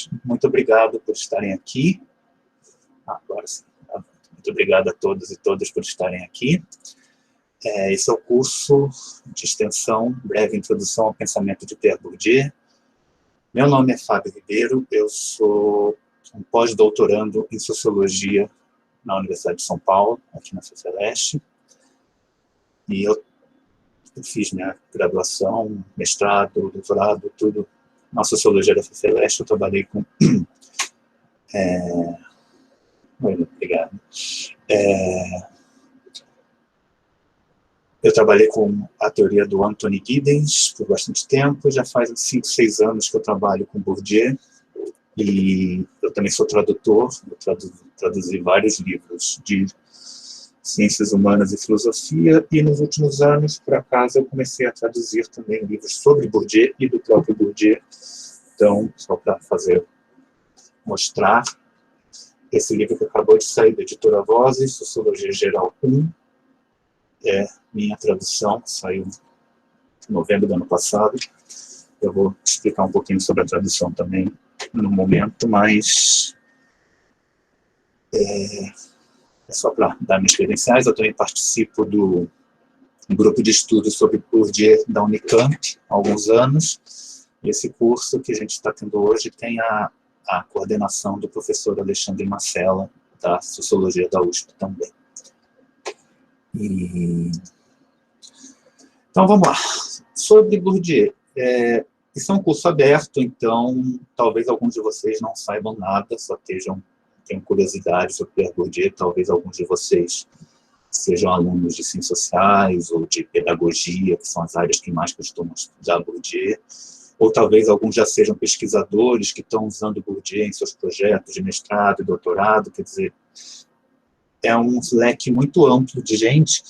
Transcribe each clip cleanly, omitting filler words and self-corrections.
todos. Muito obrigado por estarem aqui. Agora sim. Muito obrigado a todos e todas por estarem aqui. Esse é o curso de extensão, breve introdução ao pensamento de Pierre Bourdieu. Meu nome é Fábio Ribeiro, eu sou um pós-doutorando em Sociologia na Universidade de São Paulo, aqui na FEFELESH. E eu fiz minha graduação, mestrado, doutorado, tudo na Sociologia da FEFELESH. Eu trabalhei com... Muito obrigado. Eu trabalhei com a teoria do Anthony Giddens por bastante tempo, já faz 5, 6 anos que eu trabalho com Bourdieu, e eu também sou tradutor, eu traduzi vários livros de ciências humanas e filosofia, e nos últimos anos, por acaso, eu comecei a traduzir também livros sobre Bourdieu e do próprio Bourdieu. Então, só para mostrar, esse livro que acabou de sair da editora Vozes, Sociologia Geral 1, é minha tradução, saiu em novembro do ano passado. Eu vou explicar um pouquinho sobre a tradução também no momento, mas é só para dar minhas credenciais. Eu também participo do grupo de estudo sobre Bourdieu da Unicamp há alguns anos. E esse curso que a gente está tendo hoje tem a coordenação do professor Alexandre Marcella, da Sociologia da USP também. Então, vamos lá. Sobre Bourdieu. Isso é um curso aberto, então talvez alguns de vocês não saibam nada, só tenham curiosidade sobre Pierre Bourdieu, talvez alguns de vocês sejam alunos de ciências sociais ou de pedagogia, que são as áreas que mais costumam estudar Bourdieu, ou talvez alguns já sejam pesquisadores que estão usando Bourdieu em seus projetos de mestrado e doutorado, quer dizer, é um leque muito amplo de gente.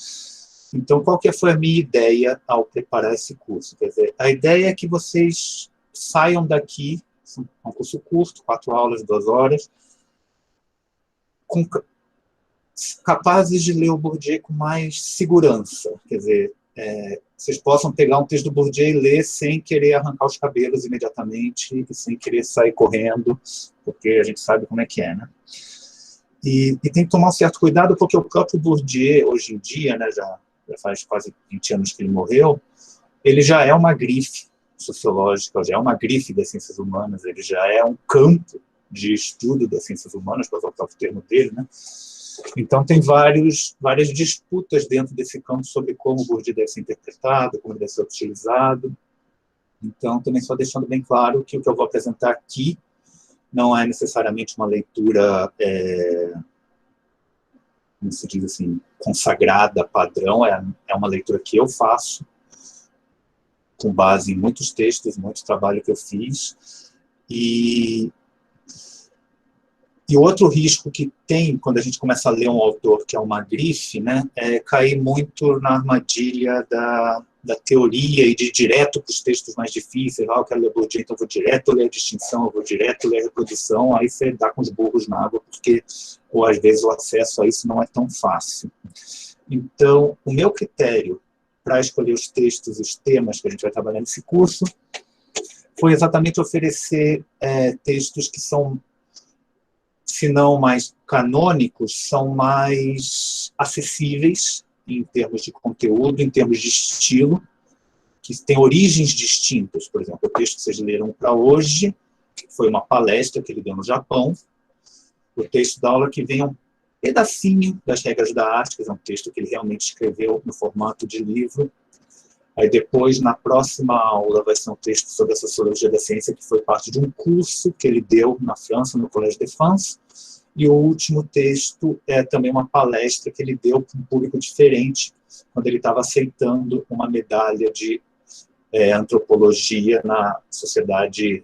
Então, qual que foi a minha ideia ao preparar esse curso? Quer dizer, a ideia é que vocês saiam daqui, é um curso curto, 4 aulas, 2 horas, capazes de ler o Bourdieu com mais segurança. Quer dizer, vocês possam pegar um texto do Bourdieu e ler sem querer arrancar os cabelos imediatamente, e sem querer sair correndo, porque a gente sabe como é que é, né? E tem que tomar um certo cuidado, porque o próprio Bourdieu, hoje em dia, né, já faz quase 20 anos que ele morreu, ele já é uma grife sociológica, já é uma grife das ciências humanas, ele já é um campo de estudo das ciências humanas, para usar o próprio termo dele, né? Então tem várias disputas dentro desse campo sobre como o Bourdieu deve ser interpretado, como deve ser utilizado. Então, também só deixando bem claro que o que eu vou apresentar aqui não é necessariamente uma leitura, como se diz assim, consagrada, padrão, é uma leitura que eu faço, com base em muitos textos, muito trabalho que eu fiz, e outro risco que tem quando a gente começa a ler um autor que é uma grife, né, é cair muito na armadilha da teoria e de ir direto para os textos mais difíceis. Eu quero ler Bourdieu, então eu vou direto ler a distinção, eu vou direto ler a reprodução, aí você dá com os burros na água, porque ou às vezes o acesso a isso não é tão fácil. Então, o meu critério para escolher os textos, os temas que a gente vai trabalhar nesse curso, foi exatamente oferecer textos que são, se não mais canônicos, são mais acessíveis em termos de conteúdo, em termos de estilo, que têm origens distintas. Por exemplo, o texto que vocês leram para hoje foi uma palestra que ele deu no Japão. O texto da aula que vem é um pedacinho das regras da arte, que é um texto que ele realmente escreveu no formato de livro. Aí depois, na próxima aula, vai ser um texto sobre a sociologia da ciência, que foi parte de um curso que ele deu na França, no Collège de France. E o último texto é também uma palestra que ele deu para um público diferente, quando ele estava aceitando uma medalha de antropologia na Sociedade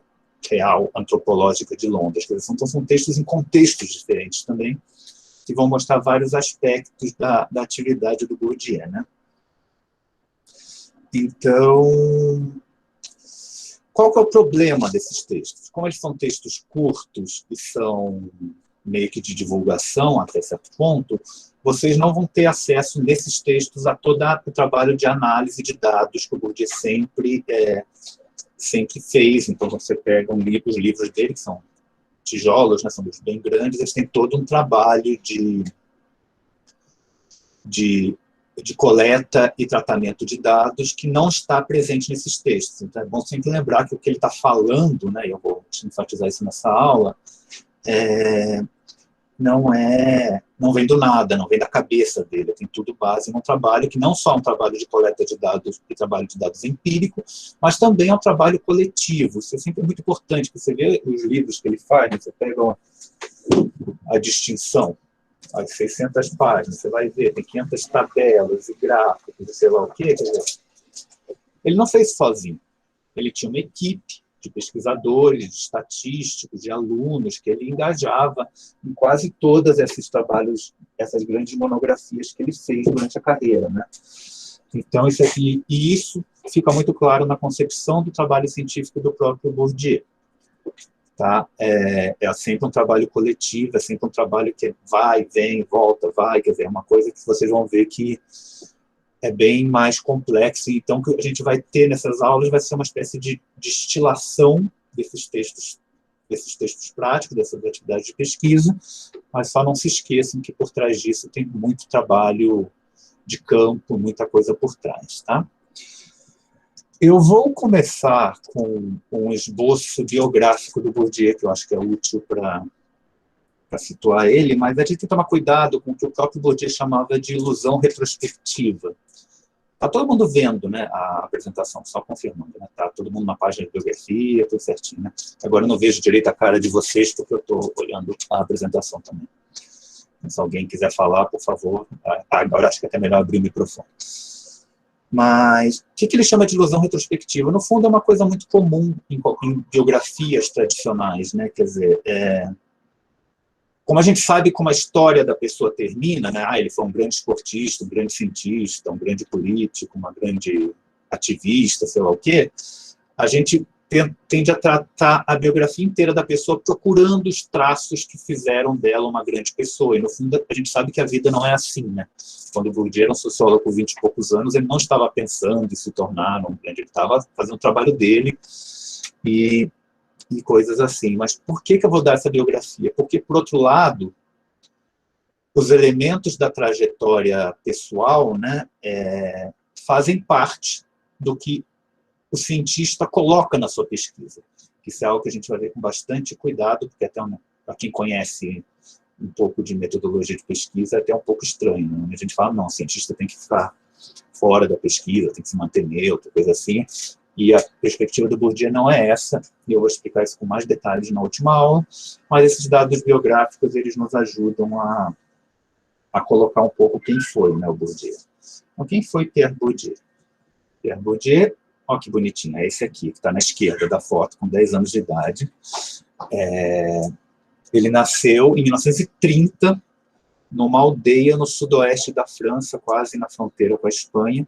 Real Antropológica de Londres. Então, são textos em contextos diferentes também, que vão mostrar vários aspectos da atividade do Bourdieu, né? Então, qual que é o problema desses textos? Como eles são textos curtos e são meio que de divulgação até certo ponto, vocês não vão ter acesso nesses textos a todo o trabalho de análise de dados que o Bourdieu sempre fez. Então, você pega os livros dele, que são tijolos, né, são livros bem grandes, eles têm todo um trabalho de coleta e tratamento de dados que não está presente nesses textos. Então, é bom sempre lembrar que o que ele está falando, né, e eu vou enfatizar isso nessa aula, não vem do nada, não vem da cabeça dele, tem tudo base num trabalho que não só é um trabalho de coleta de dados e trabalho de dados empírico, mas também é um trabalho coletivo. Isso é sempre muito importante, porque você vê os livros que ele faz, né, você pega a distinção, as 600 páginas, você vai ver, tem 500 tabelas e gráficos, sei lá o quê. Quer dizer, ele não fez sozinho. Ele tinha uma equipe de pesquisadores, de estatísticos, de alunos, que ele engajava em quase todos esses trabalhos, essas grandes monografias que ele fez durante a carreira, né? Então, isso aqui, e isso fica muito claro na concepção do trabalho científico do próprio Bourdieu. Tá? É sempre um trabalho coletivo, é sempre um trabalho que vai, vem, volta, vai, quer dizer, é uma coisa que vocês vão ver que é bem mais complexo. Então, o que a gente vai ter nessas aulas vai ser uma espécie de destilação desses textos práticos, dessas atividades de pesquisa, mas só não se esqueçam que por trás disso tem muito trabalho de campo, muita coisa por trás, tá? Eu vou começar com um esboço biográfico do Bourdieu, que eu acho que é útil para situar ele, mas a gente tem que tomar cuidado com o que o próprio Bourdieu chamava de ilusão retrospectiva. Está todo mundo vendo, né, a apresentação, só confirmando. Está, né? Tá todo mundo na página de biografia, tudo certinho. Né? Agora eu não vejo direito a cara de vocês, porque eu estou olhando a apresentação também. Se alguém quiser falar, por favor. Agora acho que é até melhor abrir o microfone. Mas o que ele chama de ilusão retrospectiva? No fundo, é uma coisa muito comum em biografias tradicionais. Né? Quer dizer, como a gente sabe como a história da pessoa termina, né? Ele foi um grande esportista, um grande cientista, um grande político, uma grande ativista, sei lá o quê, a gente tende a tratar a biografia inteira da pessoa procurando os traços que fizeram dela uma grande pessoa. E, no fundo, a gente sabe que a vida não é assim, né? Quando o Bourdieu era um sociólogo com 20 e poucos anos, ele não estava pensando em se tornar um grande... Ele estava fazendo o trabalho dele e coisas assim. Mas por que eu vou dar essa biografia? Porque, por outro lado, os elementos da trajetória pessoal, né, fazem parte do que o cientista coloca na sua pesquisa. Isso é algo que a gente vai ver com bastante cuidado, porque até para quem conhece um pouco de metodologia de pesquisa, é até um pouco estranho. Né? A gente fala, não, o cientista tem que ficar fora da pesquisa, tem que se manter neutro, coisa assim. E a perspectiva do Bourdieu não é essa, e eu vou explicar isso com mais detalhes na última aula, mas esses dados biográficos, eles nos ajudam a colocar um pouco quem foi, né, o Bourdieu. Então, quem foi Pierre Bourdieu? Pierre Bourdieu, olha que bonitinho, é esse aqui, que está na esquerda da foto, com 10 anos de idade. Ele nasceu em 1930, numa aldeia no sudoeste da França, quase na fronteira com a Espanha.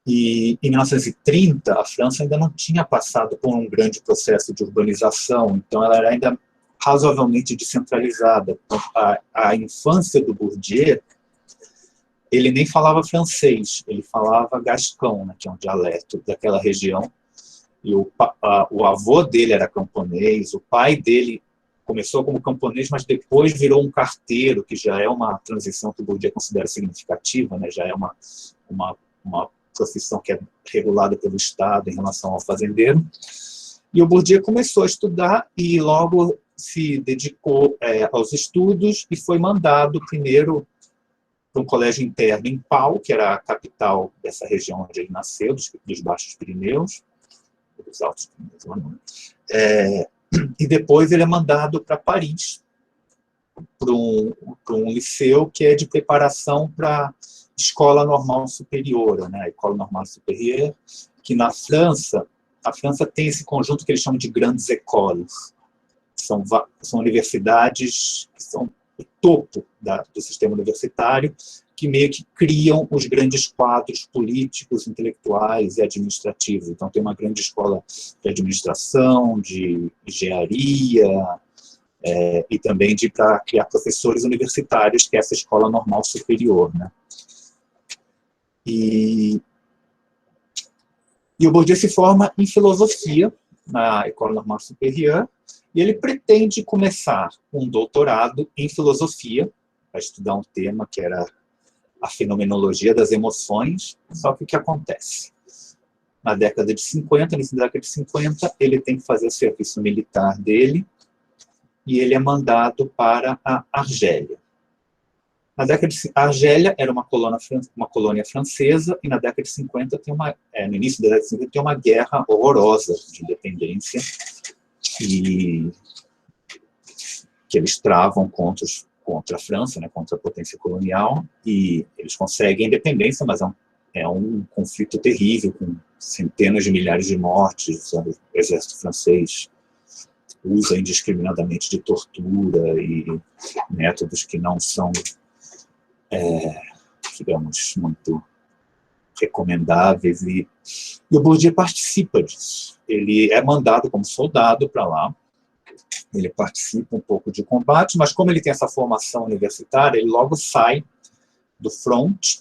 E em 1930, a França ainda não tinha passado por um grande processo de urbanização, então ela era ainda razoavelmente descentralizada. A infância do Bourdieu, ele nem falava francês, ele falava gascão, né, que é um dialeto daquela região. E o avô dele era camponês, o pai dele começou como camponês, mas depois virou um carteiro, que já é uma transição que o Bourdieu considera significativa, né, já é uma profissão que é regulada pelo Estado em relação ao fazendeiro. E o Bourdieu começou a estudar e logo se dedicou aos estudos e foi mandado primeiro para um colégio interno em Pau, que era a capital dessa região onde ele nasceu, dos Baixos Pirineus, dos Altos Pirineus, e depois ele é mandado para Paris, para um liceu que é de preparação para Escola Normal Superior, né? A École Normale Supérieure, que na França, a França tem esse conjunto que eles chamam de grandes écoles. São universidades que são o topo do sistema universitário, que meio que criam os grandes quadros políticos, intelectuais e administrativos. Então, tem uma grande escola de administração, de engenharia, e também para criar professores universitários, que é essa Escola Normal Superior, né? E o Bourdieu se forma em filosofia, na École Normale Supérieure, E ele pretende começar um doutorado em filosofia, para estudar um tema que era a fenomenologia das emoções, só que o que acontece? Na década de 50, nessa década de 50, ele tem que fazer o serviço militar dele e ele é mandado para a Argélia. Na década de, a Argélia era uma colônia francesa e na década de 50 no início da década de 50 tem uma guerra horrorosa de independência e que eles travam contra a França, né, contra a potência colonial, e eles conseguem a independência, mas é um conflito terrível, com centenas de milhares de mortes. O exército francês usa indiscriminadamente de tortura e métodos que não são, digamos, muito recomendáveis, e o Bourdieu participa disso. Ele é mandado como soldado para lá, ele participa um pouco de combate, mas como ele tem essa formação universitária, ele logo sai do front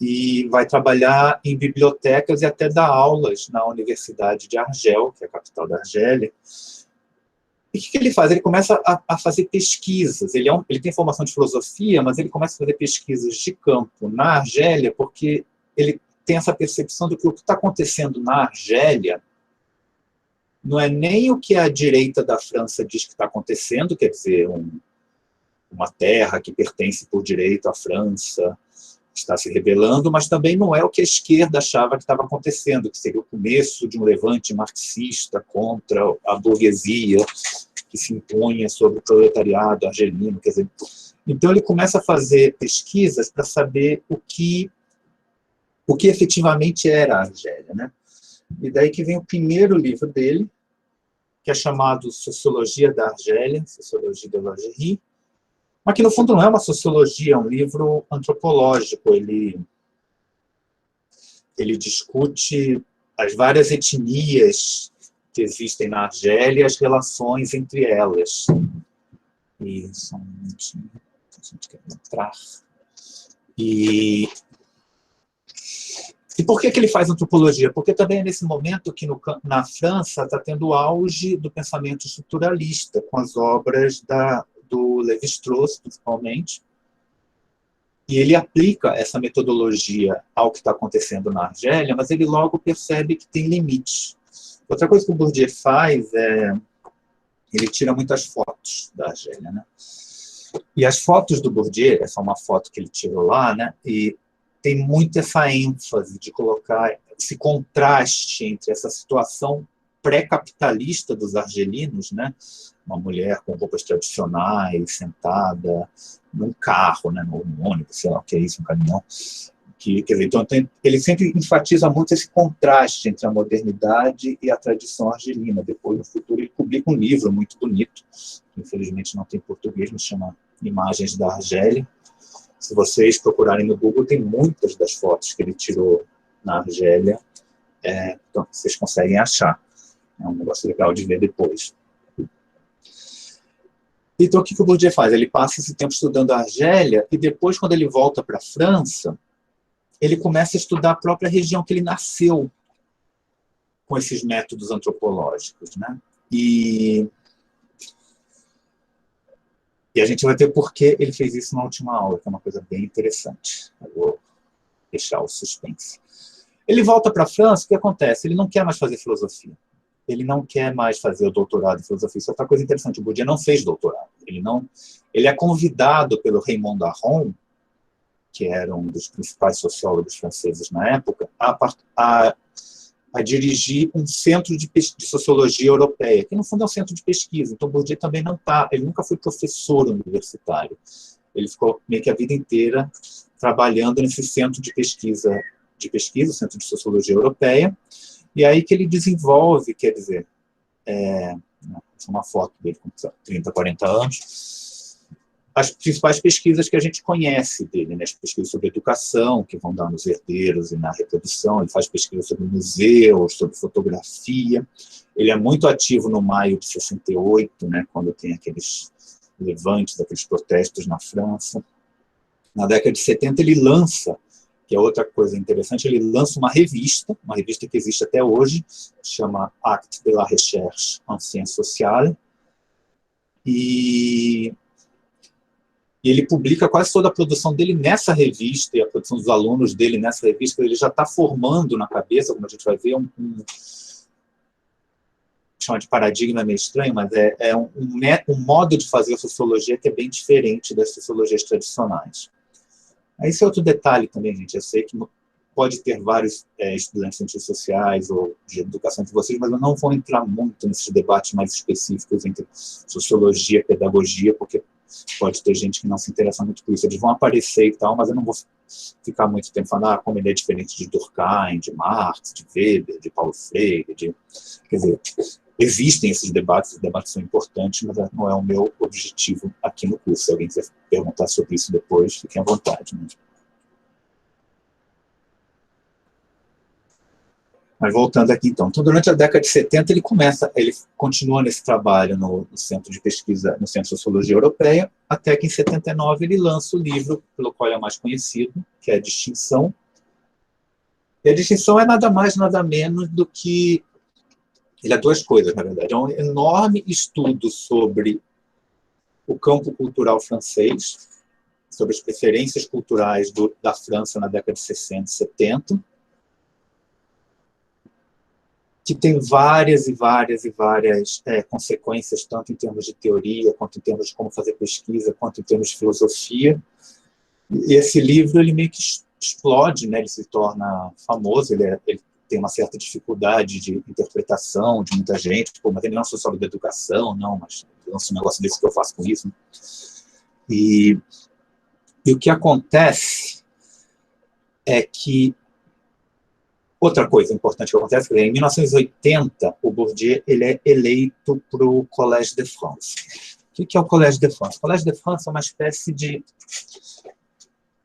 e vai trabalhar em bibliotecas e até dar aulas na Universidade de Argel, que é a capital da Argélia. E o que ele faz? Ele começa a fazer pesquisas. Ele tem formação de filosofia, mas ele começa a fazer pesquisas de campo na Argélia, porque ele tem essa percepção de que o que está acontecendo na Argélia não é nem o que a direita da França diz que está acontecendo, quer dizer, uma terra que pertence por direito à França está se rebelando, mas também não é o que a esquerda achava que estava acontecendo, que seria o começo de um levante marxista contra a burguesia que se impunha sobre o proletariado argelino. Quer dizer, então ele começa a fazer pesquisas para saber o que efetivamente era a Argélia, né? E daí que vem o primeiro livro dele, que é chamado Sociologia da Argélia, Sociologia de l'Algérie, mas que no fundo não é uma sociologia, é um livro antropológico. Ele discute as várias etnias que existem na Argélia e as relações entre elas. E só um minutinho, a gente quer entrar. E por que ele faz antropologia? Porque também é nesse momento que na França está tendo o auge do pensamento estruturalista, com as obras do Lévi-Strauss, principalmente, e ele aplica essa metodologia ao que está acontecendo na Argélia, mas ele logo percebe que tem limites. Outra coisa que o Bourdieu faz ele tira muitas fotos da Argélia, né? E as fotos do Bourdieu, essa é uma foto que ele tirou lá, né? E tem muito essa ênfase de colocar esse contraste entre essa situação pré-capitalista dos argelinos, né? Uma mulher com roupas tradicionais, sentada num carro, né? No ônibus, sei lá o que é isso, um caminhão. Quer dizer, então, ele sempre enfatiza muito esse contraste entre a modernidade e a tradição argelina. Depois, no futuro, ele publica um livro muito bonito, que infelizmente não tem em português, mas chama Imagens da Argélia. Se vocês procurarem no Google, tem muitas das fotos que ele tirou na Argélia, então vocês conseguem achar. É um negócio legal de ver depois. Então, o que o Bourdieu faz? Ele passa esse tempo estudando a Argélia e depois, quando ele volta para a França, ele começa a estudar a própria região que ele nasceu com esses métodos antropológicos, né? E a gente vai ver por que ele fez isso na última aula, que é uma coisa bem interessante. Eu vou deixar o suspense. Ele volta para a França, o que acontece? Ele não quer mais fazer filosofia. Ele não quer mais fazer o doutorado em filosofia. Isso é outra coisa interessante. O Bourdieu não fez doutorado. Ele é convidado pelo Raymond Aron, que era um dos principais sociólogos franceses na época, a dirigir um centro de sociologia europeia, que no fundo é um centro de pesquisa. Então, Bourdieu também ele nunca foi professor universitário. Ele ficou meio que a vida inteira trabalhando nesse centro de pesquisa, o Centro de Sociologia Europeia, e aí que ele desenvolve, quer dizer, uma foto dele com 30, 40 anos, as principais pesquisas que a gente conhece dele, né? As pesquisas sobre educação, que vão dar nos herdeiros e na reprodução. Ele faz pesquisas sobre museus, sobre fotografia. Ele é muito ativo no maio de 68, né? Quando tem aqueles levantes, aqueles protestos na França. Na década de 70, ele lança que é outra coisa interessante, ele lança uma revista que existe até hoje, chama Actes de la Recherche en Sciences Sociales, e ele publica quase toda a produção dele nessa revista, e a produção dos alunos dele nessa revista. Ele já está formando na cabeça, como a gente vai ver, chama de paradigma meio estranho, mas um modo de fazer a sociologia que é bem diferente das sociologias tradicionais. Esse é outro detalhe também, gente. Eu sei que pode ter vários estudantes de ciências sociais ou de educação de vocês, mas eu não vou entrar muito nesses debates mais específicos entre sociologia e pedagogia, porque pode ter gente que não se interessa muito por isso. Eles vão aparecer e tal, mas eu não vou ficar muito tempo falando como ele é diferente de Durkheim, de Marx, de Weber, de Paulo Freire, quer dizer, existem esses debates, os debates são importantes, mas não é o meu objetivo aqui no curso. Se alguém quiser perguntar sobre isso depois, fiquem à vontade. Né? Mas voltando aqui, então, durante a década de 70, ele continua nesse trabalho no Centro de Pesquisa, no Centro de Sociologia Europeia, até que em 79 ele lança o livro pelo qual é mais conhecido, que é A Distinção. E a distinção é nada mais, nada menos do que... Ele é duas coisas, na verdade. É um enorme estudo sobre o campo cultural francês, sobre as preferências culturais da França na década de 60 e 70, que tem várias consequências, tanto em termos de teoria, quanto em termos de como fazer pesquisa, quanto em termos de filosofia. E esse livro, ele meio que explode, né? Ele se torna famoso, ele tem uma certa dificuldade de interpretação de muita gente, mas ele não é um sociólogo da educação, não, mas lança um negócio desse que eu faço com isso. Né? E o que acontece é que outra coisa importante que acontece é que em 1980 o Bourdieu ele é eleito para o Collège de France. O que é o Collège de France? O Collège de France é uma espécie de...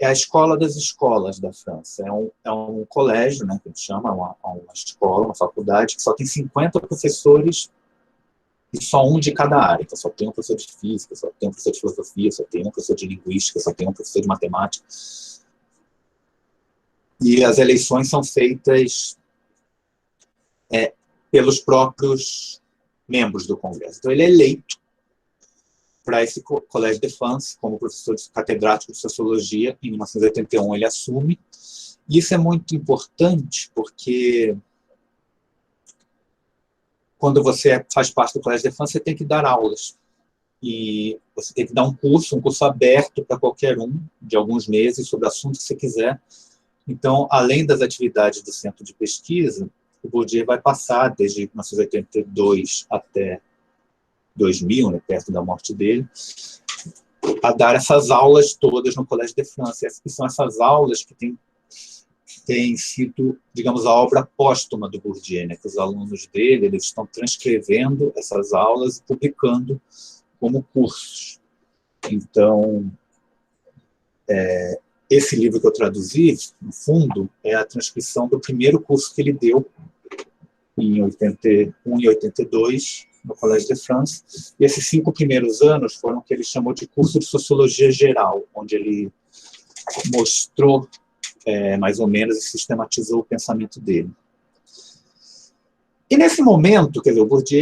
É a escola das escolas da França. É um colégio, né, que a gente chama, uma escola, uma faculdade, que só tem 50 professores e só um de cada área. Então, só tem um professor de física, só tem um professor de filosofia, só tem um professor de linguística, só tem um professor de matemática. E as eleições são feitas pelos próprios membros do Congresso. Então, ele é eleito para esse Collège de France, como professor catedrático de Sociologia. Em 1981 ele assume. E isso é muito importante, porque quando você faz parte do Collège de France, você tem que dar aulas. E você tem que dar um curso aberto para qualquer um, de alguns meses, sobre o assunto que você quiser. Então, além das atividades do centro de pesquisa, o Bourdieu vai passar, desde 1982 até 2000, né, perto da morte dele, a dar essas aulas todas no Collège de France. E são essas aulas que têm sido, digamos, a obra póstuma do Bourdieu, né, que os alunos dele eles estão transcrevendo essas aulas e publicando como cursos. Então, esse livro que eu traduzi, no fundo, é a transcrição do primeiro curso que ele deu em 81 e 82, no Collège de France, e esses 5 primeiros anos foram o que ele chamou de curso de Sociologia Geral, onde ele mostrou, mais ou menos, e sistematizou o pensamento dele. E nesse momento, quer dizer, o Bourdieu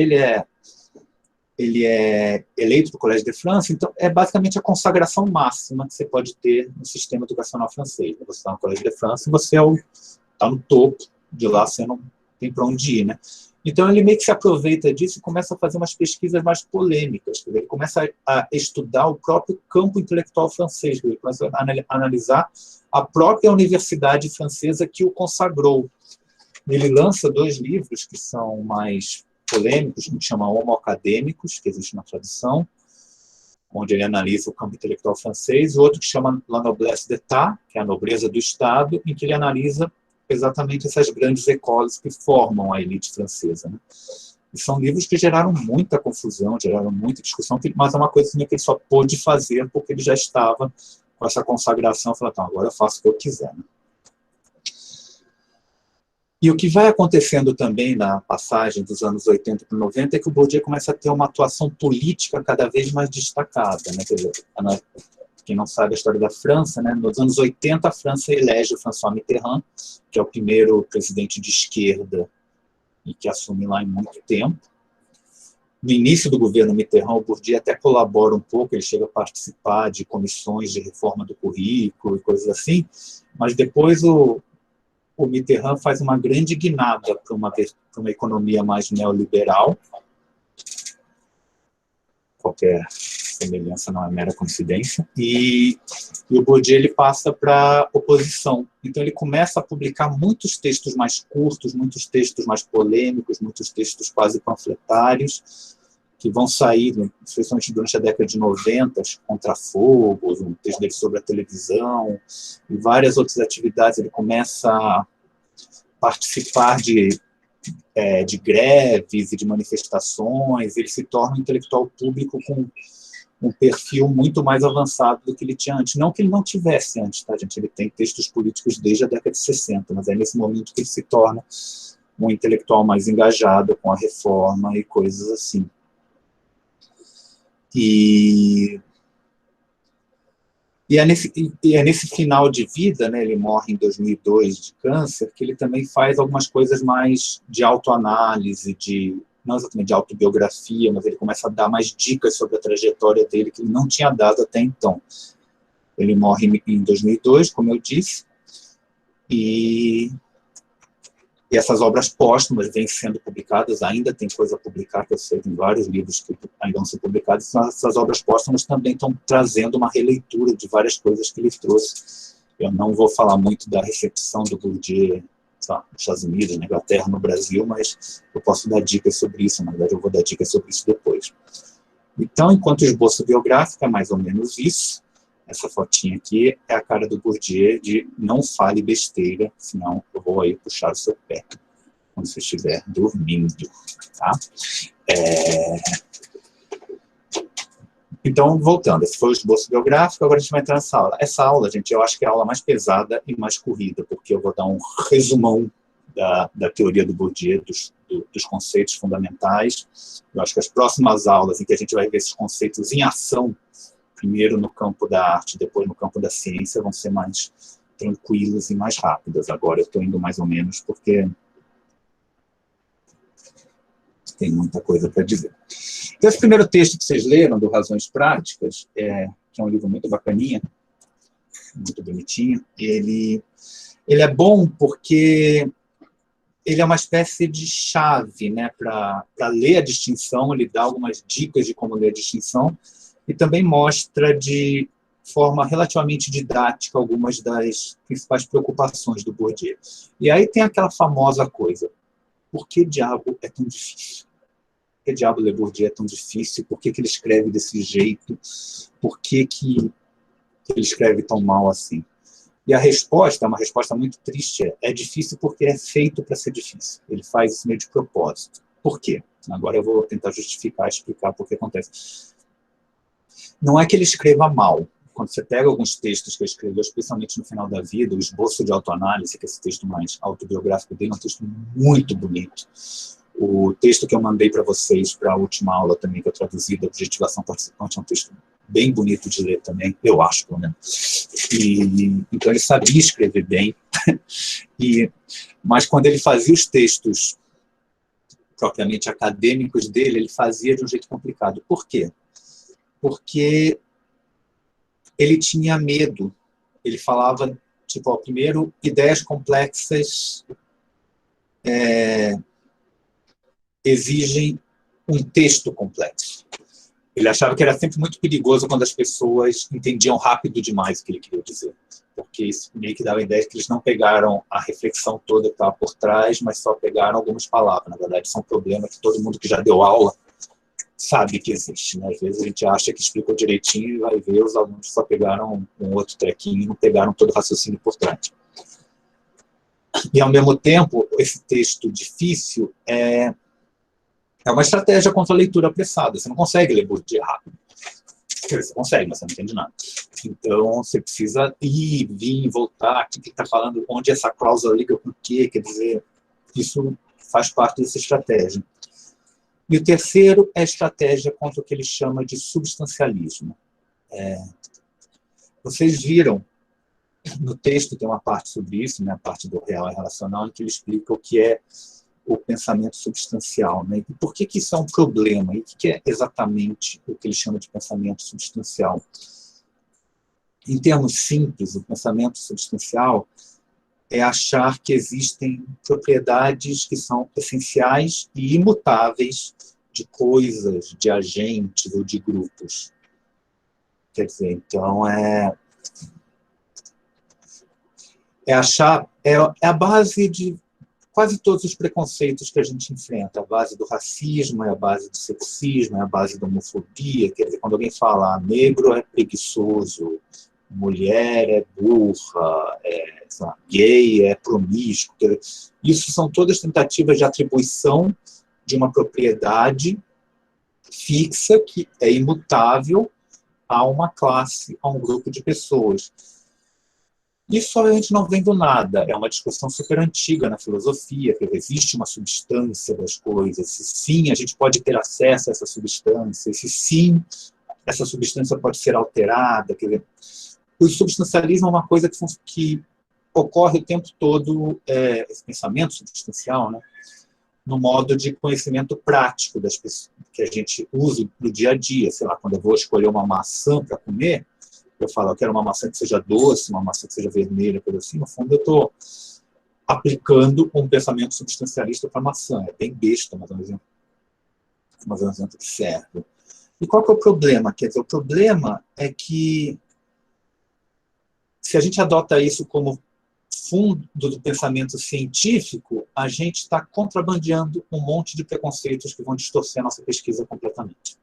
ele é eleito para o Collège de France, então é basicamente a consagração máxima que você pode ter no sistema educacional francês. Você está no Collège de France e você está no topo, de lá você não tem para onde ir, né? Então ele meio que se aproveita disso e começa a fazer umas pesquisas mais polêmicas. Ele começa a estudar o próprio campo intelectual francês, ele começa a analisar a própria universidade francesa que o consagrou. Ele lança 2 livros que são mais polêmicos, um que chama Homo Acadêmicos, que existe na tradução, onde ele analisa o campo intelectual francês, e outro que chama La Noblesse d'État, que é a nobreza do Estado, em que ele analisa exatamente essas grandes écoles que formam a elite francesa. Né? E são livros que geraram muita confusão, geraram muita discussão, mas é uma coisa que ele só pôde fazer porque ele já estava com essa consagração, falou, então, agora eu faço o que eu quiser. Né? E o que vai acontecendo também na passagem dos anos 80 para 90 é que o Bourdieu começa a ter uma atuação política cada vez mais destacada. Né? Quer dizer, quem não sabe a história da França, né, nos anos 80 a França elege o François Mitterrand, que é o primeiro presidente de esquerda e que assume lá em muito tempo. No início do governo Mitterrand, o Bourdieu até colabora um pouco, ele chega a participar de comissões de reforma do currículo e coisas assim, mas depois o Mitterrand faz uma grande guinada para uma economia mais neoliberal. Qualquer semelhança não é mera coincidência. E o Bourdieu ele passa para a oposição. Então ele começa a publicar muitos textos mais curtos, muitos textos mais polêmicos, muitos textos quase panfletários, que vão sair, especialmente durante a década de 90, Contrafogos, um texto dele sobre a televisão, e várias outras atividades. Ele começa a participar de greves e de manifestações, ele se torna um intelectual público com um perfil muito mais avançado do que ele tinha antes. Não que ele não tivesse antes, tá, gente? Ele tem textos políticos desde a década de 60, mas é nesse momento que ele se torna um intelectual mais engajado com a reforma e coisas assim. E é nesse final de vida, né, ele morre em 2002 de câncer, que ele também faz algumas coisas mais de autoanálise, não exatamente de autobiografia, mas ele começa a dar mais dicas sobre a trajetória dele que ele não tinha dado até então. Ele morre em 2002, como eu disse, e essas obras póstumas vêm sendo publicadas, ainda tem coisa a publicar, que eu sei, tem vários livros que ainda vão ser publicados, essas obras póstumas também estão trazendo uma releitura de várias coisas que ele trouxe. Eu não vou falar muito da recepção do Bourdieu nos Estados Unidos, na Inglaterra, no Brasil, mas eu posso dar dicas sobre isso, na verdade eu vou dar dicas sobre isso depois. Então, enquanto esboço biográfico, é mais ou menos isso. Essa fotinha aqui é a cara do Bourdieu de não fale besteira, senão eu vou aí puxar o seu pé quando você estiver dormindo, tá? Então, voltando, esse foi o esboço biográfico, agora a gente vai entrar nessa aula. Essa aula, gente, eu acho que é a aula mais pesada e mais corrida, porque eu vou dar um resumão da teoria do Bourdieu, dos conceitos fundamentais. Eu acho que as próximas aulas em que a gente vai ver esses conceitos em ação, primeiro no campo da arte, depois no campo da ciência, vão ser mais tranquilas e mais rápidas. Agora eu estou indo mais ou menos porque tem muita coisa para dizer. Então, esse primeiro texto que vocês leram, do Razões Práticas, que é um livro muito bacaninha, muito bonitinho, ele é bom porque ele é uma espécie de chave, né, para ler a distinção, ele dá algumas dicas de como ler a distinção, e também mostra de forma relativamente didática algumas das principais preocupações do Bourdieu. E aí tem aquela famosa coisa, por que diabo é tão difícil? Por que diabo ler Bourdieu é tão difícil? Por que ele escreve desse jeito? Por que ele escreve tão mal assim? E a resposta, uma resposta muito triste, é difícil porque é feito para ser difícil. Ele faz isso meio de propósito. Por quê? Agora eu vou tentar justificar, explicar por que acontece. Não é que ele escreva mal. Quando você pega alguns textos que ele escreveu, especialmente no final da vida, o Esboço de Autoanálise, que é esse texto mais autobiográfico dele, é um texto muito bonito. O texto que eu mandei para vocês para a última aula também, que eu traduzi, da Objetivação Participante, é um texto bem bonito de ler também, eu acho, pelo menos. Então ele sabia escrever bem, mas quando ele fazia os textos propriamente acadêmicos dele, ele fazia de um jeito complicado. Por quê? Porque ele tinha medo. Ele falava, tipo, primeiro, ideias complexas exigem um texto complexo. Ele achava que era sempre muito perigoso quando as pessoas entendiam rápido demais o que ele queria dizer, porque isso meio que dava a ideia de que eles não pegaram a reflexão toda que estava por trás, mas só pegaram algumas palavras. Na verdade, isso é um problema que todo mundo que já deu aula sabe que existe, né? Às vezes a gente acha que explicou direitinho e vai ver os alunos só pegaram um outro trequinho e não pegaram todo o raciocínio por trás. E, ao mesmo tempo, esse texto difícil é uma estratégia contra a leitura apressada. Você não consegue ler Bourdieu rápido. Você consegue, mas você não entende nada. Então, você precisa ir, vir, voltar, o que ele está falando, onde essa cláusula liga com o quê, quer dizer, isso faz parte dessa estratégia. E o terceiro é a estratégia contra o que ele chama de substancialismo. Vocês viram, no texto tem uma parte sobre isso, né, a parte do real e relacional, em que ele explica o que é o pensamento substancial, né? E por que isso é um problema? E o que é exatamente o que ele chama de pensamento substancial? Em termos simples, o pensamento substancial é achar que existem propriedades que são essenciais e imutáveis de coisas, de agentes ou de grupos. Quer dizer, então, é a base de quase todos os preconceitos que a gente enfrenta. A base do racismo, é a base do sexismo, é a base da homofobia. Quer dizer, quando alguém fala negro é preguiçoso, mulher é burra, gay é promíscuo. Quer dizer, isso são todas tentativas de atribuição de uma propriedade fixa, que é imutável, a uma classe, a um grupo de pessoas. Isso a gente não vem do nada, é uma discussão super antiga na filosofia, que existe uma substância das coisas, se sim a gente pode ter acesso a essa substância, se sim essa substância pode ser alterada. Quer dizer, o substancialismo é uma coisa que ocorre o tempo todo, esse pensamento substancial, né, no modo de conhecimento prático das pessoas, que a gente usa no dia a dia. Sei lá, quando eu vou escolher uma maçã para comer, eu falo, eu quero uma maçã que seja doce, uma maçã que seja vermelha, coisa assim. No fundo, eu estou aplicando um pensamento substancialista para a maçã. É bem besta, mas é um exemplo que serve. E qual que é o problema? Quer dizer, o problema é que, se a gente adota isso como fundo do pensamento científico, a gente está contrabandeando um monte de preconceitos que vão distorcer a nossa pesquisa completamente.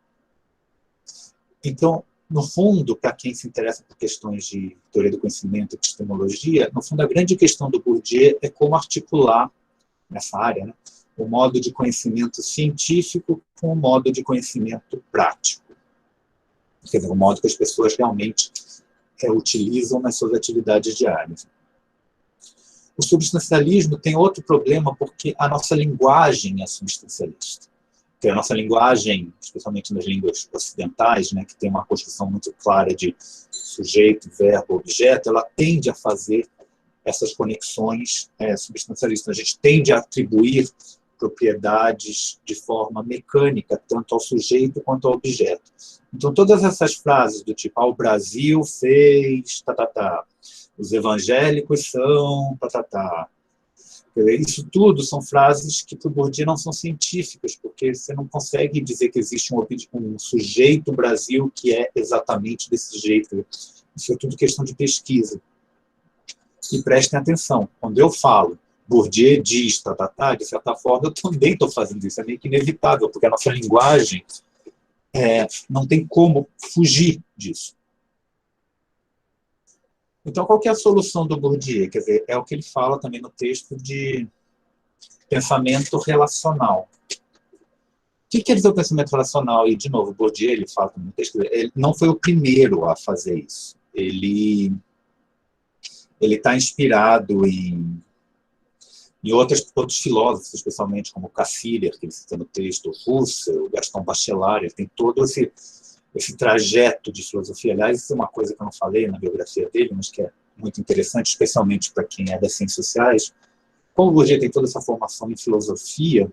Então, no fundo, para quem se interessa por questões de teoria do conhecimento e epistemologia, no fundo, a grande questão do Bourdieu é como articular, nessa área, né, o modo de conhecimento científico com o modo de conhecimento prático. Quer dizer, o modo que as pessoas realmente utilizam nas suas atividades diárias. O substancialismo tem outro problema, porque a nossa linguagem é substancialista. Porque a nossa linguagem, especialmente nas línguas ocidentais, né, que tem uma construção muito clara de sujeito, verbo, objeto, ela tende a fazer essas conexões substancialistas. A gente tende a atribuir propriedades de forma mecânica, tanto ao sujeito quanto ao objeto. Então, todas essas frases do tipo, o Brasil fez, os evangélicos são, isso tudo são frases que, para o Bourdieu, não são científicas, porque você não consegue dizer que existe um sujeito Brasil que é exatamente desse jeito. Isso é tudo questão de pesquisa. E prestem atenção, quando eu falo Bourdieu diz, de certa forma, eu também estou fazendo isso, é meio que inevitável, porque a nossa linguagem não tem como fugir disso. Então, qual que é a solução do Bourdieu? Quer dizer, é o que ele fala também no texto de pensamento relacional. O que quer dizer o pensamento relacional? E, de novo, o Bourdieu, ele fala no texto, ele não foi o primeiro a fazer isso. Ele está inspirado em outros filósofos, especialmente como Cassirer, que ele cita no texto, Russell, Gaston Bachelard, ele tem todo esse trajeto de filosofia. Aliás, isso é uma coisa que eu não falei na biografia dele, mas que é muito interessante, especialmente para quem é das ciências sociais. Como o Bourdieu tem toda essa formação em filosofia,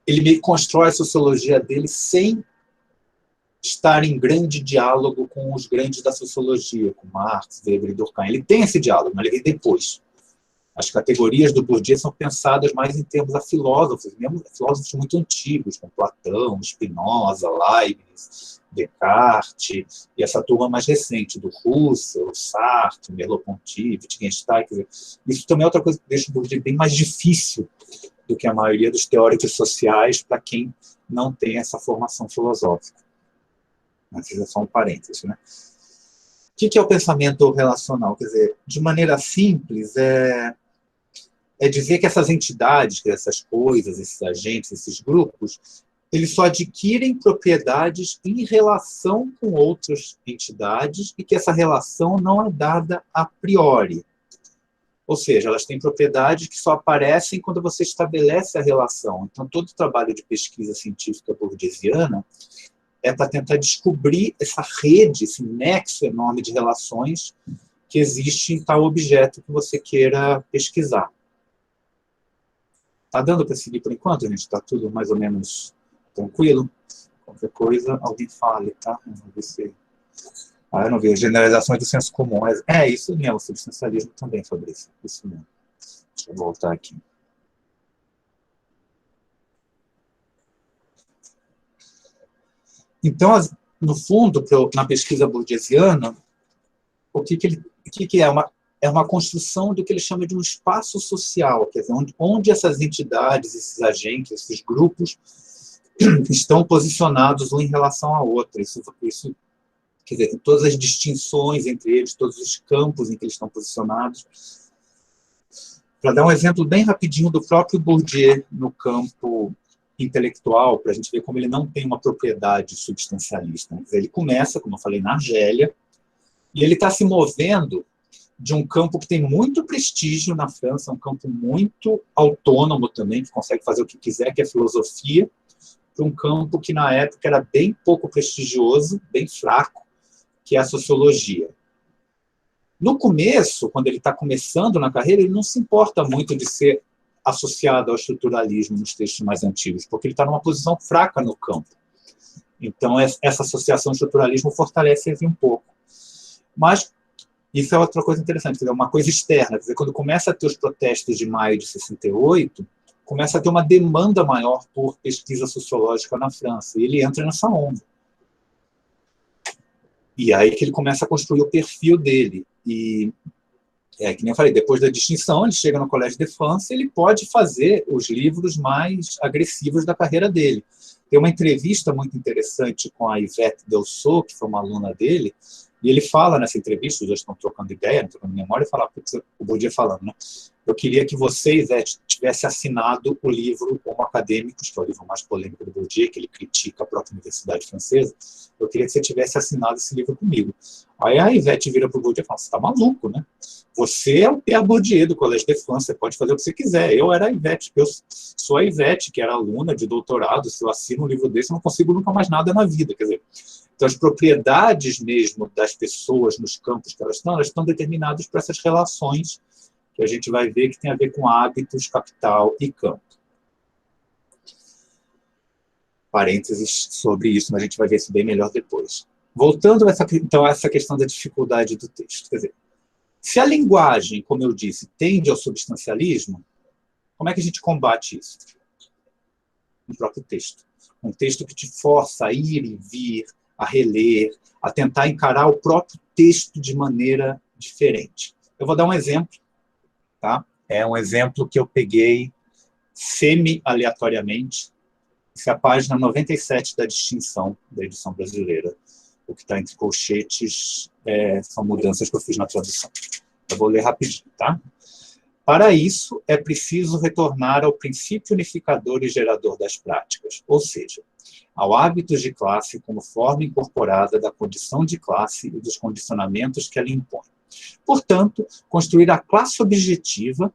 ele meio que constrói a sociologia dele sem estar em grande diálogo com os grandes da sociologia, com Marx, Weber e Durkheim. Ele tem esse diálogo, mas ele vem depois. As categorias do Bourdieu são pensadas mais em termos a filósofos, mesmo filósofos muito antigos, como Platão, Spinoza, Leibniz, Descartes, e essa turma mais recente, do Russell, Sartre, Merleau-Ponty, Wittgenstein. Isso também é outra coisa que deixa o Bourdieu bem mais difícil do que a maioria dos teóricos sociais para quem não tem essa formação filosófica. Mas isso é só um parênteses, né? O que é o pensamento relacional? Quer dizer, de maneira simples, é dizer que essas entidades, que essas coisas, esses agentes, esses grupos, eles só adquirem propriedades em relação com outras entidades e que essa relação não é dada a priori. Ou seja, elas têm propriedades que só aparecem quando você estabelece a relação. Então, todo o trabalho de pesquisa científica bourdieusiana é para tentar descobrir essa rede, esse nexo enorme de relações que existe em tal objeto que você queira pesquisar. Está dando para seguir por enquanto, gente? Está tudo mais ou menos tranquilo? Qualquer coisa, alguém fale, tá? Vamos ver se... eu não vi. Generalizações do senso comum. É isso mesmo, substancialismo também, Fabrício. Isso mesmo. Deixa eu voltar aqui. Então, no fundo, na pesquisa bourdieusiana, o que é? É uma construção do que ele chama de um espaço social, quer dizer, onde essas entidades, esses agentes, esses grupos estão posicionados um em relação a outro. Isso, quer dizer, todas as distinções entre eles, todos os campos em que eles estão posicionados. Para dar um exemplo bem rapidinho do próprio Bourdieu no campo intelectual, para a gente ver como ele não tem uma propriedade substancialista. Ele começa, como eu falei, na Argélia, e ele está se movendo de um campo que tem muito prestígio na França, um campo muito autônomo também, que consegue fazer o que quiser, que é filosofia, para um campo que na época era bem pouco prestigioso, bem fraco, que é a sociologia. No começo, quando ele está começando na carreira, ele não se importa muito de ser associado ao estruturalismo nos textos mais antigos, porque ele está numa posição fraca no campo. Então, essa associação ao estruturalismo fortalece ele um pouco. Mas isso é outra coisa interessante, é uma coisa externa. Quer dizer, quando começa a ter os protestos de maio de 68, começa a ter uma demanda maior por pesquisa sociológica na França, e ele entra nessa onda. E aí que ele começa a construir o perfil dele. E, que nem eu falei, depois da distinção, ele chega no Collège de France, ele pode fazer os livros mais agressivos da carreira dele. Tem uma entrevista muito interessante com a Yvette Delceau, que foi uma aluna dele, e ele fala nessa entrevista, os dois estão trocando ideia, trocando memória, e fala, o Bourdieu falando, né? Eu queria que você, Yvette, tivesse assinado o livro Homo Acadêmicos, que é o livro mais polêmico do Bourdieu, que ele critica a própria universidade francesa. Eu queria que você tivesse assinado esse livro comigo. Aí a Yvette vira para o Bourdieu e fala, você está maluco, né? Você é o Pierre Bourdieu do Collège de France, você pode fazer o que você quiser. Eu era a Yvette, eu sou a Yvette, que era aluna de doutorado, se eu assino um livro desse, eu não consigo nunca mais nada na vida. Quer dizer, então as propriedades mesmo das pessoas nos campos que elas estão determinadas por essas relações que a gente vai ver que tem a ver com hábitos, capital e campo. Parênteses sobre isso, mas a gente vai ver isso bem melhor depois. Voltando então a essa questão da dificuldade do texto. Quer dizer, se a linguagem, como eu disse, tende ao substancialismo, como é que a gente combate isso? No próprio texto. Um texto que te força a ir e vir, a reler, a tentar encarar o próprio texto de maneira diferente. Eu vou dar um exemplo. Tá? É um exemplo que eu peguei semi-aleatoriamente. Essa é a página 97 da distinção da edição brasileira. O que está entre colchetes são mudanças que eu fiz na tradução. Eu vou ler rapidinho, tá? Para isso, é preciso retornar ao princípio unificador e gerador das práticas, ou seja, ao hábito de classe como forma incorporada da condição de classe e dos condicionamentos que ela impõe. Portanto, construir a classe objetiva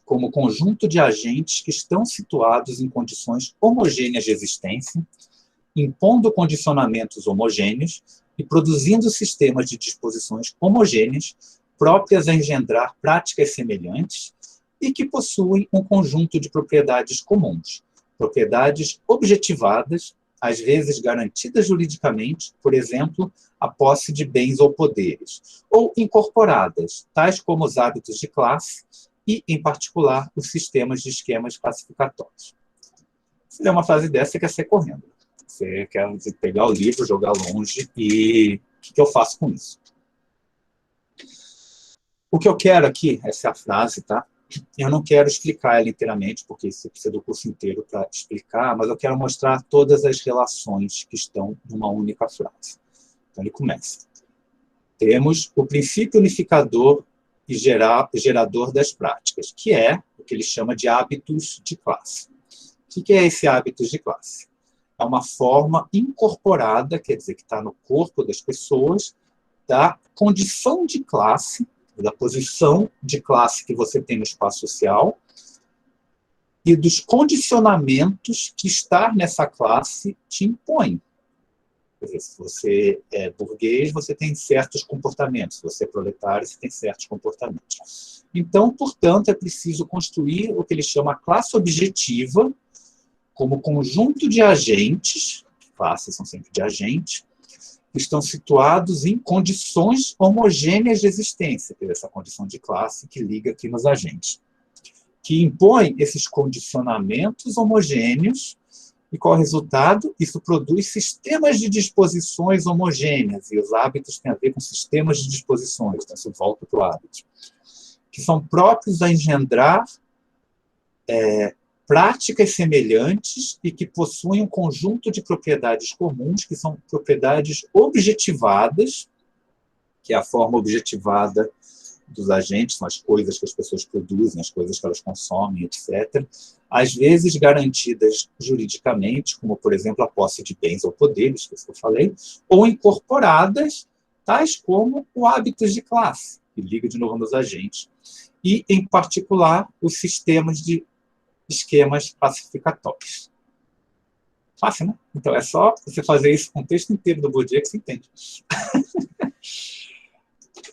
como conjunto de agentes que estão situados em condições homogêneas de existência, impondo condicionamentos homogêneos e produzindo sistemas de disposições homogêneas próprias a engendrar práticas semelhantes e que possuem um conjunto de propriedades comuns, propriedades objetivadas, às vezes garantidas juridicamente, por exemplo, a posse de bens ou poderes, ou incorporadas, tais como os hábitos de classe e, em particular, os sistemas de esquemas classificatórios. Se der uma frase dessa, você quer sair correndo. Você quer pegar o livro, jogar longe e o que eu faço com isso? O que eu quero aqui, essa é a frase, tá? Eu não quero explicar ela inteiramente, porque você precisa do curso inteiro para explicar, mas eu quero mostrar todas as relações que estão numa única frase. Então, ele começa. Temos o princípio unificador e gerador das práticas, que é o que ele chama de hábitos de classe. O que é esse hábitos de classe? É uma forma incorporada, quer dizer, que está no corpo das pessoas, da condição de classe, da posição de classe que você tem no espaço social e dos condicionamentos que estar nessa classe te impõe. Quer dizer, se você é burguês, você tem certos comportamentos. Se você é proletário, você tem certos comportamentos. Então, portanto, é preciso construir o que ele chama classe objetiva como conjunto de agentes, classes são sempre de agentes, que estão situados em condições homogêneas de existência, que é essa condição de classe que liga aqui nos agentes, que impõe esses condicionamentos homogêneos. E qual é o resultado? Isso produz sistemas de disposições homogêneas, e os hábitos têm a ver com sistemas de disposições, então isso volta para o hábito, que são próprios a engendrar práticas semelhantes e que possuem um conjunto de propriedades comuns, que são propriedades objetivadas, que é a forma objetivada dos agentes, são as coisas que as pessoas produzem, as coisas que elas consomem, etc., às vezes garantidas juridicamente, como, por exemplo, a posse de bens ou poderes, que eu falei, ou incorporadas, tais como o hábitos de classe, que liga de novo nos agentes, e, em particular, os sistemas de esquemas classificatórios. Fácil, né? Então, é só você fazer isso com o texto inteiro do Bourdieu que você entende.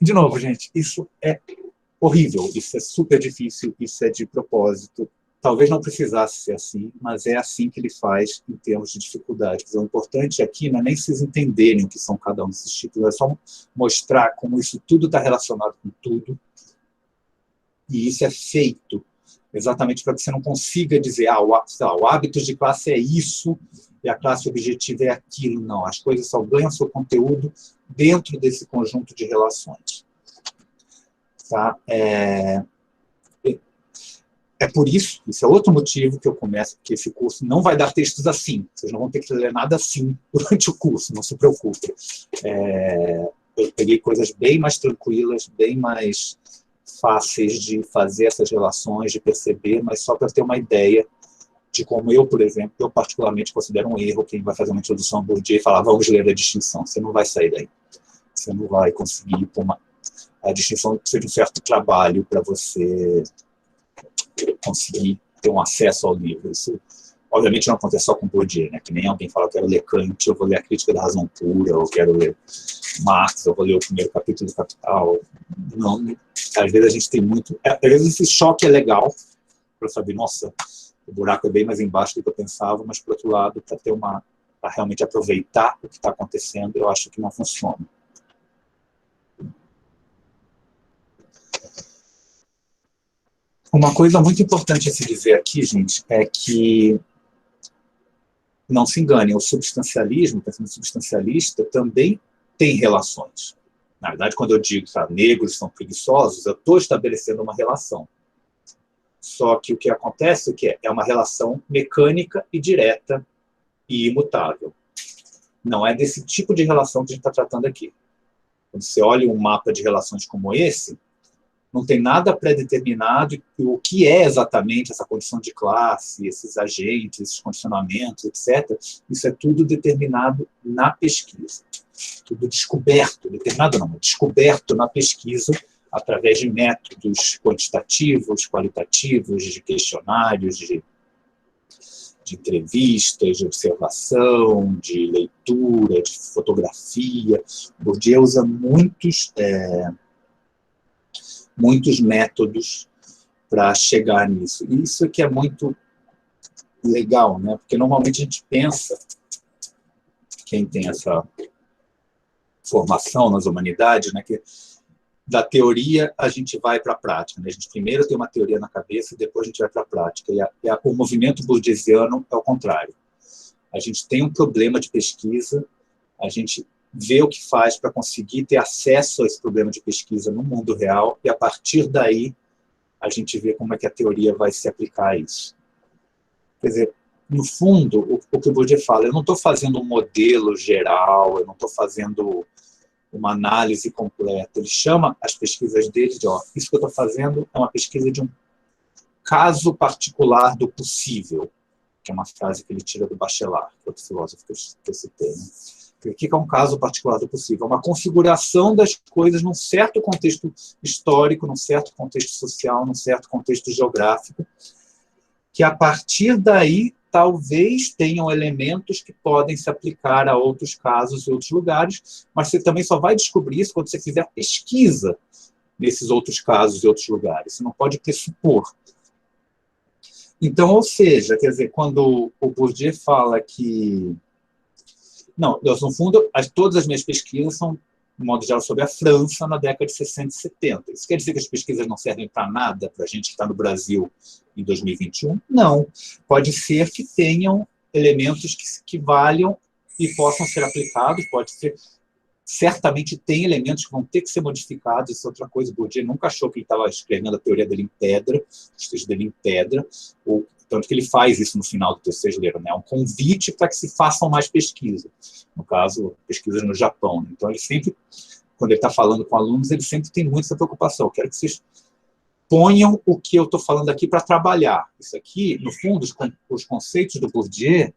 De novo, gente, isso é horrível, isso é super difícil, isso é de propósito. Talvez não precisasse ser assim, mas é assim que ele faz em termos de dificuldade. O importante aqui não é nem vocês entenderem o que são cada um desses tipos, é só mostrar como isso tudo está relacionado com tudo. E isso é feito exatamente para que você não consiga dizer o hábito de classe é isso e a classe objetiva é aquilo. Não, as coisas só ganham seu conteúdo dentro desse conjunto de relações. Tá? É por isso, é outro motivo que eu começo, que esse curso não vai dar textos assim. Vocês não vão ter que ler nada assim durante o curso, não se preocupem. Eu peguei coisas bem mais tranquilas, bem mais fáceis de fazer essas relações, de perceber, mas só para ter uma ideia de como eu, por exemplo, eu particularmente considero um erro quem vai fazer uma introdução ao Bourdieu e falar, vamos ler a distinção. Você não vai sair daí. Você não vai conseguir tomar. A distinção precisa de um certo trabalho para você conseguir ter um acesso ao livro. Isso, obviamente, não acontece só com Bourdieu, né? Que nem alguém fala, eu quero ler Kant, eu vou ler a Crítica da Razão Pura, eu quero ler Marx, eu vou ler o primeiro capítulo do Capital. Não, às vezes a gente tem muito... Às vezes esse choque é legal, para saber, nossa, o buraco é bem mais embaixo do que eu pensava, mas, por outro lado, para realmente aproveitar o que está acontecendo, eu acho que não funciona. Uma coisa muito importante a se dizer aqui, gente, é que, não se enganem, o substancialismo, o pensamento substancialista, também tem relações. Na verdade, quando eu digo que negros são preguiçosos, eu estou estabelecendo uma relação. Só que o que acontece é uma relação mecânica e direta e imutável. Não é desse tipo de relação que a gente está tratando aqui. Quando você olha um mapa de relações como esse, não tem nada pré-determinado, e o que é exatamente essa condição de classe, esses agentes, esses condicionamentos, etc., isso é tudo determinado na pesquisa. Tudo descoberto, determinado não, descoberto na pesquisa, através de métodos quantitativos, qualitativos, de questionários, de entrevistas, de observação, de leitura, de fotografia. Bourdieu usa muitos métodos para chegar nisso. E isso aqui é muito legal, né? Porque normalmente a gente pensa, quem tem essa formação nas humanidades, né, que da teoria a gente vai para a prática. Né? A gente primeiro tem uma teoria na cabeça e depois a gente vai para a prática. O movimento bourdieusiano é o contrário. A gente tem um problema de pesquisa, a gente vê o que faz para conseguir ter acesso a esse problema de pesquisa no mundo real, e a partir daí a gente vê como é que a teoria vai se aplicar a isso. Quer dizer, no fundo, o que o Bourdieu fala, eu não estou fazendo um modelo geral, eu não estou fazendo uma análise completa. Ele chama as pesquisas dele de, isso que eu estou fazendo é uma pesquisa de um caso particular do possível, que é uma frase que ele tira do Bachelard, que é outro filósofo que eu citei, né? O que é um caso particular do possível? É uma configuração das coisas num certo contexto histórico, num certo contexto social, num certo contexto geográfico, que a partir daí talvez tenham elementos que podem se aplicar a outros casos e outros lugares, mas você também só vai descobrir isso quando você fizer pesquisa nesses outros casos e outros lugares. Você não pode pressupor. Então, ou seja, quer dizer, quando o Bourdieu fala que... Não, no fundo, todas as minhas pesquisas são, de modo geral, sobre a França na década de 60 e 70. Isso quer dizer que as pesquisas não servem para nada para a gente que está no Brasil em 2021? Não. Pode ser que tenham elementos que valham e possam ser aplicados, pode ser... Certamente tem elementos que vão ter que ser modificados, isso é outra coisa. O Bourdieu nunca achou que ele estava escrevendo a teoria dele em pedra, os textos dele em pedra, ou, tanto que ele faz isso no final do terceiro dele, né? Um convite para que se façam mais pesquisas. No caso, pesquisas no Japão. Né? Então, ele sempre, quando ele está falando com alunos, ele sempre tem muito essa preocupação. Eu quero que vocês ponham o que eu estou falando aqui para trabalhar. Isso aqui, no fundo, os conceitos do Bourdieu,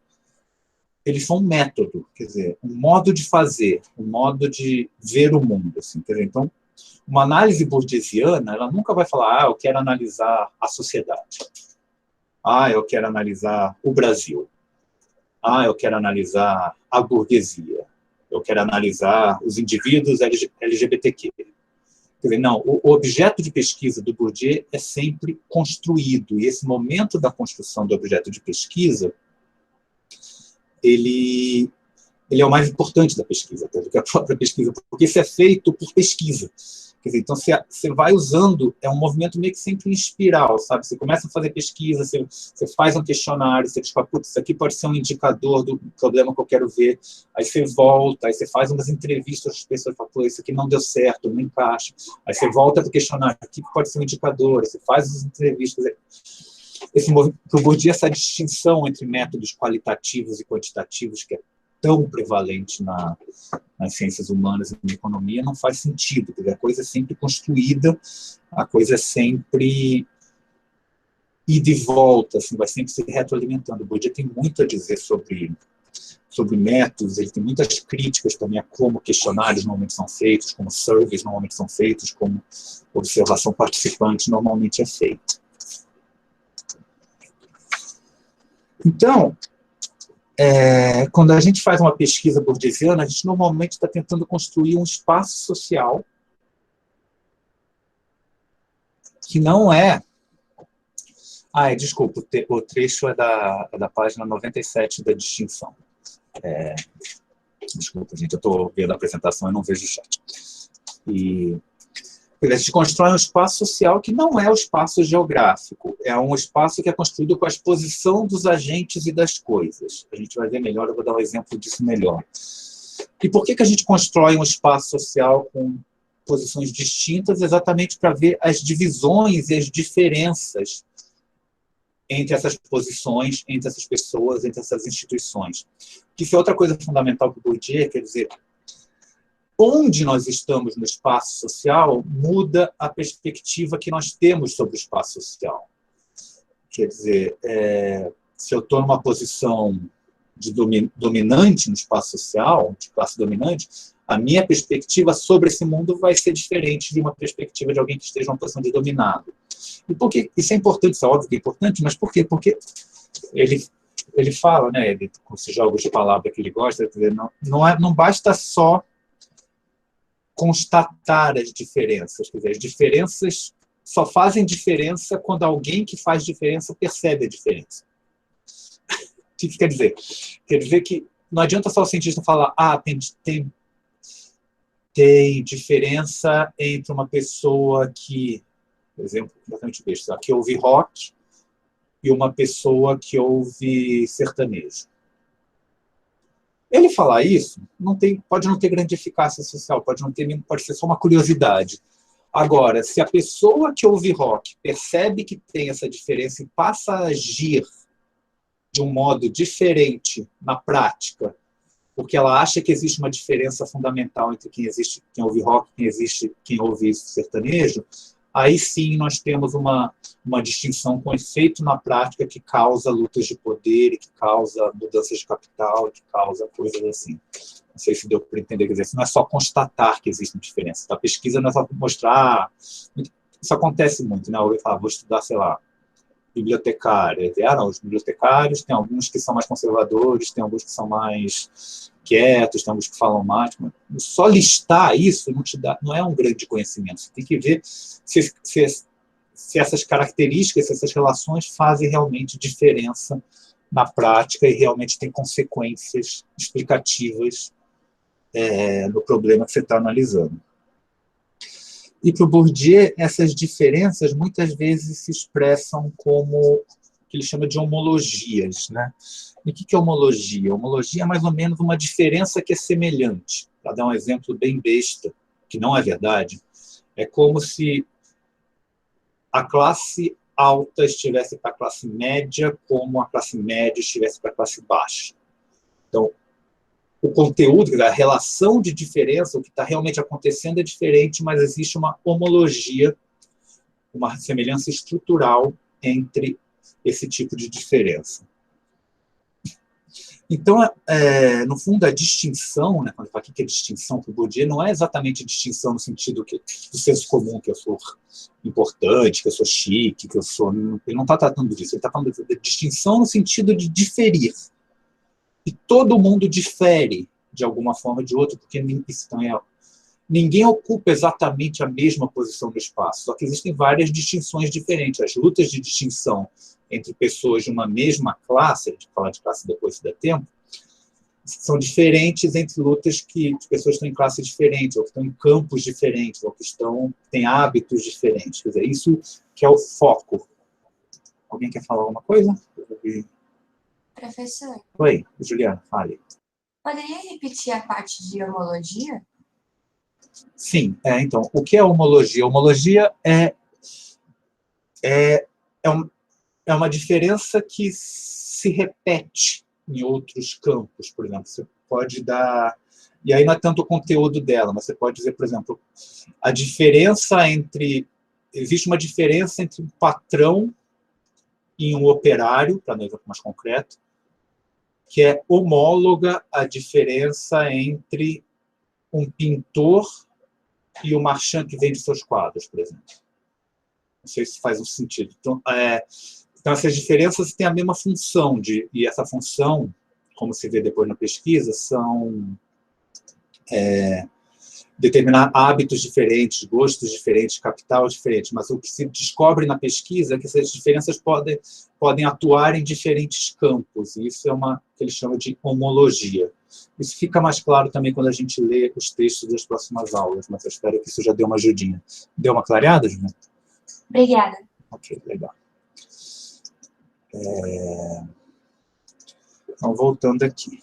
eles são um método, quer dizer, um modo de fazer, um modo de ver o mundo. Assim, quer dizer, então, uma análise bourdieusiana, ela nunca vai falar, eu quero analisar a sociedade. Eu quero analisar o Brasil. Eu quero analisar a burguesia. Eu quero analisar os indivíduos LGBTQ. Quer dizer, não, o objeto de pesquisa do Bourdieu é sempre construído, e esse momento da construção do objeto de pesquisa, ele é o mais importante da pesquisa, até do que a própria pesquisa, porque isso é feito por pesquisa. Quer dizer, então, você vai usando, é um movimento meio que sempre em espiral, sabe? Você começa a fazer pesquisa, você faz um questionário, você diz, putz, isso aqui pode ser um indicador do problema que eu quero ver, aí você volta, aí você faz umas entrevistas, as pessoas falam, pô, isso aqui não deu certo, não encaixa, aí você volta para o questionário, aqui pode ser um indicador, aí você faz as entrevistas, o Bourdieu, essa distinção entre métodos qualitativos e quantitativos, que é tão prevalente nas ciências humanas e na economia, não faz sentido, porque a coisa é sempre construída, a coisa é sempre ida e volta, assim, vai sempre se retroalimentando. O Bourdieu tem muito a dizer sobre métodos, ele tem muitas críticas também a como questionários normalmente são feitos, como surveys normalmente são feitos, como observação participante normalmente é feita. Então, quando a gente faz uma pesquisa bourdieusiana, a gente normalmente está tentando construir um espaço social que não é... desculpa, o trecho é da página 97 da distinção. Desculpa, gente, eu estou vendo a apresentação e não vejo o chat. A gente constrói um espaço social que não é o espaço geográfico, é um espaço que é construído com a exposição dos agentes e das coisas. A gente vai ver melhor, eu vou dar um exemplo disso melhor. E por que a gente constrói um espaço social com posições distintas? Exatamente para ver as divisões e as diferenças entre essas posições, entre essas pessoas, entre essas instituições. Isso é outra coisa fundamental para o Bourdieu, quer dizer, onde nós estamos no espaço social muda a perspectiva que nós temos sobre o espaço social. Quer dizer, se eu estou numa posição de dominante no espaço social, de classe dominante, a minha perspectiva sobre esse mundo vai ser diferente de uma perspectiva de alguém que esteja numa posição de dominado. E por que isso é importante? Isso é óbvio que é importante, mas por quê? Porque ele fala, né, com esses jogos de palavra que ele gosta, quer dizer, não basta só constatar as diferenças. Quer dizer, as diferenças só fazem diferença quando alguém que faz diferença percebe a diferença. O que quer dizer? Quer dizer que não adianta só o cientista falar tem diferença entre uma pessoa que, por exemplo, que ouve rock e uma pessoa que ouve sertanejo. Ele falar isso pode não ter grande eficácia social, pode ser só uma curiosidade. Agora, se a pessoa que ouve rock percebe que tem essa diferença e passa a agir de um modo diferente na prática, porque ela acha que existe uma diferença fundamental entre quem ouve rock e quem ouve sertanejo, aí sim nós temos uma distinção com efeito na prática que causa lutas de poder, que causa mudanças de capital, que causa coisas assim. Não sei se deu para entender, quer dizer, não é só constatar que existe uma diferença. A pesquisa não é só mostrar... Isso acontece muito, né? Eu vou estudar, sei lá, bibliotecária. Não, os bibliotecários, tem alguns que são mais conservadores, tem alguns que são mais quietos, tem alguns que falam mais. Só listar isso não é um grande conhecimento. Você tem que ver se essas características, se essas relações fazem realmente diferença na prática e realmente tem consequências explicativas no problema que você está analisando. E para o Bourdieu, essas diferenças muitas vezes se expressam como o que ele chama de homologias, né? E o que é homologia? Homologia é mais ou menos uma diferença que é semelhante. Para dar um exemplo bem besta, que não é verdade, é como se a classe alta estivesse para a classe média, como a classe média estivesse para a classe baixa. Então, o conteúdo, a relação de diferença, o que está realmente acontecendo é diferente, mas existe uma homologia, uma semelhança estrutural entre esse tipo de diferença. Então, no fundo, a distinção, né, quando fala que é distinção para o Bourdieu, não é exatamente distinção no sentido do senso comum, que eu sou importante, que eu sou chique, que eu sou... Ele não está tratando disso, ele está falando de distinção no sentido de diferir. E todo mundo difere de alguma forma ou de outra, porque ninguém ocupa exatamente a mesma posição no espaço, só que existem várias distinções diferentes. As lutas de distinção entre pessoas de uma mesma classe, a gente vai falar de classe depois se der tempo, são diferentes entre lutas que as pessoas estão em classes diferentes, ou que estão em campos diferentes, ou que têm hábitos diferentes. Quer dizer, isso que é o foco. Alguém quer falar alguma coisa? Professor. Oi, Juliana, fale. Poderia repetir a parte de homologia? Sim, então, o que é homologia? Homologia é uma diferença que se repete em outros campos, por exemplo. Você pode dar... E aí não é tanto o conteúdo dela, mas você pode dizer, por exemplo, a diferença entre... Existe uma diferença entre um patrão e um operário, para nós mais concreto, que é homóloga à diferença entre um pintor e o marchand que vende seus quadros, por exemplo. Não sei se faz um sentido. Então, essas diferenças têm a mesma função, e essa função, como se vê depois na pesquisa, são determinar hábitos diferentes, gostos diferentes, capital diferente, mas o que se descobre na pesquisa é que essas diferenças podem atuar em diferentes campos, e isso é que ele chama de homologia. Isso fica mais claro também quando a gente lê os textos das próximas aulas, mas eu espero que isso já dê uma ajudinha. Deu uma clareada, Juliana? Obrigada. Ok, legal. Então, voltando aqui.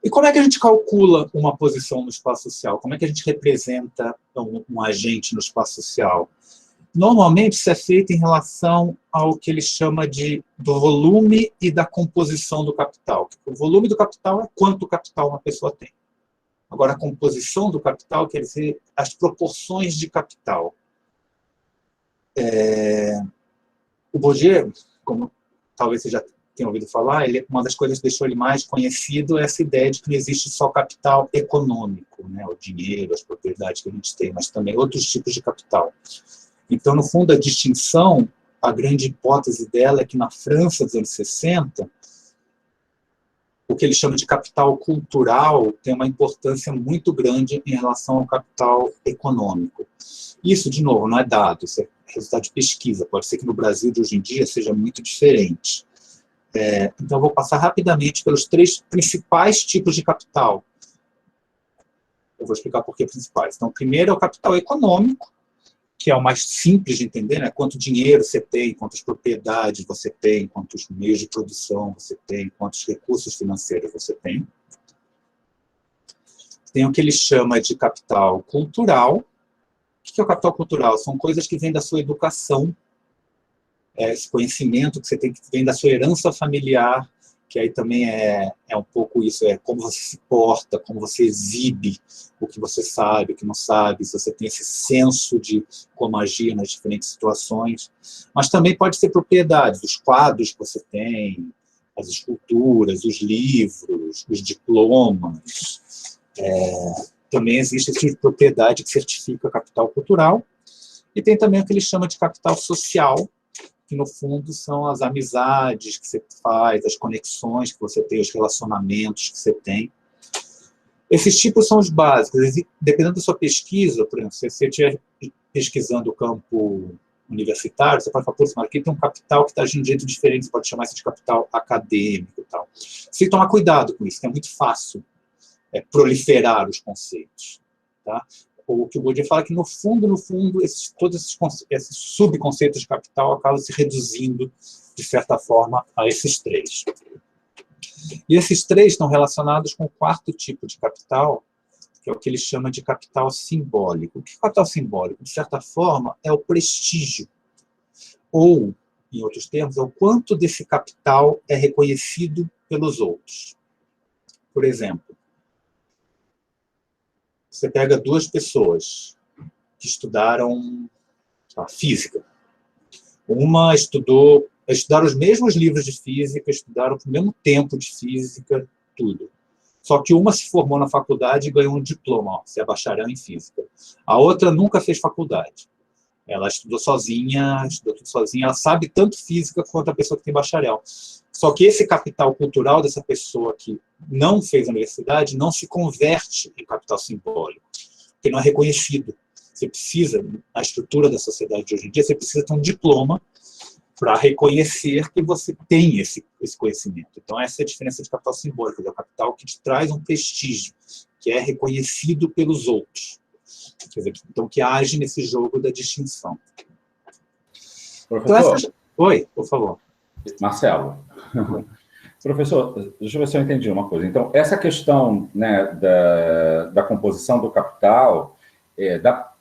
E como é que a gente calcula uma posição no espaço social? Como é que a gente representa um agente no espaço social? Normalmente, isso é feito em relação ao que ele chama do volume e da composição do capital. O volume do capital é quanto capital uma pessoa tem. Agora, a composição do capital quer dizer as proporções de capital. O Bourdieu, como talvez você já tenha ouvido falar, uma das coisas que deixou ele mais conhecido é essa ideia de que não existe só capital econômico, né, o dinheiro, as propriedades que a gente tem, mas também outros tipos de capital. Então, no fundo, a distinção, a grande hipótese dela é que na França dos anos 60, o que ele chama de capital cultural tem uma importância muito grande em relação ao capital econômico. Isso, de novo, não é dado, isso é resultado de pesquisa. Pode ser que no Brasil de hoje em dia seja muito diferente. Então, eu vou passar rapidamente pelos 3 principais tipos de capital. Eu vou explicar por que principais. Então, o primeiro é o capital econômico, que é o mais simples de entender, né? Quanto dinheiro você tem, quantas propriedades você tem, quantos meios de produção você tem, quantos recursos financeiros você tem. Tem o que ele chama de capital cultural. O que é o capital cultural? São coisas que vêm da sua educação, esse conhecimento que você tem, que vem da sua herança familiar, que aí também é um pouco isso, como você se porta, como você exibe o que você sabe, o que não sabe, se você tem esse senso de como agir nas diferentes situações. Mas também pode ser propriedades, os quadros que você tem, as esculturas, os livros, os diplomas. Também existe esse tipo de propriedade que certifica capital cultural. E tem também o que ele chama de capital social, que, no fundo, são as amizades que você faz, as conexões que você tem, os relacionamentos que você tem. Esses tipos são os básicos. Dependendo da sua pesquisa, por exemplo, se você estiver pesquisando o campo universitário, você pode falar, pô, aqui tem um capital que está de um jeito diferente, você pode chamar isso de capital acadêmico e tal. Você tem que tomar cuidado com isso, que é muito fácil proliferar os conceitos. Tá? O que o Bourdieu fala é que, no fundo, todos esses subconceitos de capital acabam se reduzindo, de certa forma, a esses três. E esses três estão relacionados com o quarto tipo de capital, que é o que ele chama de capital simbólico. O que é capital simbólico? De certa forma, é o prestígio. Ou, em outros termos, é o quanto desse capital é reconhecido pelos outros. Por exemplo, você pega duas pessoas que estudaram física. Uma estudaram os mesmos livros de física, estudaram o mesmo tempo de física, tudo. Só que uma se formou na faculdade e ganhou um diploma, se é bacharel em física. A outra nunca fez faculdade. Ela estudou tudo sozinha, ela sabe tanto física quanto a pessoa que tem bacharel. Só que esse capital cultural dessa pessoa que não fez a universidade não se converte em capital simbólico, porque não é reconhecido. Você precisa, na estrutura da sociedade de hoje em dia, você precisa ter um diploma para reconhecer que você tem esse conhecimento. Então, essa é a diferença de capital simbólico, é o capital que te traz um prestígio, que é reconhecido pelos outros. Quer dizer, então, que age nesse jogo da distinção. Professor, então, oi, por favor. Marcelo. Professor, deixa eu ver se eu entendi uma coisa. Então, essa questão, né, da composição do capital,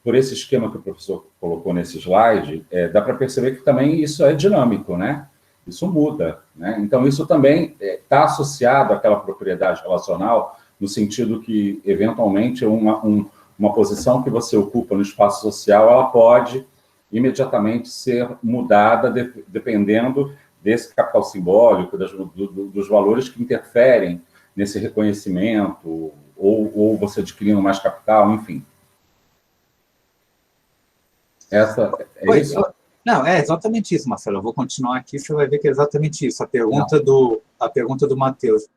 por esse esquema que o professor colocou nesse slide, dá para perceber que também isso é dinâmico, né? Isso muda, né? Então, isso também está associado àquela propriedade relacional, no sentido que, eventualmente, uma posição que você ocupa no espaço social, ela pode imediatamente ser mudada dependendo desse capital simbólico, dos valores que interferem nesse reconhecimento, ou você adquirindo mais capital, enfim. É isso? Não, é exatamente isso, Marcelo. Eu vou continuar aqui, você vai ver que é exatamente isso. A pergunta do Matheus,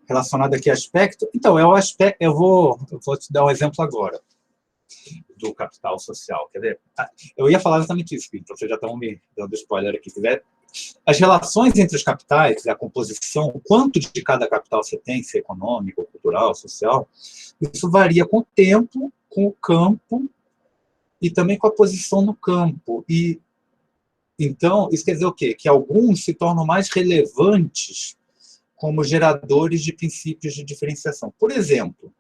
relacionada aqui a aspecto... Então, eu vou te dar um exemplo agora do capital social. Quer dizer, eu ia falar exatamente isso, então vocês já estão me dando spoiler aqui. As relações entre os capitais, a composição, o quanto de cada capital você tem, se é econômico, cultural, social, isso varia com o tempo, com o campo e também com a posição no campo. E, então, isso quer dizer o quê? Que alguns se tornam mais relevantes como geradores de princípios de diferenciação. Por exemplo,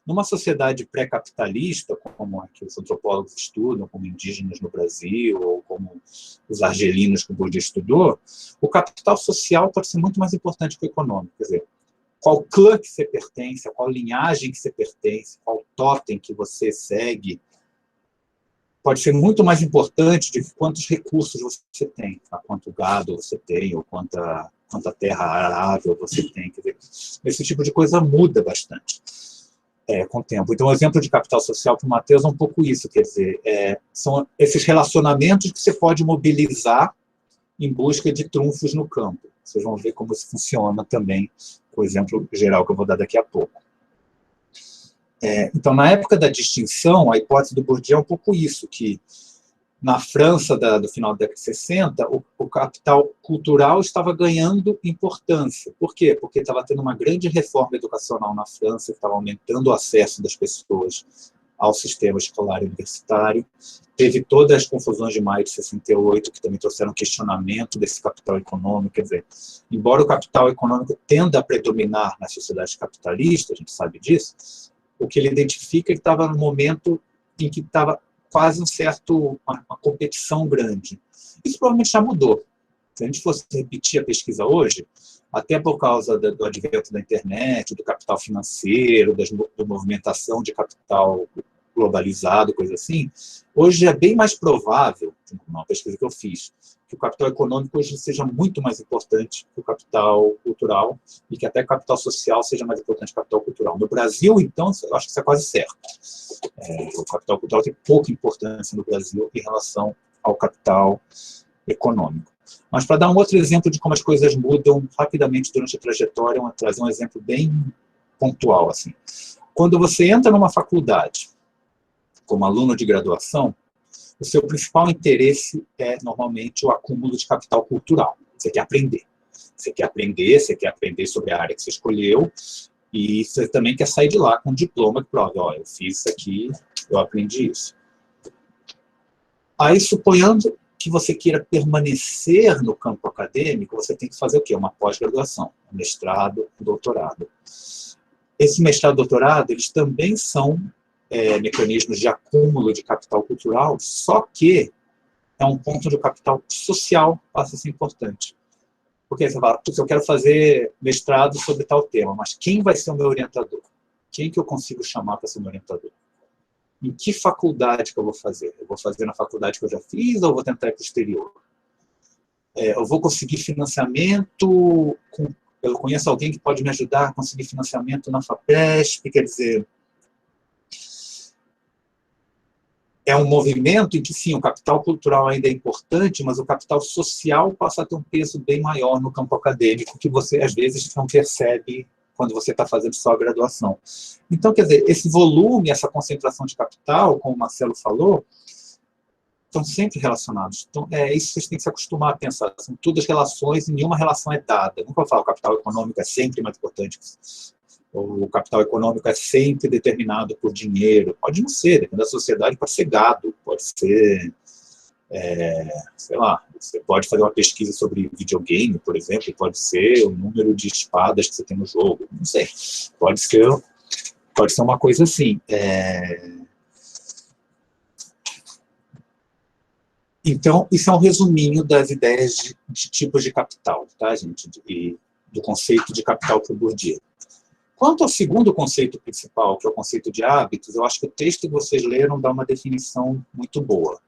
numa sociedade pré-capitalista, como a que os antropólogos estudam, como indígenas no Brasil, ou como os argelinos que o Bourdieu estudou, o capital social pode ser muito mais importante que o econômico. Quer dizer, qual clã que você pertence, a qual linhagem que você pertence, qual totem que você segue, pode ser muito mais importante do que quantos recursos você tem, quanto gado você tem, ou quanta terra arável você tem. Quer dizer, esse tipo de coisa muda bastante com o tempo. Então, o exemplo de capital social para o Matheus é um pouco isso, quer dizer, são esses relacionamentos que você pode mobilizar em busca de trunfos no campo. Vocês vão ver como isso funciona também, com o exemplo geral que eu vou dar daqui a pouco. Então, na época da distinção, a hipótese do Bourdieu é um pouco isso, que na França do final da década de 60, o capital cultural estava ganhando importância. Por quê? Porque estava tendo uma grande reforma educacional na França, que estava aumentando o acesso das pessoas ao sistema escolar e universitário. Teve todas as confusões de maio de 68, que também trouxeram questionamento desse capital econômico. Quer dizer, embora o capital econômico tenda a predominar nas sociedades capitalistas, a gente sabe disso, o que ele identifica é que estava no momento em que estava quase uma competição grande. Isso provavelmente já mudou. Se a gente fosse repetir a pesquisa hoje, até por causa do advento da internet, do capital financeiro, da movimentação de capital globalizado, coisa assim, hoje é bem mais provável, uma pesquisa que eu fiz, que o capital econômico hoje seja muito mais importante que o capital cultural e que até o capital social seja mais importante que o capital cultural. No Brasil, então, eu acho que isso é quase certo. O capital cultural tem pouca importância no Brasil em relação ao capital econômico. Mas para dar um outro exemplo de como as coisas mudam rapidamente durante a trajetória, eu vou trazer um exemplo bem pontual. Assim. Quando você entra numa faculdade como aluno de graduação, o seu principal interesse é, normalmente, o acúmulo de capital cultural. Você quer aprender. Você quer aprender sobre a área que você escolheu, e você também quer sair de lá com um diploma que prova, ó, eu fiz isso aqui, eu aprendi isso. Aí, suponhando que você queira permanecer no campo acadêmico, você tem que fazer o quê? Uma pós-graduação, um mestrado, um doutorado. Esse mestrado e doutorado, eles também são mecanismos de acúmulo de capital cultural, só que é um ponto de capital social passa a ser importante. Porque você fala, eu quero fazer mestrado sobre tal tema, mas quem vai ser o meu orientador? Quem que eu consigo chamar para ser meu orientador? Em que faculdade que eu vou fazer? Eu vou fazer na faculdade que eu já fiz ou eu vou tentar ir para o exterior? Eu vou conseguir financiamento, eu conheço alguém que pode me ajudar a conseguir financiamento na FAPESP, quer dizer, é um movimento em que, sim, o capital cultural ainda é importante, mas o capital social passa a ter um peso bem maior no campo acadêmico, que você, às vezes, não percebe quando você está fazendo só a graduação. Então, quer dizer, esse volume, essa concentração de capital, como o Marcelo falou, estão sempre relacionados. Então, isso vocês têm que se acostumar a pensar. São todas relações e nenhuma relação é dada. Nunca vou falar, o capital econômico é sempre mais importante. O capital econômico é sempre determinado por dinheiro. Pode não ser, depende da sociedade, pode ser gado, pode ser, sei lá, você pode fazer uma pesquisa sobre videogame, por exemplo, pode ser o número de espadas que você tem no jogo, não sei. Pode ser uma coisa assim. Então, isso é um resuminho das ideias de tipos de capital, tá, gente? E do conceito de capital por Bourdieu. Quanto ao segundo conceito principal, que é o conceito de hábitos, eu acho que o texto que vocês leram dá uma definição muito boa,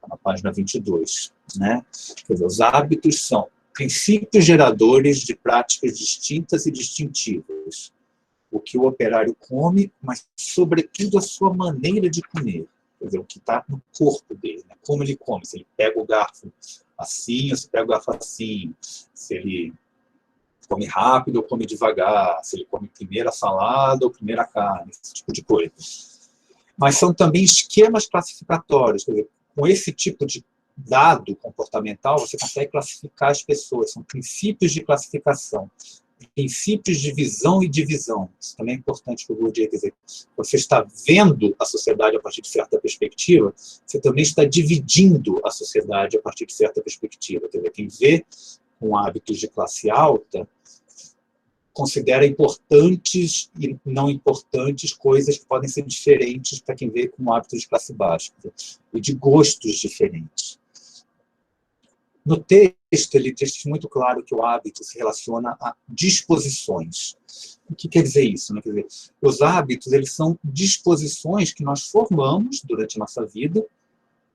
na página 22. Né? Quer dizer, os hábitos são princípios geradores de práticas distintas e distintivas. O que o operário come, mas, sobretudo, a sua maneira de comer. Quer dizer, o que está no corpo dele, né? Como ele come, se ele pega o garfo assim, ou se pega o garfo assim, se ele come rápido ou come devagar, se ele come primeiro a salada ou primeiro a carne, esse tipo de coisa. Mas são também esquemas classificatórios, quer dizer, com esse tipo de dado comportamental, você consegue classificar as pessoas, são princípios de classificação, princípios de visão e divisão. Isso também é importante para o Bourdieu, quer dizer, você está vendo a sociedade a partir de certa perspectiva, você também está dividindo a sociedade a partir de certa perspectiva. Quer dizer, quem vê com hábitos de classe alta considera importantes e não importantes coisas que podem ser diferentes para quem vê com hábitos de classe baixa, e de gostos diferentes. No texto, ele deixa muito claro que o hábito se relaciona a disposições. O que quer dizer isso? Né? Quer dizer, os hábitos, eles são disposições que nós formamos durante a nossa vida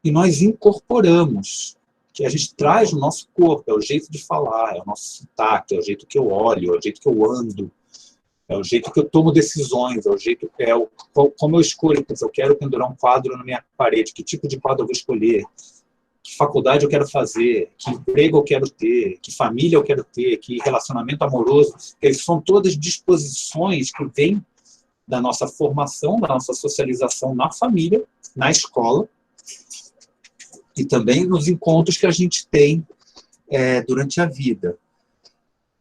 e nós incorporamos, que a gente traz no nosso corpo, é o jeito de falar, é o nosso sotaque, é o jeito que eu olho, é o jeito que eu ando, é o jeito que eu tomo decisões, é o jeito como eu escolho, se eu quero pendurar um quadro na minha parede, que tipo de quadro eu vou escolher, que faculdade eu quero fazer, que emprego eu quero ter, que família eu quero ter, que relacionamento amoroso, eles são todas disposições que vêm da nossa formação, da nossa socialização na família, na escola, e também nos encontros que a gente tem durante a vida.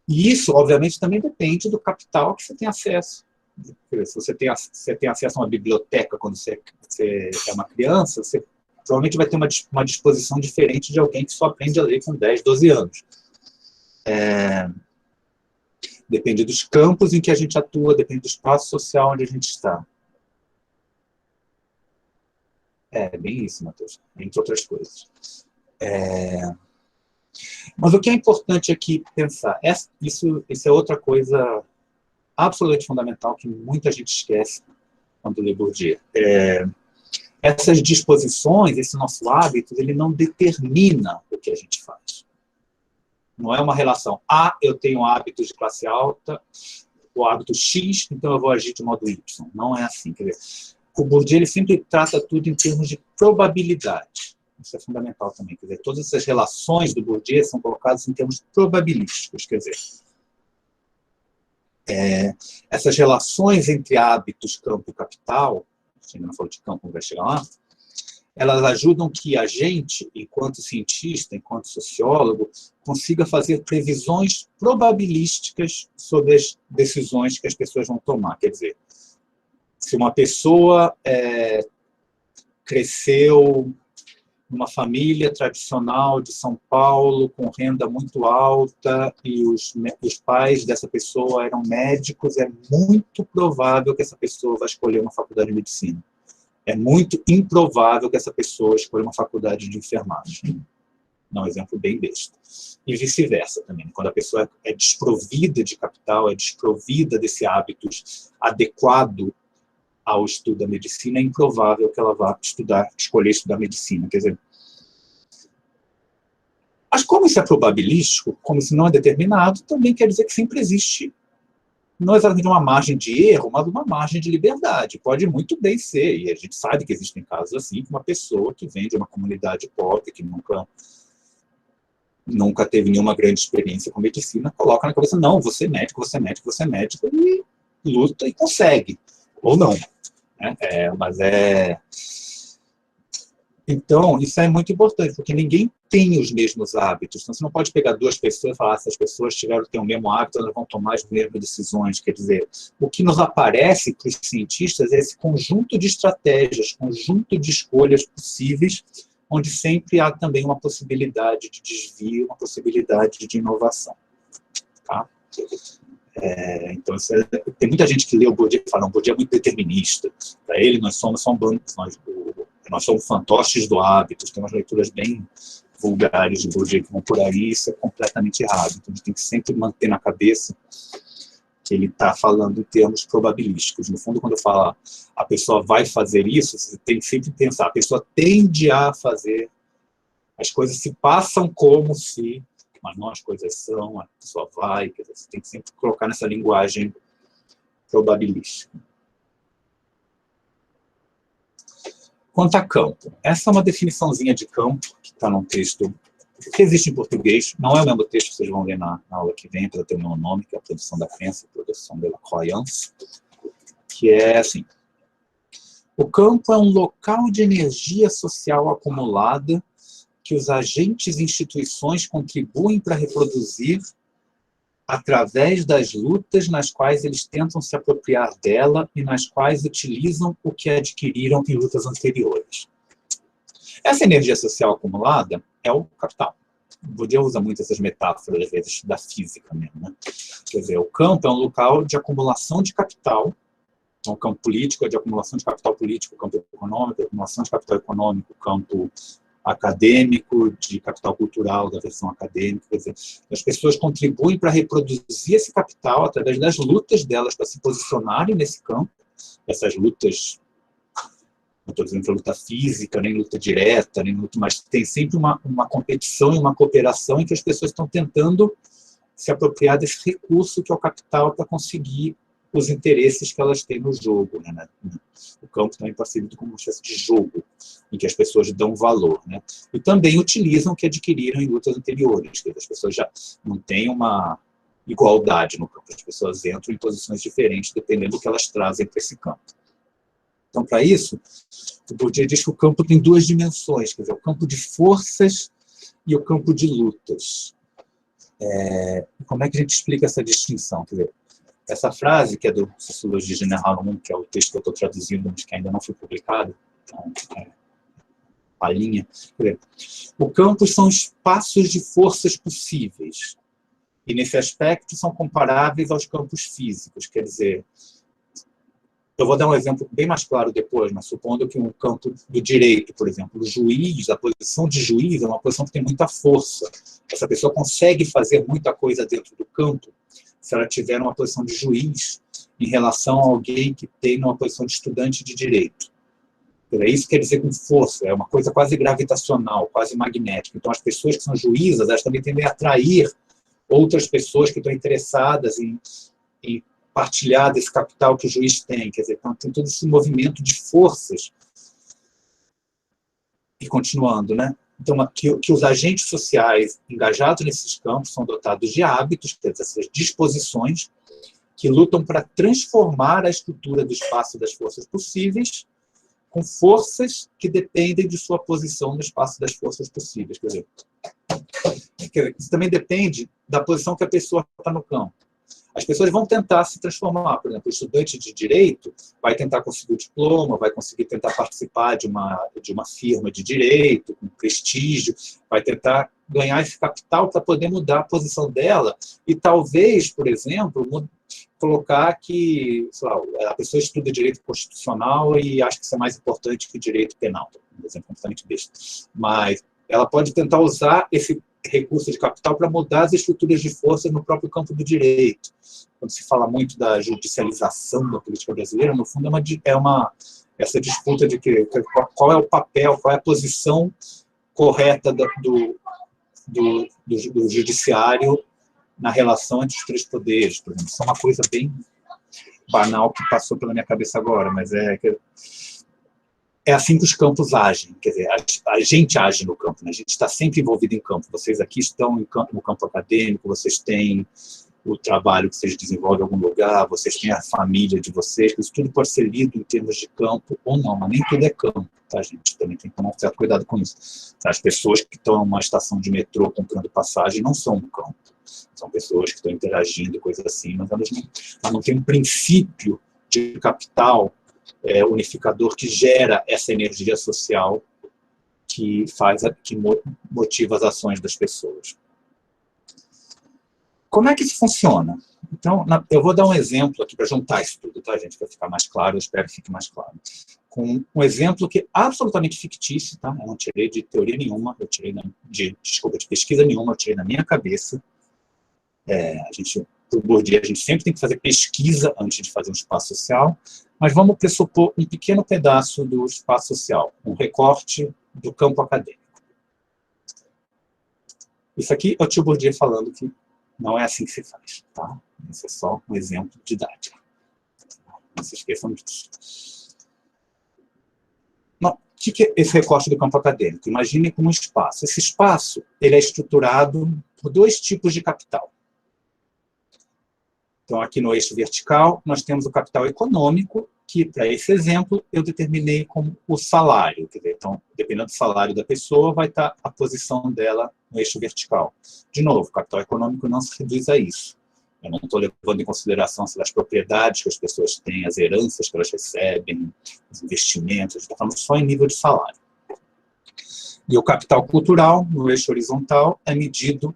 E isso, obviamente, também depende do capital que você tem acesso. Se você tem acesso a uma biblioteca quando você é uma criança, você provavelmente vai ter uma disposição diferente de alguém que só aprende a ler com 10, 12 anos. Depende dos campos em que a gente atua, depende do espaço social onde a gente está. Bem isso, Matheus, entre outras coisas. Mas o que é importante aqui pensar, isso é outra coisa absolutamente fundamental que muita gente esquece quando lê Bourdieu. Essas disposições, esse nosso hábito, ele não determina o que a gente faz. Não é uma relação, eu tenho hábitos de classe alta, o hábito X, então eu vou agir de modo Y. Não é assim. Quer dizer, o Bourdieu ele sempre trata tudo em termos de probabilidade. Isso é fundamental também. Quer dizer, todas essas relações do Bourdieu são colocadas em termos probabilísticos. Quer dizer, essas relações entre hábitos, campo e capital, se ainda não falou de campo, vai chegar lá, elas ajudam que a gente, enquanto cientista, enquanto sociólogo, consiga fazer previsões probabilísticas sobre as decisões que as pessoas vão tomar. Quer dizer, se uma pessoa cresceu numa família tradicional de São Paulo, com renda muito alta, e os pais dessa pessoa eram médicos, é muito provável que essa pessoa vai escolher uma faculdade de medicina. É muito improvável que essa pessoa escolha uma faculdade de enfermagem. Dá um exemplo bem besta. E vice-versa também. Quando a pessoa é desprovida de capital, é desprovida desse hábito adequado ao estudo da medicina, é improvável que ela vá escolher estudar medicina. Quer dizer, mas como isso é probabilístico, como isso não é determinado, também quer dizer que sempre existe, não exatamente uma margem de erro, mas uma margem de liberdade. Pode muito bem ser, e a gente sabe que existem casos assim, que uma pessoa que vem de uma comunidade pobre, que nunca teve nenhuma grande experiência com medicina, coloca na cabeça, não, você é médico, você é médico, você é médico, e luta e consegue. Ou não. Então, isso é muito importante, porque ninguém tem os mesmos hábitos. Então, você não pode pegar duas pessoas e falar, essas pessoas têm o mesmo hábito, elas vão tomar as mesmas decisões. Quer dizer, o que nos aparece para os cientistas é esse conjunto de estratégias, conjunto de escolhas possíveis, onde sempre há também uma possibilidade de desvio, uma possibilidade de inovação. Tá? Então, tem muita gente que lê o Bourdieu e fala, o Bourdieu é muito determinista. Para ele, nós somos fantoches do hábito. Tem umas leituras bem vulgares de Bourdieu que vão por aí, isso é completamente errado. Então, a gente tem que sempre manter na cabeça que ele está falando em termos probabilísticos. No fundo, quando eu falo a pessoa vai fazer isso, você tem que sempre pensar, a pessoa tende a fazer, as coisas se passam como se, mas não as coisas são, a pessoa vai, quer dizer, você tem que sempre colocar nessa linguagem probabilística. Quanto a campo, essa é uma definiçãozinha de campo, que está num texto que existe em português, não é o mesmo texto que vocês vão ler na aula que vem, para ter o meu nome, que é a Produção da Crença, a Produção de la Croyance, que é assim, o campo é um local de energia social acumulada que os agentes e instituições contribuem para reproduzir através das lutas nas quais eles tentam se apropriar dela e nas quais utilizam o que adquiriram em lutas anteriores. Essa energia social acumulada é o capital. O Bourdieu usa muito essas metáforas, às vezes, da física mesmo. Né? Quer dizer, o campo é um local de acumulação de capital. Então, o campo político é de acumulação de capital político, o campo econômico, de acumulação de capital econômico, o campo acadêmico, de capital cultural, da versão acadêmica. Quer dizer, as pessoas contribuem para reproduzir esse capital através das lutas delas para se posicionarem nesse campo. Essas lutas, não estou dizendo que é luta física, nem luta direta, nem luta, mas tem sempre uma competição e uma cooperação em que as pessoas estão tentando se apropriar desse recurso que é o capital para conseguir os interesses que elas têm no jogo. Né? O campo também pode ser como uma espécie de jogo, em que as pessoas dão valor. Né? E também utilizam o que adquiriram em lutas anteriores. As pessoas já não têm uma igualdade no campo, as pessoas entram em posições diferentes, dependendo do que elas trazem para esse campo. Então, para isso, o Bourdieu diz que o campo tem duas dimensões, quer dizer, o campo de forças e o campo de lutas. Como é que a gente explica essa distinção? Quer dizer, essa frase, que é do Sociologia General 1, que é o texto que eu estou traduzindo, mas que ainda não foi publicado, então, a linha. Quer dizer, o campo são espaços de forças possíveis, e nesse aspecto são comparáveis aos campos físicos, quer dizer, eu vou dar um exemplo bem mais claro depois, mas supondo que um campo do direito, por exemplo, o juiz, a posição de juiz é uma posição que tem muita força. Essa pessoa consegue fazer muita coisa dentro do campo se ela tiver uma posição de juiz em relação a alguém que tem uma posição de estudante de direito. Isso quer dizer com força, é uma coisa quase gravitacional, quase magnética. Então, as pessoas que são juízas, elas também tendem a atrair outras pessoas que estão interessadas em partilhar desse capital que o juiz tem. Quer dizer, então, tem todo esse movimento de forças E continuando, né? Então, que os agentes sociais engajados nesses campos são dotados de hábitos, quer dizer, essas disposições, que lutam para transformar a estrutura do espaço das forças possíveis com forças que dependem de sua posição no espaço das forças possíveis. Quer dizer, isso também depende da posição que a pessoa está no campo. As pessoas vão tentar se transformar. Por exemplo, o estudante de direito vai tentar conseguir o diploma, vai conseguir tentar participar de uma firma de direito, com prestígio, vai tentar ganhar esse capital para poder mudar a posição dela e talvez, por exemplo, colocar que, sei lá, a pessoa estuda direito constitucional e acha que isso é mais importante que direito penal. Um exemplo completamente besta. Mas ela pode tentar usar esse recurso de capital para mudar as estruturas de força no próprio campo do direito. Quando se fala muito da judicialização da política brasileira, no fundo essa disputa de qual é o papel, qual é a posição correta do judiciário na relação entre os três poderes, por exemplo. Isso é uma coisa bem banal que passou pela minha cabeça agora, mas é assim que os campos agem, quer dizer, a gente age no campo, né? A gente está sempre envolvido em campo. Vocês aqui estão no campo acadêmico, vocês têm o trabalho que vocês desenvolvem em algum lugar, vocês têm a família de vocês, isso tudo pode ser lido em termos de campo ou não, mas nem tudo é campo, tá, gente? Também tem que tomar um certo cuidado com isso. As pessoas que estão numa estação de metrô comprando passagem não são um campo, são pessoas que estão interagindo, coisas assim, mas elas não têm um princípio de capital unificador que gera essa energia social que motiva as ações das pessoas. Como é que isso funciona? Então, eu vou dar um exemplo aqui para juntar isso tudo, tá, gente? Para ficar mais claro, eu espero que fique mais claro. Com um exemplo que é absolutamente fictício, tá? Eu não tirei de teoria nenhuma, eu tirei de pesquisa nenhuma, eu tirei na minha cabeça. Por Bourdieu, a gente sempre tem que fazer pesquisa antes de fazer um espaço social, mas vamos pressupor um pequeno pedaço do espaço social, um recorte do campo acadêmico. Isso aqui é o tio Bourdieu falando que não é assim que se faz, tá? Isso é só um exemplo didático. Não se esqueçam disso. O que é esse recorte do campo acadêmico? Imagine como um espaço. Esse espaço ele é estruturado por dois tipos de capital. Então, aqui no eixo vertical, nós temos o capital econômico, que, para esse exemplo, eu determinei como o salário. Quer dizer, então, dependendo do salário da pessoa, vai estar a posição dela no eixo vertical. De novo, o capital econômico não se reduz a isso. Eu não estou levando em consideração as propriedades que as pessoas têm, as heranças que elas recebem, os investimentos, a gente está falando só em nível de salário. E o capital cultural, no eixo horizontal, é medido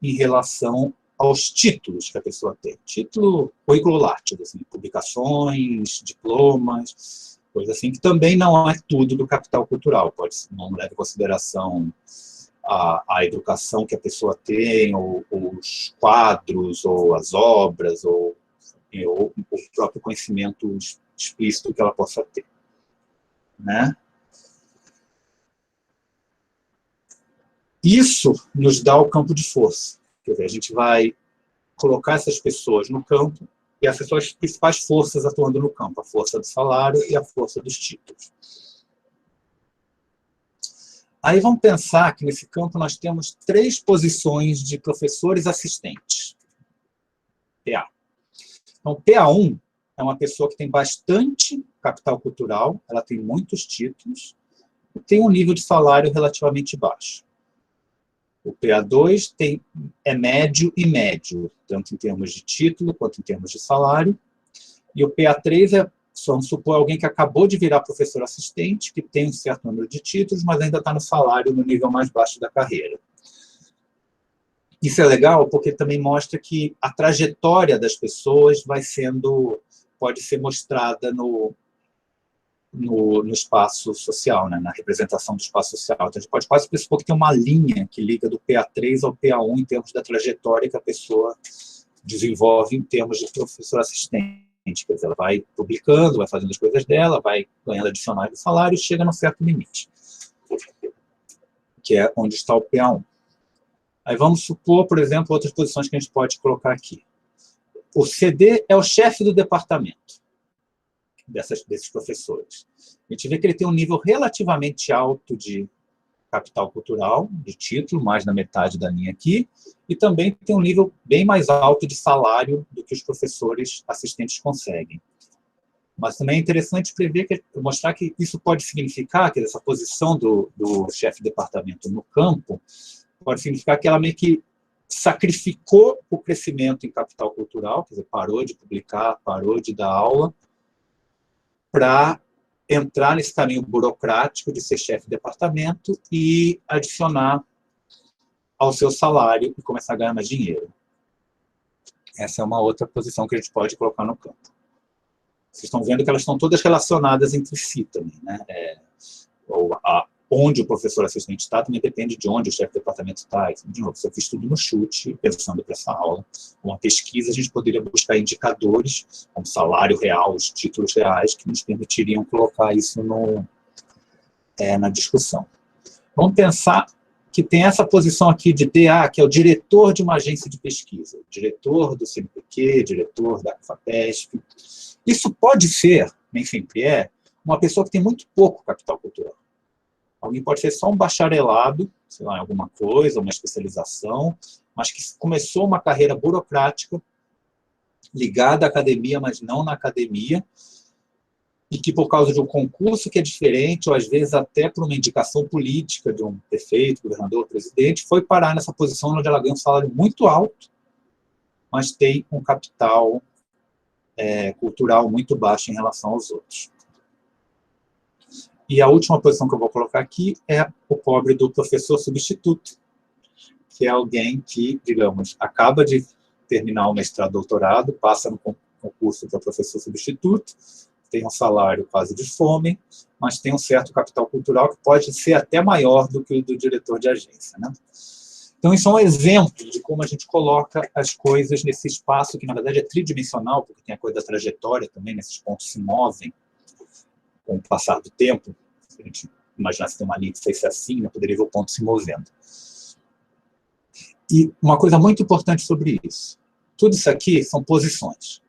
em relação aos títulos que a pessoa tem. Título curriculo látigo, assim, publicações, diplomas, coisa assim, que também não é tudo do capital cultural. Não leva em consideração a educação que a pessoa tem, ou os quadros, ou as obras, ou o próprio conhecimento explícito que ela possa ter. Né? Isso nos dá o campo de força. Quer dizer, a gente vai colocar essas pessoas no campo e essas são as principais forças atuando no campo, a força do salário e a força dos títulos. Aí vamos pensar que nesse campo nós temos 3 posições de professores assistentes. PA. Então, PA1 é uma pessoa que tem bastante capital cultural, ela tem muitos títulos e tem um nível de salário relativamente baixo. O PA2 é médio e médio, tanto em termos de título quanto em termos de salário. E o PA3 vamos supor, alguém que acabou de virar professor assistente, que tem um certo número de títulos, mas ainda está no salário no nível mais baixo da carreira. Isso é legal porque também mostra que a trajetória das pessoas pode ser mostrada no espaço social, né, na representação do espaço social. Então, a gente pode quase pressupor que tem uma linha que liga do PA3 ao PA1 em termos da trajetória que a pessoa desenvolve em termos de professor assistente. Quer dizer, ela vai publicando, vai fazendo as coisas dela, vai ganhando adicionais do salário e chega num certo limite, que é onde está o PA1. Aí vamos supor, por exemplo, outras posições que a gente pode colocar aqui. O CD é o chefe do departamento. desses professores. A gente vê que ele tem um nível relativamente alto de capital cultural, de título, mais da metade da linha aqui, e também tem um nível bem mais alto de salário do que os professores assistentes conseguem. Mas também é interessante mostrar que isso pode significar, que essa posição do chefe de departamento no campo, pode significar que ela meio que sacrificou o crescimento em capital cultural, quer dizer, parou de publicar, parou de dar aula, para entrar nesse caminho burocrático de ser chefe de departamento e adicionar ao seu salário e começar a ganhar mais dinheiro. Essa é uma outra posição que a gente pode colocar no campo. Vocês estão vendo que elas estão todas relacionadas entre si também, né? Onde o professor assistente está também depende de onde o chefe de departamento está. De novo, se eu fiz tudo no chute, pensando para essa aula, uma pesquisa, a gente poderia buscar indicadores, como salário real, os títulos reais, que nos permitiriam colocar isso na discussão. Vamos pensar que tem essa posição aqui de DA, que é o diretor de uma agência de pesquisa, diretor do CNPq, diretor da FAPESP. Isso pode ser, nem sempre é, uma pessoa que tem muito pouco capital cultural. Alguém pode ser só um bacharelado, sei lá, em alguma coisa, uma especialização, mas que começou uma carreira burocrática, ligada à academia, mas não na academia, e que por causa de um concurso que é diferente, ou às vezes até por uma indicação política de um prefeito, governador, presidente, foi parar nessa posição onde ela ganha um salário muito alto, mas tem um capital cultural muito baixo em relação aos outros. E a última posição que eu vou colocar aqui é o pobre do professor substituto, que é alguém que, digamos, acaba de terminar o mestrado, doutorado, passa no concurso para professor substituto, tem um salário quase de fome, mas tem um certo capital cultural que pode ser até maior do que o do diretor de agência, né? Então, isso é um exemplo de como a gente coloca as coisas nesse espaço que, na verdade, é tridimensional, porque tem a coisa da trajetória também, nesses pontos se movem com o passar do tempo. Se a gente imaginasse ter uma linha que fosse assim, né, poderia ver o ponto se movendo. E uma coisa muito importante sobre isso, tudo isso aqui são posições,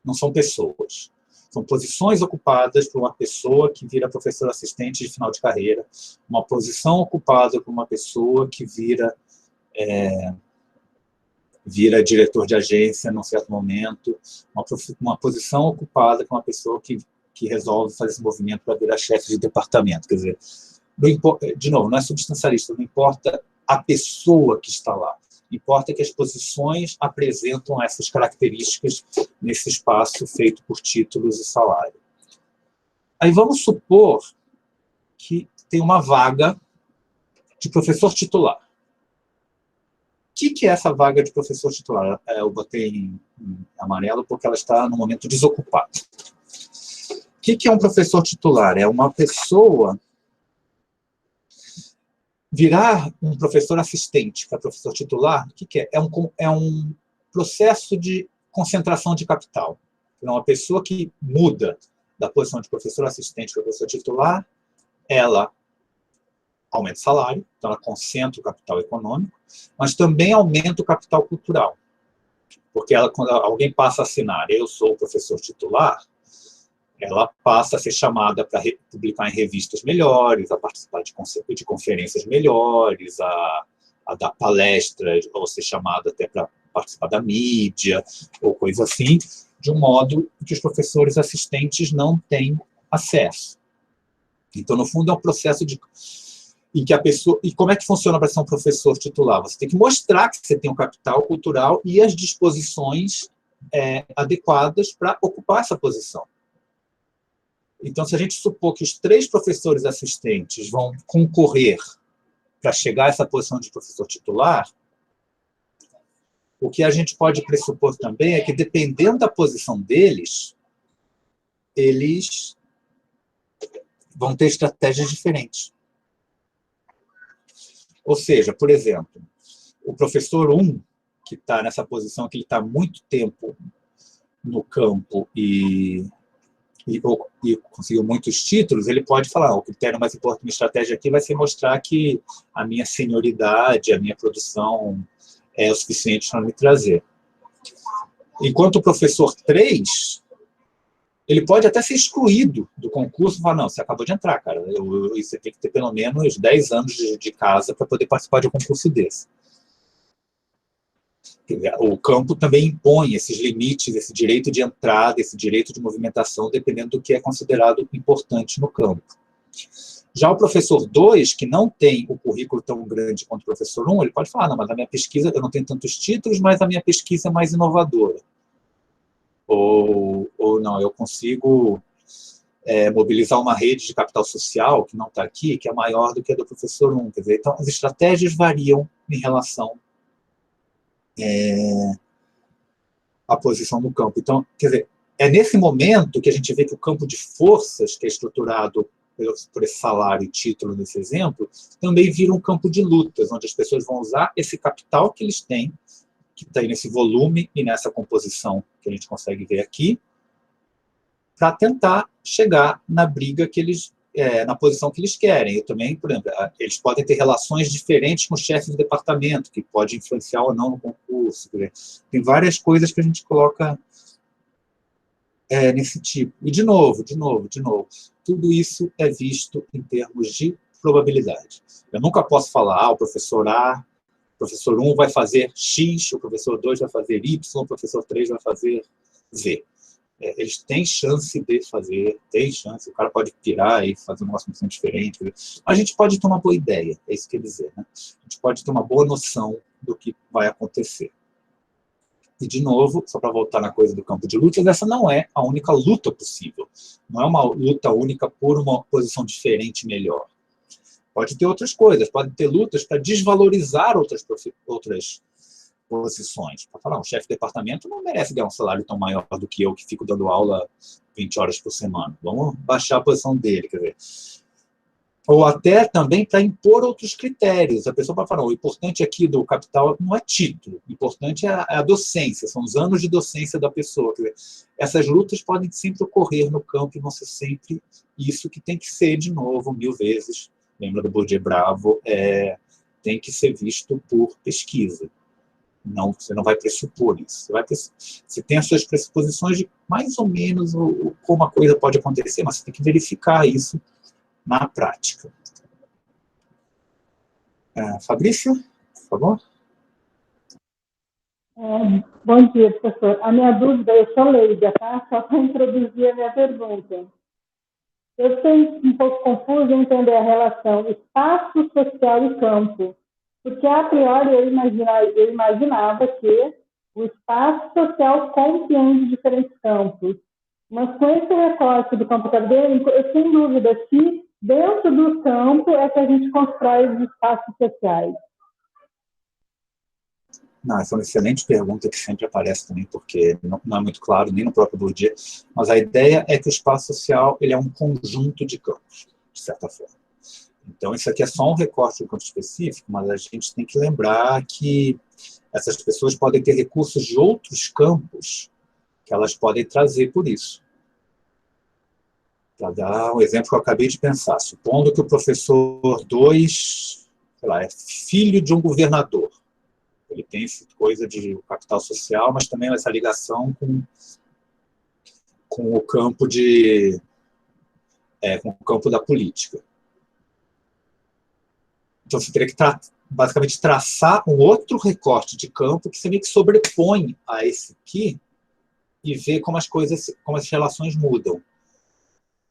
não são pessoas. São posições ocupadas por uma pessoa que vira professor assistente de final de carreira, uma posição ocupada por uma pessoa que vira diretor de agência num certo momento, uma posição ocupada por uma pessoa que resolve fazer esse movimento para virar chefe de departamento. Quer dizer, de novo, não é substancialista, não importa a pessoa que está lá, importa que as posições apresentam essas características nesse espaço feito por títulos e salário. Aí vamos supor que tem uma vaga de professor titular. O que é essa vaga de professor titular? Eu botei em amarelo porque ela está no momento desocupada. O que é um professor titular? É uma pessoa virar um professor assistente para professor titular. O que é? É um processo de concentração de capital. É uma pessoa que muda da posição de professor assistente para professor titular, ela aumenta o salário, então ela concentra o capital econômico, mas também aumenta o capital cultural. Porque quando alguém passa a assinar, eu sou o professor titular, ela passa a ser chamada para publicar em revistas melhores, a participar de conferências melhores, a dar palestras, ou ser chamada até para participar da mídia, ou coisa assim, de um modo que os professores assistentes não têm acesso. Então, no fundo, é um processo em que a pessoa... E como é que funciona para ser um professor titular? Você tem que mostrar que você tem um capital cultural e as disposições adequadas para ocupar essa posição. Então, se a gente supor que os 3 professores assistentes vão concorrer para chegar a essa posição de professor titular, o que a gente pode pressupor também é que, dependendo da posição deles, eles vão ter estratégias diferentes. Ou seja, por exemplo, o professor 1, que está nessa posição, que ele está há muito tempo no campo e conseguiu muitos títulos, ele pode falar, o critério mais importante da minha estratégia aqui vai ser mostrar que a minha senioridade, a minha produção é o suficiente para me trazer. Enquanto o professor 3, ele pode até ser excluído do concurso e falar, não, você acabou de entrar, cara, você tem que ter pelo menos 10 anos de casa para poder participar de um concurso desse. O campo também impõe esses limites, esse direito de entrada, esse direito de movimentação, dependendo do que é considerado importante no campo. Já o professor 2, que não tem o currículo tão grande quanto o professor 1, ele pode falar, não, mas a minha pesquisa, eu não tenho tantos títulos, mas a minha pesquisa é mais inovadora. Ou não, eu consigo mobilizar uma rede de capital social, que não está aqui, que é maior do que a do professor 1. Quer dizer, então, as estratégias variam em relação à posição no campo. Então, quer dizer, é nesse momento que a gente vê que o campo de forças, que é estruturado por esse salário e título nesse exemplo, também vira um campo de lutas, onde as pessoas vão usar esse capital que eles têm, que está aí nesse volume e nessa composição que a gente consegue ver aqui, para tentar chegar na briga que eles, na posição que eles querem. Eu também, por exemplo, eles podem ter relações diferentes com o chefe do departamento, que pode influenciar ou não no concurso. Tem várias coisas que a gente coloca nesse tipo. E, de novo, tudo isso é visto em termos de probabilidade. Eu nunca posso falar, o professor A, o professor 1 vai fazer X, o professor 2 vai fazer Y, o professor 3 vai fazer Z. Eles têm chance de fazer, o cara pode pirar e fazer uma função diferente. A gente pode ter uma boa ideia, é isso que quer dizer, né? A gente pode ter uma boa noção do que vai acontecer. E, de novo, só para voltar na coisa do campo de lutas, essa não é a única luta possível. Não é uma luta única por uma posição diferente e melhor. Pode ter outras coisas, pode ter lutas para desvalorizar outras posições. Para falar, um chefe de departamento não merece ganhar um salário tão maior do que eu, que fico dando aula 20 horas por semana. Vamos baixar a posição dele, quer dizer. Ou até também para impor outros critérios. A pessoa vai falar, o importante aqui do capital não é título, o importante é a docência, são os anos de docência da pessoa. Quer dizer, essas lutas podem sempre ocorrer no campo e vão ser sempre isso que tem que ser, de novo, 1000 vezes. Lembra do Bourdieu Bravo? Tem que ser visto por pesquisa. Não, você não vai pressupor isso. Você tem as suas pressuposições de mais ou menos como a coisa pode acontecer, mas você tem que verificar isso na prática. Fabrício, por favor. Bom dia, professor. A minha dúvida, eu sou leiga, tá? Só para introduzir a minha pergunta. Eu estou um pouco confusa em entender a relação espaço social e campo, porque a priori eu imaginava que o espaço social compreende diferentes campos, mas com esse recorte do campo acadêmico, eu tenho dúvida se dentro do campo é que a gente constrói os espaços sociais. Não, essa é uma excelente pergunta que sempre aparece também, porque não é muito claro, nem no próprio Bourdieu, mas a ideia é que o espaço social ele é um conjunto de campos, de certa forma. Então, isso aqui é só um recorte de um campo específico, mas a gente tem que lembrar que essas pessoas podem ter recursos de outros campos que elas podem trazer por isso. Para dar um exemplo que eu acabei de pensar, supondo que o professor 2, sei lá, é filho de um governador. Ele tem essa coisa de capital social, mas também essa ligação com o campo com o campo da política. Então, você teria que basicamente traçar um outro recorte de campo que você meio que sobrepõe a esse aqui e ver como as relações mudam.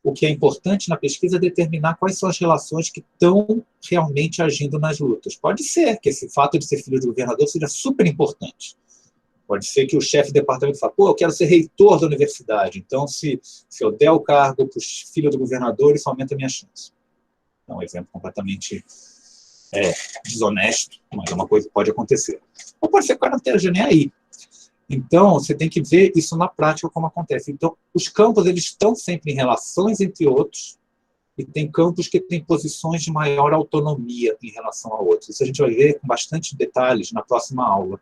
O que é importante na pesquisa é determinar quais são as relações que estão realmente agindo nas lutas. Pode ser que esse fato de ser filho de governador seja super importante. Pode ser que o chefe de departamento fale, eu quero ser reitor da universidade, então se eu der o cargo para o filho do governador, isso aumenta a minha chance. É um exemplo completamente desonesto, mas é uma coisa que pode acontecer. Ou pode ser que o cara não esteja nem aí. Então, você tem que ver isso na prática como acontece. Então, os campos eles estão sempre em relações entre outros e tem campos que têm posições de maior autonomia em relação a outros. Isso a gente vai ver com bastante detalhes na próxima aula,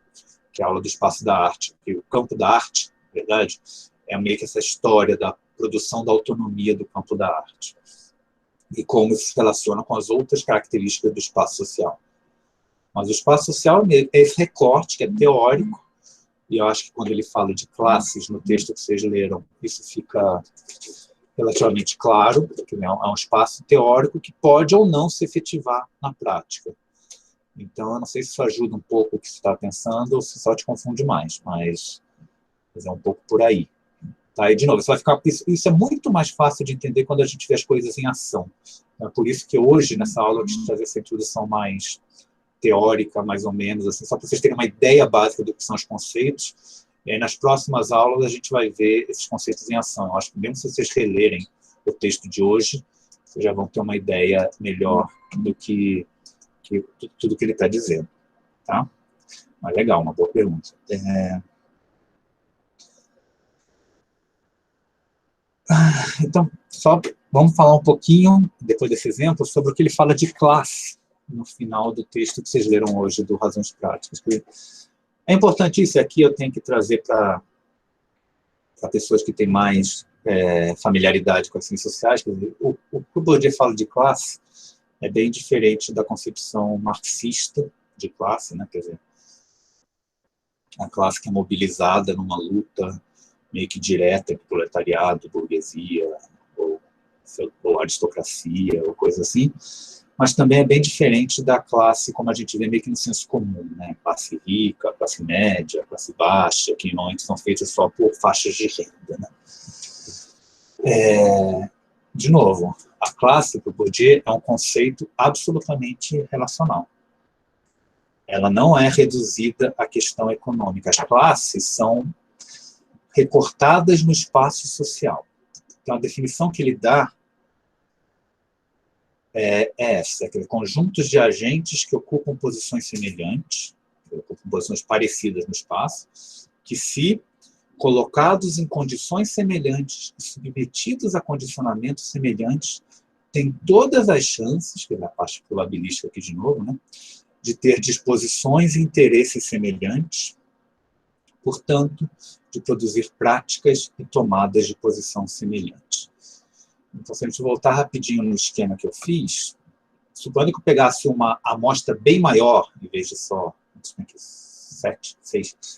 que é a aula do espaço da arte. Porque o campo da arte, na verdade, é meio que essa história da produção da autonomia do campo da arte e como isso se relaciona com as outras características do espaço social. Mas o espaço social é esse recorte que é teórico, e eu acho que quando ele fala de classes no texto que vocês leram, isso fica relativamente claro, porque é um espaço teórico que pode ou não se efetivar na prática. Então, eu não sei se isso ajuda um pouco o que você está pensando ou se só te confunde mais, mas é um pouco por aí. Tá? E, de novo, isso é muito mais fácil de entender quando a gente vê as coisas em ação. É por isso que hoje, nessa aula, eu quis trazer essa introdução mais teórica, mais ou menos, assim, só para vocês terem uma ideia básica do que são os conceitos. E aí, nas próximas aulas, a gente vai ver esses conceitos em ação. Eu acho que mesmo se vocês relerem o texto de hoje, vocês já vão ter uma ideia melhor do que tudo que ele está dizendo. Tá? Mas legal, uma boa pergunta. Então, só vamos falar um pouquinho, depois desse exemplo, sobre o que ele fala de classe no final do texto que vocês leram hoje, do Razões Práticas. É importante isso, aqui eu tenho que trazer para pessoas que têm mais familiaridade com as ciências sociais. Quer dizer, o que o Bourdieu fala de classe é bem diferente da concepção marxista de classe, né? Quer dizer, a classe que é mobilizada numa luta meio que direta entre proletariado, burguesia, ou aristocracia, ou coisa assim, mas também é bem diferente da classe, como a gente vê meio que no senso comum, né? Classe rica, classe média, classe baixa, que normalmente são feitas só por faixas de renda, né? De novo, a classe, para o Bourdieu, é um conceito absolutamente relacional. Ela não é reduzida à questão econômica. As classes são recortadas no espaço social. Então, a definição que ele dá é essa, que é conjuntos de agentes que ocupam posições semelhantes, que ocupam posições parecidas no espaço, que se colocados em condições semelhantes e submetidos a condicionamentos semelhantes, têm todas as chances, que é a parte probabilística aqui de novo, né, de ter disposições e interesses semelhantes, portanto, de produzir práticas e tomadas de posição semelhantes. Então, se a gente voltar rapidinho no esquema que eu fiz, supondo que eu pegasse uma amostra bem maior, em vez de só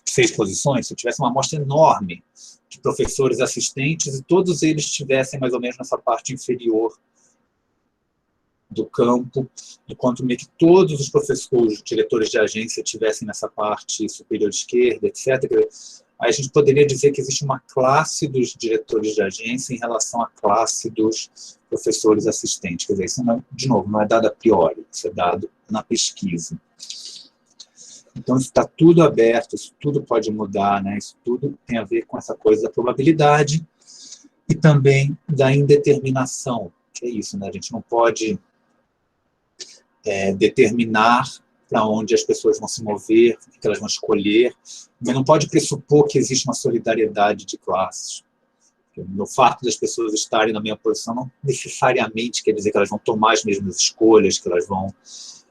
6 posições, se eu tivesse uma amostra enorme de professores assistentes e todos eles estivessem mais ou menos nessa parte inferior do campo, enquanto meio que todos os professores, diretores de agência estivessem nessa parte superior esquerda, etc., aí a gente poderia dizer que existe uma classe dos diretores de agência em relação à classe dos professores assistentes. Quer dizer, isso, não, de novo, não é dado a priori, isso é dado na pesquisa. Então, isso está tudo aberto, isso tudo pode mudar, né? Isso tudo tem a ver com essa coisa da probabilidade e também da indeterminação, que é isso, né? A gente não pode determinar para onde as pessoas vão se mover, o que elas vão escolher, mas não pode pressupor que existe uma solidariedade de classes. No fato das pessoas estarem na mesma posição, não necessariamente quer dizer que elas vão tomar as mesmas escolhas, que elas vão...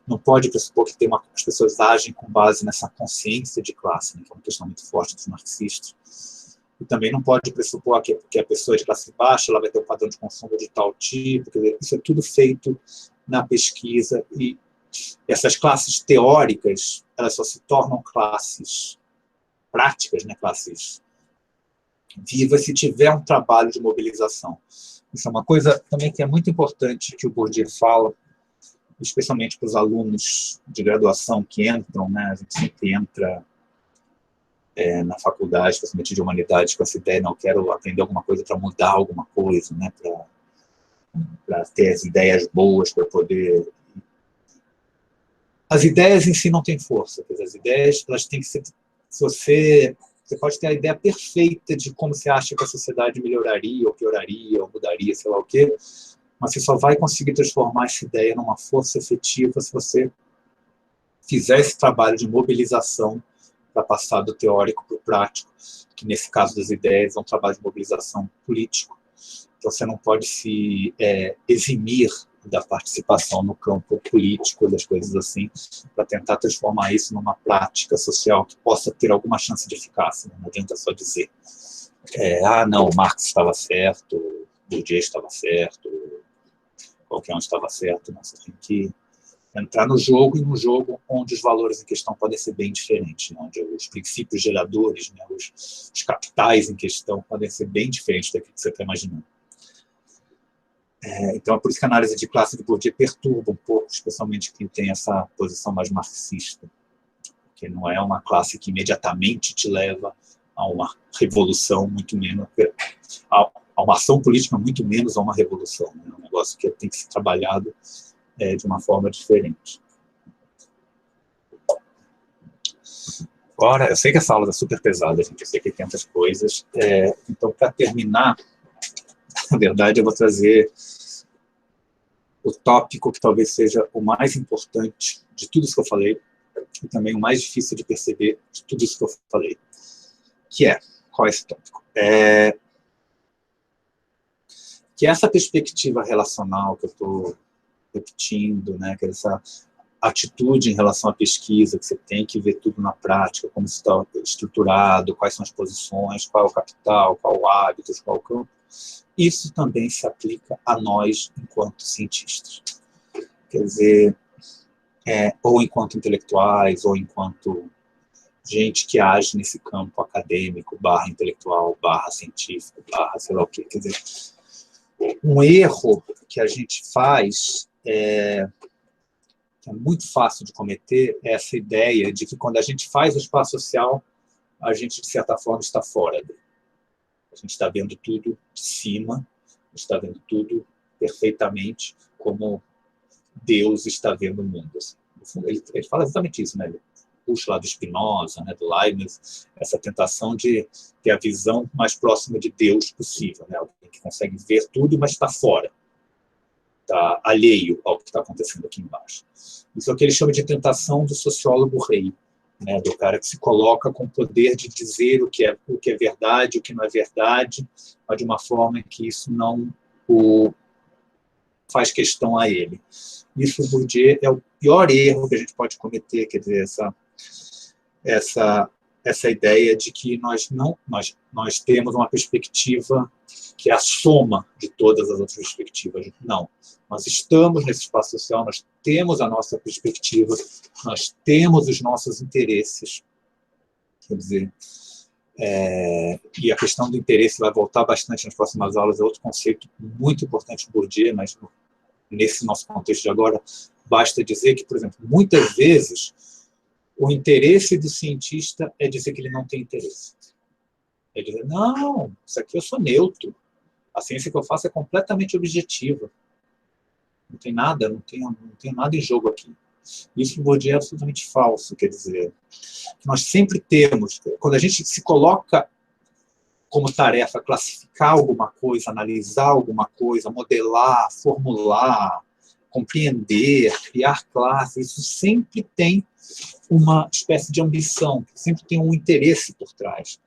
Não pode pressupor que as pessoas agem com base nessa consciência de classe, né, que é uma questão muito forte dos marxistas. E também não pode pressupor que a pessoa de classe baixa ela vai ter um padrão de consumo de tal tipo, quer dizer, isso é tudo feito na pesquisa, e essas classes teóricas, elas só se tornam classes práticas, né, classes vivas, se tiver um trabalho de mobilização. Isso é uma coisa também que é muito importante que o Bourdieu fala, especialmente para os alunos de graduação que entram, né, a gente sempre entra na faculdade, especialmente de humanidades, com essa ideia, não, eu quero aprender alguma coisa para mudar alguma coisa, né, para ter as ideias boas, para poder... As ideias em si não têm força, porque as ideias elas têm que ser... Você pode ter a ideia perfeita de como você acha que a sociedade melhoraria, ou pioraria, ou mudaria, sei lá o quê, mas você só vai conseguir transformar essa ideia numa força efetiva se você fizer esse trabalho de mobilização para passar do teórico para o prático, que nesse caso das ideias é um trabalho de mobilização político. Então você não pode se eximir da participação no campo político, das coisas assim, para tentar transformar isso numa prática social que possa ter alguma chance de eficácia. Não adianta só dizer, não, Marx estava certo, Bourdieu estava certo, qualquer um estava certo. Não, você tem que entrar no jogo, e no jogo onde os valores em questão podem ser bem diferentes, né? Onde os princípios geradores, né? Os capitais em questão podem ser bem diferentes daquilo que você está imaginando. Então, é por isso que a análise de classe de Bourdieu perturba um pouco, especialmente quem tem essa posição mais marxista, que não é uma classe que imediatamente te leva a uma revolução, muito menos a uma ação política, muito menos a uma revolução. Né? É um negócio que tem que ser trabalhado de uma forma diferente. Agora, eu sei que essa aula é super pesada, gente, eu sei que tem tantas coisas, então, para terminar, na verdade, eu vou trazer o tópico que talvez seja o mais importante de tudo isso que eu falei, e também o mais difícil de perceber de tudo isso que eu falei, que qual é esse tópico? Que essa perspectiva relacional que eu estou repetindo, né, que é essa atitude em relação à pesquisa, que você tem que ver tudo na prática, como isso está estruturado, quais são as posições, qual é o capital, qual é o hábito, qual é o campo, isso também se aplica a nós enquanto cientistas. Quer dizer, ou enquanto intelectuais, ou enquanto gente que age nesse campo acadêmico, / intelectual, / científico, / sei lá o quê. Quer dizer, um erro que a gente faz, que é muito fácil de cometer, é essa ideia de que quando a gente faz o espaço social, a gente, de certa forma, está fora dele. A gente está vendo tudo de cima, a gente está vendo tudo perfeitamente como Deus está vendo o mundo. Assim. Ele fala exatamente isso, né? Ele puxa lá do Spinoza, né, do Leibniz, essa tentação de ter a visão mais próxima de Deus possível, né? Alguém que consegue ver tudo, mas está fora, está alheio ao que está acontecendo aqui embaixo. Isso é o que ele chama de tentação do sociólogo rei, né, do cara que se coloca com o poder de dizer o que é verdade, o que não é verdade, mas de uma forma que isso não o faz questão a ele. Isso, Bourdieu, é o pior erro que a gente pode cometer, quer dizer, essa ideia de que nós temos uma perspectiva que é a soma de todas as outras perspectivas. Não. Nós estamos nesse espaço social, nós temos a nossa perspectiva, nós temos os nossos interesses. Quer dizer, e a questão do interesse vai voltar bastante nas próximas aulas, é outro conceito muito importante do Bourdieu, mas nesse nosso contexto de agora, basta dizer que, por exemplo, muitas vezes o interesse do cientista é dizer que ele não tem interesse. É dizer, não, isso aqui eu sou neutro, a ciência que eu faço é completamente objetiva. Não tem nada, não tem nada em jogo aqui. Isso no Bourdieu é absolutamente falso, quer dizer, que nós sempre temos, quando a gente se coloca como tarefa classificar alguma coisa, analisar alguma coisa, modelar, formular, compreender, criar classes, isso sempre tem uma espécie de ambição, sempre tem um interesse por trás.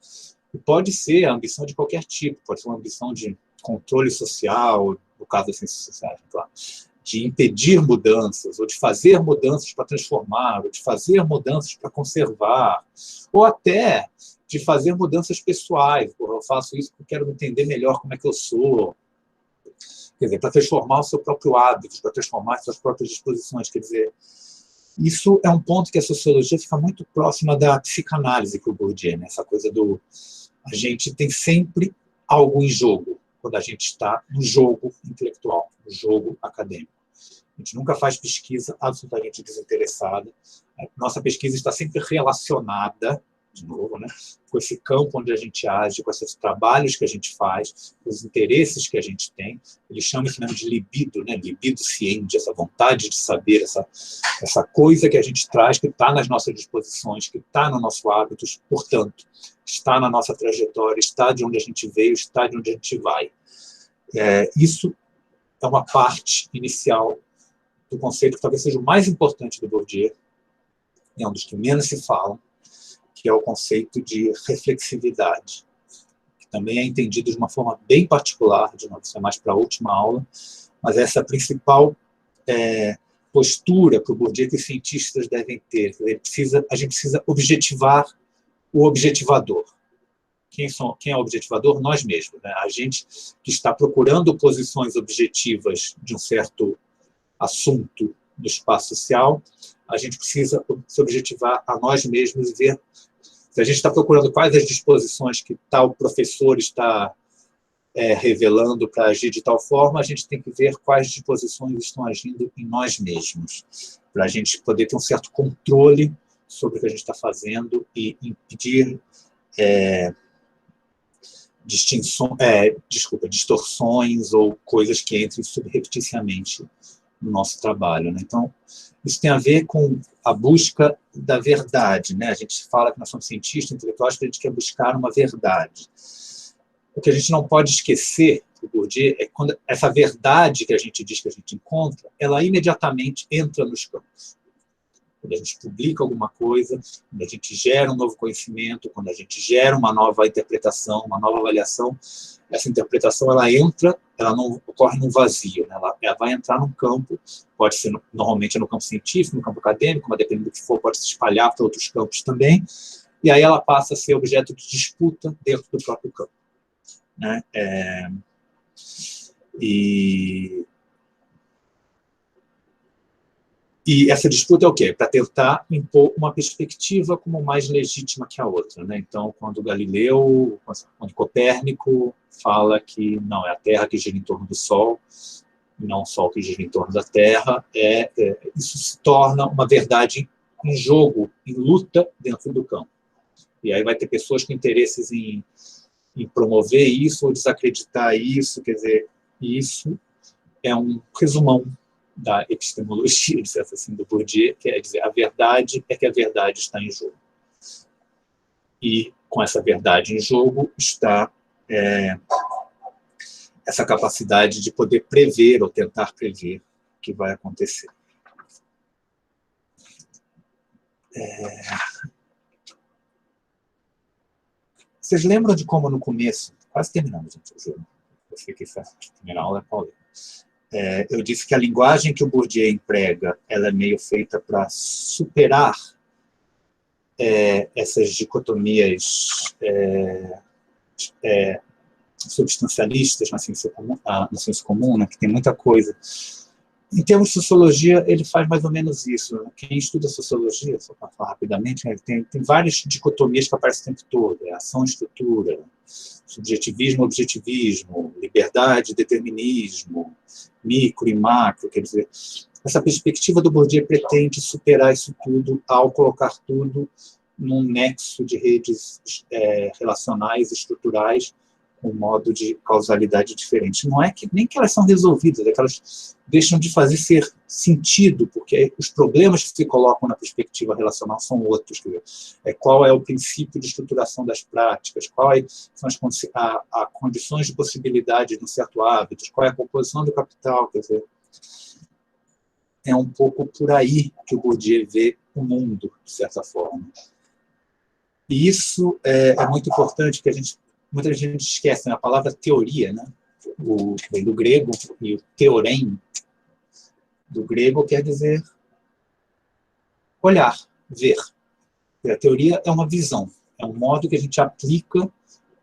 E pode ser a ambição de qualquer tipo, pode ser uma ambição de controle social, no caso das ciências sociais, claro, de impedir mudanças, ou de fazer mudanças para transformar, ou de fazer mudanças para conservar, ou até de fazer mudanças pessoais. Eu faço isso porque quero entender melhor como é que eu sou. Quer dizer, para transformar o seu próprio hábito, para transformar as suas próprias disposições. Quer dizer, isso é um ponto que a sociologia fica muito próxima da psicanálise que o Bourdieu, né? Essa coisa do... A gente tem sempre algo em jogo, quando a gente está no jogo intelectual, no jogo acadêmico. A gente nunca faz pesquisa absolutamente desinteressada. Nossa pesquisa está sempre relacionada, de novo, né, com esse campo onde a gente age, com esses trabalhos que a gente faz, com os interesses que a gente tem. Ele chama isso mesmo de libido, né, libido ciente, essa vontade de saber, essa coisa que a gente traz, que está nas nossas disposições, que está no nosso hábito, portanto, está na nossa trajetória, está de onde a gente veio, está de onde a gente vai. Isso é uma parte inicial do conceito que talvez seja o mais importante do Bourdieu, é um dos que menos se falam, que é o conceito de reflexividade, que também é entendido de uma forma bem particular, de novo, isso é mais para a última aula, mas essa é a principal postura que o Bourdieu que os cientistas devem ter. A gente precisa objetivar o objetivador. Quem é o objetivador? Nós mesmos. Né? A gente que está procurando posições objetivas de um certo assunto no espaço social, a gente precisa se objetivar a nós mesmos e ver se a gente está procurando quais as disposições que tal professor está revelando para agir de tal forma, a gente tem que ver quais disposições estão agindo em nós mesmos, para a gente poder ter um certo controle sobre o que a gente está fazendo e impedir distorções ou coisas que entrem subrepticiamente no nosso trabalho, né? Então, isso tem a ver com a busca da verdade, né? A gente fala que nós somos cientistas, intelectuais, que a gente quer buscar uma verdade. O que a gente não pode esquecer, do Bourdieu, é quando essa verdade que a gente diz que a gente encontra, ela imediatamente entra nos campos. Quando a gente publica alguma coisa, quando a gente gera um novo conhecimento, quando a gente gera uma nova interpretação, uma nova avaliação, essa interpretação ela entra, ela não ocorre num vazio, né? Ela vai entrar num campo, pode ser normalmente no campo científico, no campo acadêmico, mas dependendo do que for, pode se espalhar para outros campos também, e aí ela passa a ser objeto de disputa dentro do próprio campo, né? E essa disputa é o quê? Para tentar impor uma perspectiva como mais legítima que a outra, né? Então, quando Galileu, quando Copérnico fala que não é a Terra que gira em torno do Sol, não o Sol que gira em torno da Terra, isso se torna uma verdade em jogo, em luta dentro do campo. E aí vai ter pessoas com interesses em promover isso ou desacreditar isso, quer dizer, isso é um resumão da epistemologia, assim, do Bourdieu, quer dizer, a verdade é que a verdade está em jogo. E com essa verdade em jogo está essa capacidade de poder prever ou tentar prever o que vai acontecer. Vocês lembram de como no começo, quase terminamos, gente, eu juro, eu fiquei fácil de terminar a aula, Paulo. Eu disse que a linguagem que o Bourdieu emprega, ela é meio feita para superar essas dicotomias substancialistas na ciência comum, né, que tem muita coisa. Em termos de sociologia, ele faz mais ou menos isso, né? Quem estuda sociologia, só para falar rapidamente, né, tem várias dicotomias que aparecem o tempo todo, ação e estrutura, subjetivismo, objetivismo, liberdade, determinismo, micro e macro, quer dizer, essa perspectiva do Bourdieu pretende superar isso tudo ao colocar tudo num nexo de redes relacionais, estruturais, com um modo de causalidade diferente. Não é que nem que elas são resolvidas, é que elas deixam de fazer ser sentido, porque os problemas que se colocam na perspectiva relacional são outros. Quer dizer, qual é o princípio de estruturação das práticas, quais são as condições de possibilidade de um certo hábito, qual é a composição do capital, quer dizer, é um pouco por aí que o Bourdieu vê o mundo, de certa forma. E isso é muito importante, que muita gente esquece, né? A palavra teoria, né? Vem do grego, e o teorem do grego quer dizer olhar, ver. E a teoria é uma visão, é um modo que a gente aplica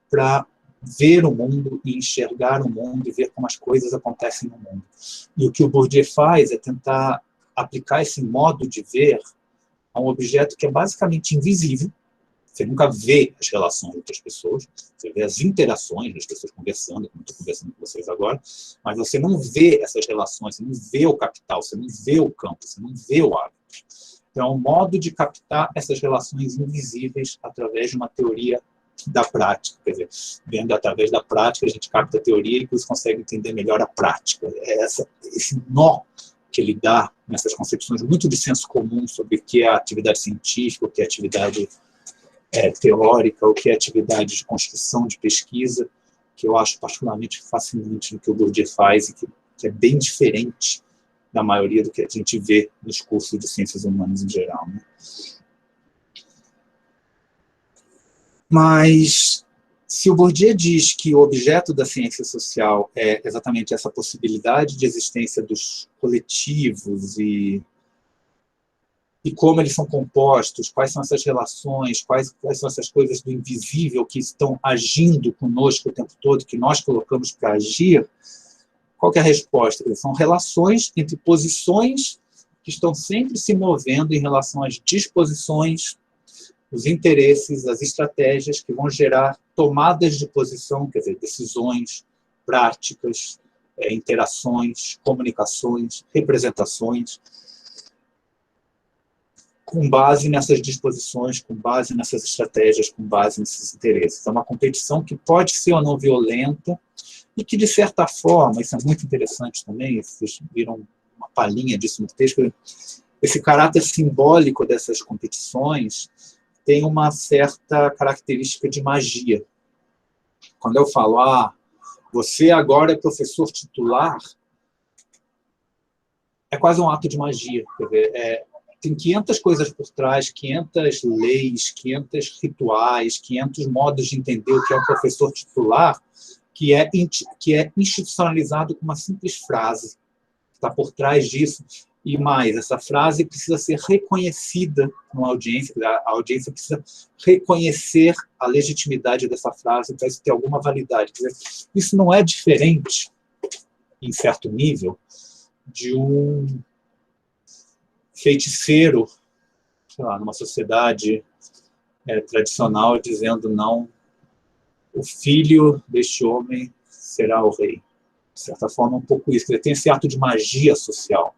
para ver o mundo e enxergar o mundo e ver como as coisas acontecem no mundo. E o que o Bourdieu faz é tentar aplicar esse modo de ver a um objeto que é basicamente invisível. Você nunca vê as relações entre as pessoas, você vê as interações das pessoas conversando, como eu estou conversando com vocês agora, mas você não vê essas relações, você não vê o capital, você não vê o campo, você não vê o hábito. Então, é um modo de captar essas relações invisíveis através de uma teoria da prática. Quer dizer, vendo através da prática, a gente capta a teoria e por isso consegue entender melhor a prática. Esse nó que ele dá nessas concepções muito de senso comum sobre o que é a atividade científica, o que é a atividade teórica, o que é atividade de construção, de pesquisa, que eu acho particularmente fascinante no que o Bourdieu faz e que é bem diferente da maioria do que a gente vê nos cursos de ciências humanas em geral, né? Mas, se o Bourdieu diz que o objeto da ciência social é exatamente essa possibilidade de existência dos coletivos e como eles são compostos, quais são essas relações, quais são essas coisas do invisível que estão agindo conosco o tempo todo, que nós colocamos para agir, qual que é a resposta? São relações entre posições que estão sempre se movendo em relação às disposições, os interesses, as estratégias que vão gerar tomadas de posição, quer dizer, decisões, práticas, interações, comunicações, representações, com base nessas disposições, com base nessas estratégias, com base nesses interesses. É uma competição que pode ser ou não violenta e que, de certa forma, isso é muito interessante também, vocês viram uma palhinha disso no texto, esse caráter simbólico dessas competições tem uma certa característica de magia. Quando eu falo, você agora é professor titular, é quase um ato de magia. Quer dizer, tem 500 coisas por trás, 500 leis, 500 rituais, 500 modos de entender o que é um professor titular, que é institucionalizado com uma simples frase. Está por trás disso. E mais, essa frase precisa ser reconhecida numa audiência, a audiência precisa reconhecer a legitimidade dessa frase para isso ter alguma validade. Quer dizer, isso não é diferente, em certo nível, de um feiticeiro, sei lá, numa sociedade tradicional, dizendo não, o filho deste homem será o rei. De certa forma, um pouco isso. Ele tem esse ato de magia social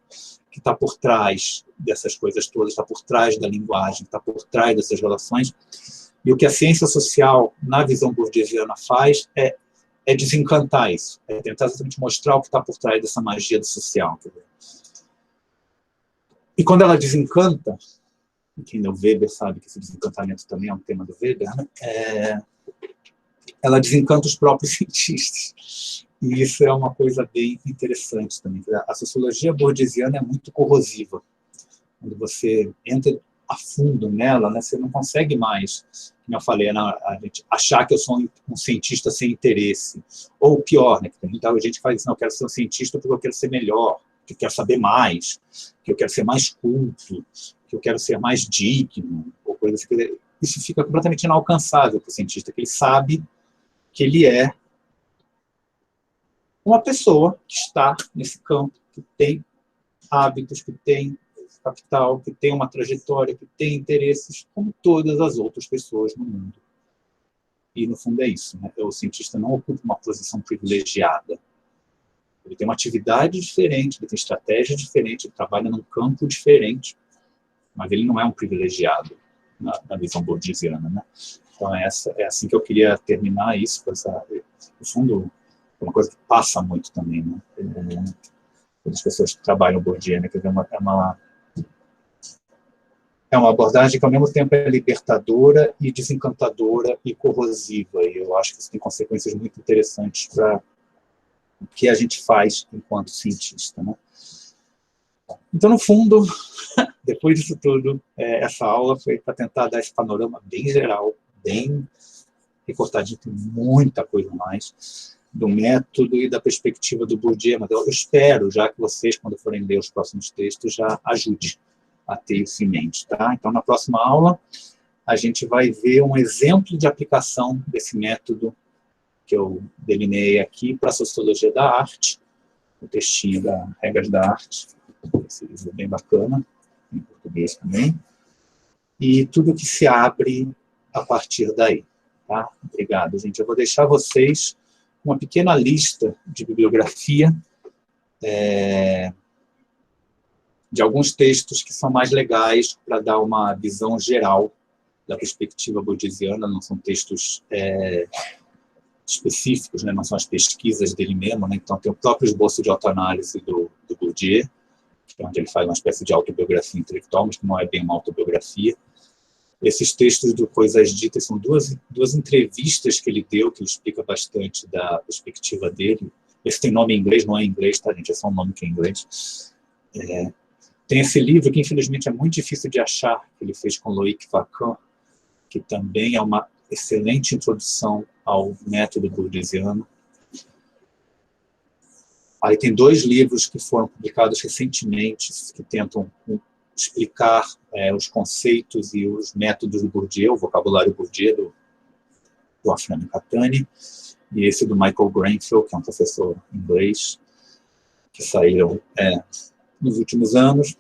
que está por trás dessas coisas todas, está por trás da linguagem, está por trás dessas relações. E o que a ciência social, na visão bourdieusiana, faz é desencantar isso, é tentar exatamente mostrar o que está por trás dessa magia do social. E quando ela desencanta, quem leu Weber sabe que esse desencantamento também é um tema do Weber, né? Ela desencanta os próprios cientistas. E isso é uma coisa bem interessante também. A sociologia bourdieusiana é muito corrosiva. Quando você entra a fundo nela, né, você não consegue mais, como eu falei, a gente achar que eu sou um cientista sem interesse. Ou pior, né, que muita gente faz isso, não, eu quero ser um cientista porque eu quero ser melhor, que eu quero saber mais, que eu quero ser mais culto, que eu quero ser mais digno, ou coisa assim. Isso fica completamente inalcançável para o cientista, que ele sabe que ele é uma pessoa que está nesse campo, que tem hábitos, que tem capital, que tem uma trajetória, que tem interesses, como todas as outras pessoas no mundo. E, no fundo, é isso, né? O cientista não ocupa uma posição privilegiada. Ele tem uma atividade diferente, ele tem estratégia diferente, ele trabalha num campo diferente, mas ele não é um privilegiado na visão bourdieusiana, né? Então, é assim que eu queria terminar isso, no fundo, é uma coisa que passa muito também, né? As pessoas que trabalham Bourdieu, né? É uma abordagem que, ao mesmo tempo, é libertadora e desencantadora e corrosiva, e eu acho que isso tem consequências muito interessantes para o que a gente faz enquanto cientista, né? Então, no fundo, depois disso tudo, essa aula foi para tentar dar esse panorama bem geral, bem recortadinho, tem muita coisa mais, do método e da perspectiva do Bourdieu, mas eu espero, já que vocês, quando forem ler os próximos textos, já ajude a ter isso em mente, tá? Então, na próxima aula, a gente vai ver um exemplo de aplicação desse método que eu delineei aqui para a Sociologia da Arte, o textinho da Regras da Arte, esse livro é bem bacana, em português também, e tudo que se abre a partir daí, tá? Obrigado, gente. Eu vou deixar vocês uma pequena lista de bibliografia de alguns textos que são mais legais para dar uma visão geral da perspectiva bourdieusiana, não são textos específicos, né? Não são as pesquisas dele mesmo, né? Então tem o próprio esboço de autoanálise do Bourdieu, onde ele faz uma espécie de autobiografia intelectual, mas que não é bem uma autobiografia. Esses textos do Coisas Ditas são duas entrevistas que ele deu, que ele explica bastante da perspectiva dele. Esse tem nome em inglês, não é em inglês, tá, gente? É só um nome que é em inglês. Tem esse livro que, infelizmente, é muito difícil de achar, que ele fez com Loïc Facan, que também é uma excelente introdução ao método bourdieusiano. Aí tem 2 livros que foram publicados recentemente, que tentam explicar os conceitos e os métodos do Bourdieu, o vocabulário Bourdieu, do Afrânio Catani, e esse do Michael Grenfell, que é um professor inglês, que saíram nos últimos anos.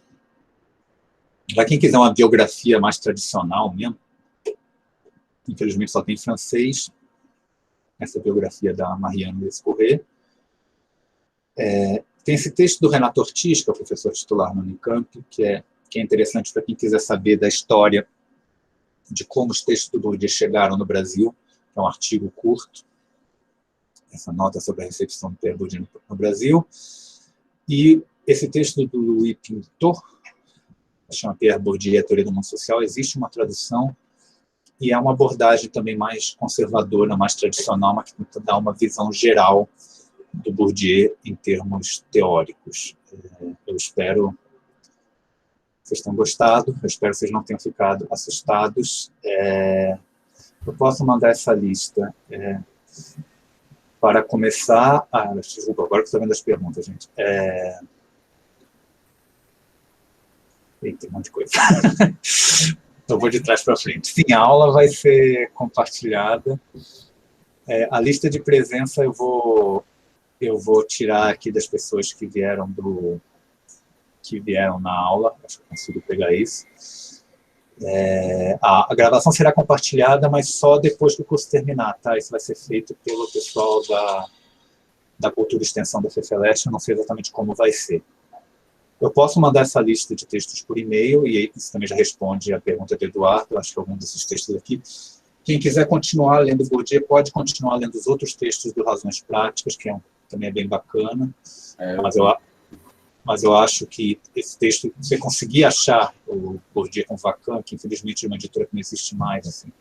Para quem quiser uma biografia mais tradicional mesmo, infelizmente só tem em francês, essa biografia da Marianne Lescourret. Tem esse texto do Renato Ortiz, que é o professor titular no Unicamp, que é interessante para quem quiser saber da história de como os textos do Bourdieu chegaram no Brasil, que é um artigo curto, essa nota sobre a recepção do Pierre Bourdieu no Brasil. E esse texto do Louis Pinto, que chama Pierre Bourdieu, a Teoria do Mundo Social, existe uma tradução, e é uma abordagem também mais conservadora, mais tradicional, mas que tenta dar uma visão geral do Bourdieu em termos teóricos. Eu espero que vocês tenham gostado, eu espero que vocês não tenham ficado assustados. Eu posso mandar essa lista para começar... Desculpa, agora que estou vendo as perguntas, gente. Tem um monte de coisa. Então, vou de trás para frente. Sim, a aula vai ser compartilhada. A lista de presença eu vou tirar aqui das pessoas que vieram na aula. Acho que eu consigo pegar isso. A gravação será compartilhada, mas só depois que o curso terminar, tá? Isso vai ser feito pelo pessoal da Cultura e Extensão da FEFELESH, eu não sei exatamente como vai ser. Eu posso mandar essa lista de textos por e-mail, e aí isso também já responde a pergunta do Eduardo, acho que algum desses textos aqui. Quem quiser continuar lendo Bourdieu, pode continuar lendo os outros textos do Razões Práticas, que também é bem bacana, mas eu acho que esse texto, você conseguir achar o Bourdieu com Vacan, que infelizmente é uma editora que não existe mais, assim,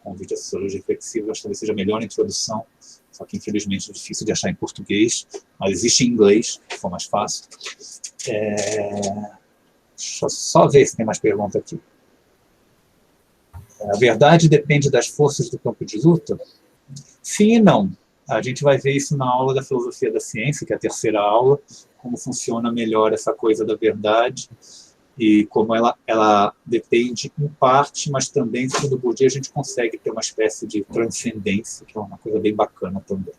Convite à Sociologia Reflexiva, acho que talvez seja a melhor introdução, só que infelizmente é difícil de achar em português, mas existe em inglês, que for mais fácil. Deixa eu só ver se tem mais pergunta aqui. A verdade depende das forças do campo de luta? Sim e não. A gente vai ver isso na aula da Filosofia da Ciência, que é a terceira aula, como funciona melhor essa coisa da verdade, e como ela depende em parte, mas também, segundo o Bourdieu, a gente consegue ter uma espécie de transcendência, que é uma coisa bem bacana também.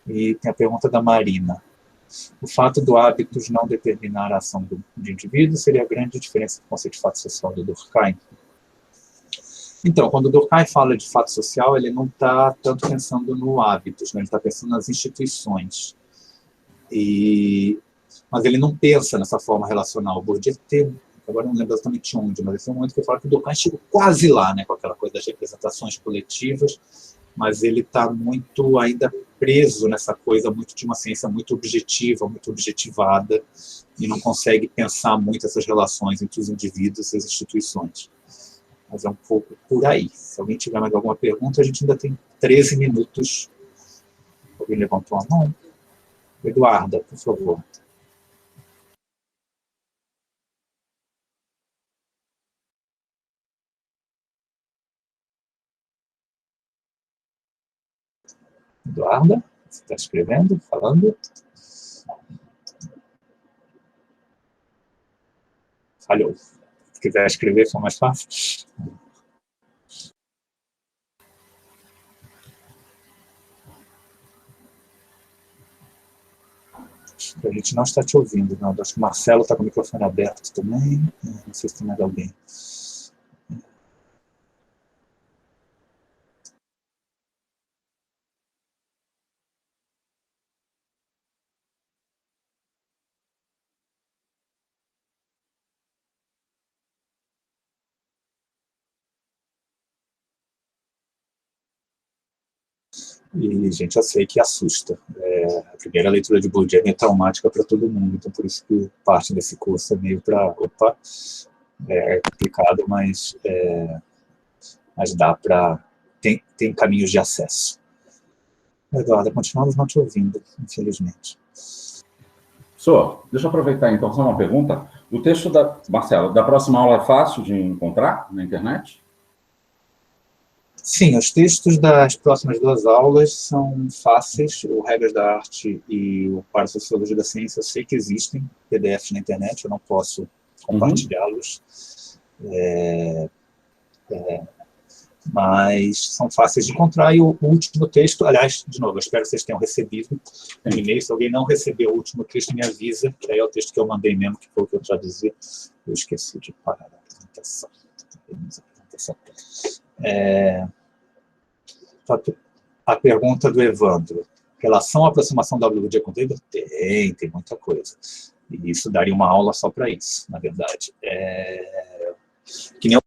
E tem a pergunta da Marina. O fato do hábitos não determinar a ação do indivíduo seria a grande diferença do conceito de fato social do Durkheim? Então, quando o Durkheim fala de fato social, ele não está tanto pensando no hábitos, né? Ele está pensando nas instituições. Mas ele não pensa nessa forma relacional. O Bourdieu tem, agora não lembro exatamente onde, mas tem um momento que ele fala que o Durkheim chegou quase lá, né, com aquela coisa das representações coletivas, mas ele está muito ainda preso nessa coisa muito de uma ciência muito objetiva, muito objetivada, e não consegue pensar muito essas relações entre os indivíduos e as instituições. Mas é um pouco por aí. Se alguém tiver mais alguma pergunta, a gente ainda tem 13 minutos. Alguém levantou a mão? Eduarda, por favor. Eduarda, você está escrevendo, falando? Falhou. Se quiser escrever, for mais fácil. A gente não está te ouvindo, não. Acho que o Marcelo está com o microfone aberto também. Não sei se tem mais alguém. E, gente, eu sei que assusta. A primeira leitura de Bourdieu é meio traumática para todo mundo, então por isso que parte desse curso é meio para... Opa, é complicado, mas dá para... Tem caminhos de acesso. Eduardo, continuamos não te ouvindo, infelizmente. Professor, deixa eu aproveitar então, só uma pergunta. O texto Marcelo, da próxima aula é fácil de encontrar na internet? Sim, os textos das próximas 2 aulas são fáceis. O Regras da Arte e o Para a Sociologia da Ciência, eu sei que existem PDFs na internet, eu não posso compartilhá-los. mas são fáceis de encontrar. E o último texto, aliás, de novo, eu espero que vocês tenham recebido um e-mail. Se alguém não recebeu o último texto, me avisa, que aí é o texto que eu mandei mesmo, que foi o que eu traduzi. Eu esqueci de parar a apresentação. A pergunta do Evandro. Relação à aproximação da biologia com o Weber? Tem muita coisa. E isso daria uma aula só para isso, na verdade. Que nem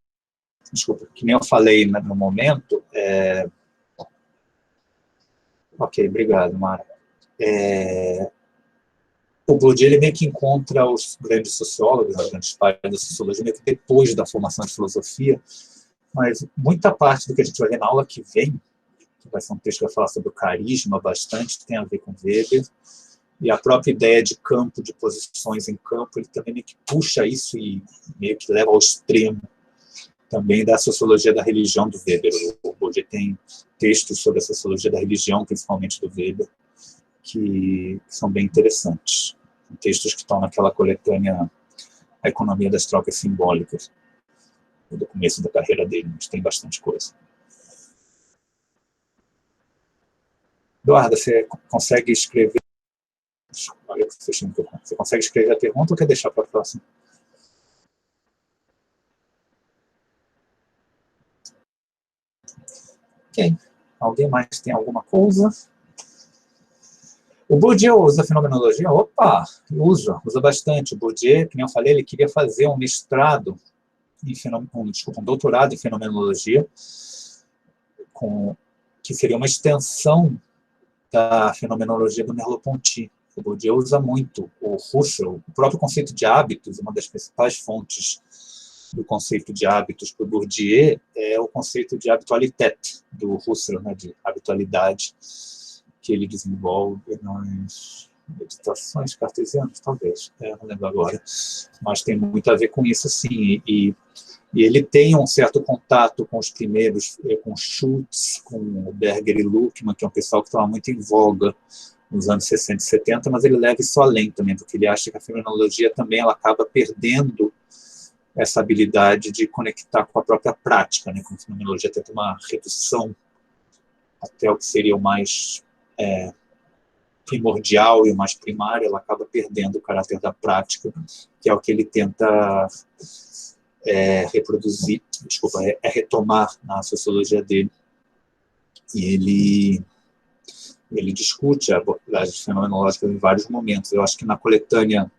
eu falei no momento. Ok, obrigado, Mara. O Bourdieu, ele meio que encontra os grandes sociólogos, os grandes pais da sociologia, meio que depois da formação de filosofia, mas muita parte do que a gente vai ver na aula que vem, que vai ser um texto que vai falar sobre o carisma bastante, tem a ver com Weber, e a própria ideia de campo, de posições em campo, ele também meio que puxa isso e meio que leva ao extremo também da sociologia da religião do Weber. O Bourdieu tem textos sobre a sociologia da religião, principalmente do Weber, que são bem interessantes. Textos que estão naquela coletânea A Economia das Trocas Simbólicas, do começo da carreira dele, mas tem bastante coisa. Eduardo, você consegue escrever... Olha que você consegue escrever a pergunta ou quer deixar para a próxima? Ok. Alguém mais tem alguma coisa? O Bourdieu usa fenomenologia? Opa, usa bastante. O Bourdieu, que nem eu falei, ele queria fazer um mestrado, um doutorado em fenomenologia, que seria uma extensão da fenomenologia do Merleau-Ponty. O Bourdieu usa muito o Husserl, o próprio conceito de hábitos, uma das principais fontes do conceito de hábitos para o Bourdieu é o conceito de habitualität, do Husserl, né, de habitualidade, que ele desenvolve nas meditações cartesianas, talvez, não lembro agora, mas tem muito a ver com isso, sim, e ele tem um certo contato com os primeiros, com Schultz, com o Berger e Luckmann, que é um pessoal que estava muito em voga nos anos 60 e 70, mas ele leva isso além também, porque ele acha que a fenomenologia também ela acaba perdendo essa habilidade de conectar com a própria prática, né? Como a fenomenologia tem uma redução até o que seria o mais primordial e o mais primário, ela acaba perdendo o caráter da prática, que é o que ele tenta reproduzir, retomar na sociologia dele. E ele discute a abordagem fenomenológica em vários momentos. Eu acho que na coletânea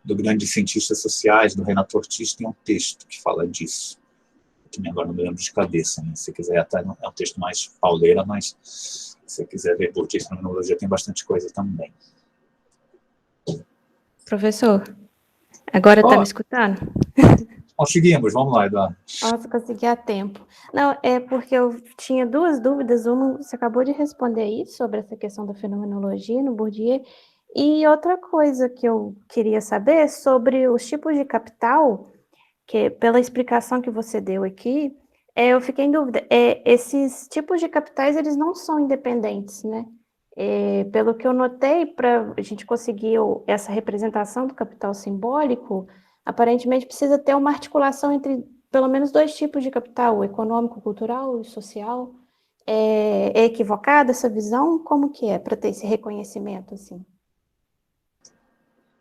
do Grandes Cientistas Sociais, do Renato Ortiz, tem um texto que fala disso, que agora não me lembro de cabeça, né? Se você quiser, é um texto mais pauleira, mas se você quiser ver Bourdieu e fenomenologia, tem bastante coisa também. Professor, agora está me escutando? Conseguimos, vamos lá, Eduardo. Nossa, consegui a tempo. Não, é porque eu tinha duas dúvidas. Uma, você acabou de responder aí sobre essa questão da fenomenologia no Bourdieu. E outra coisa que eu queria saber é sobre os tipos de capital, que pela explicação que você deu aqui, eu fiquei em dúvida. Esses tipos de capitais, eles não são independentes, né? Pelo que eu notei, para a gente conseguir essa representação do capital simbólico, aparentemente precisa ter uma articulação entre pelo menos dois tipos de capital, o econômico, cultural e social. É equivocada essa visão? Como que é para ter esse reconhecimento, assim?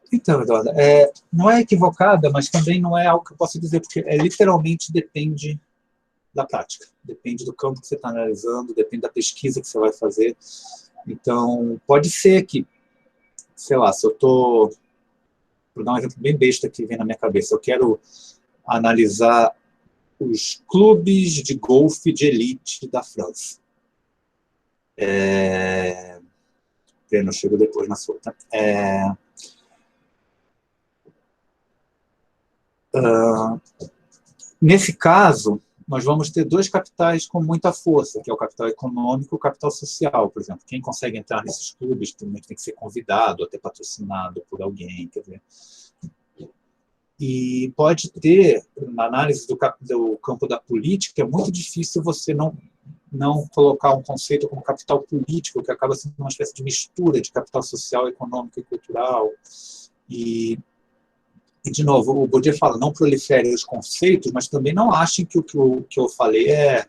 Então, Eduardo, não é equivocada, mas também não é algo que eu posso dizer, porque literalmente depende da prática, depende do campo que você está analisando, depende da pesquisa que você vai fazer. Então, pode ser que, sei lá, se eu estou... Vou dar um exemplo bem besta que vem na minha cabeça. Eu quero analisar os clubes de golfe de elite da França. Eu chego depois na sua. Nesse caso, nós vamos ter dois capitais com muita força, que é o capital econômico e o capital social, por exemplo. Quem consegue entrar nesses clubes tem que ser convidado, até patrocinado por alguém, quer dizer. E pode ter, na análise do campo da política, é muito difícil você não colocar um conceito como capital político, que acaba sendo uma espécie de mistura de capital social, econômico e cultural. E de novo, o Bourdieu fala, não proliferem os conceitos, mas também não achem que o que eu falei é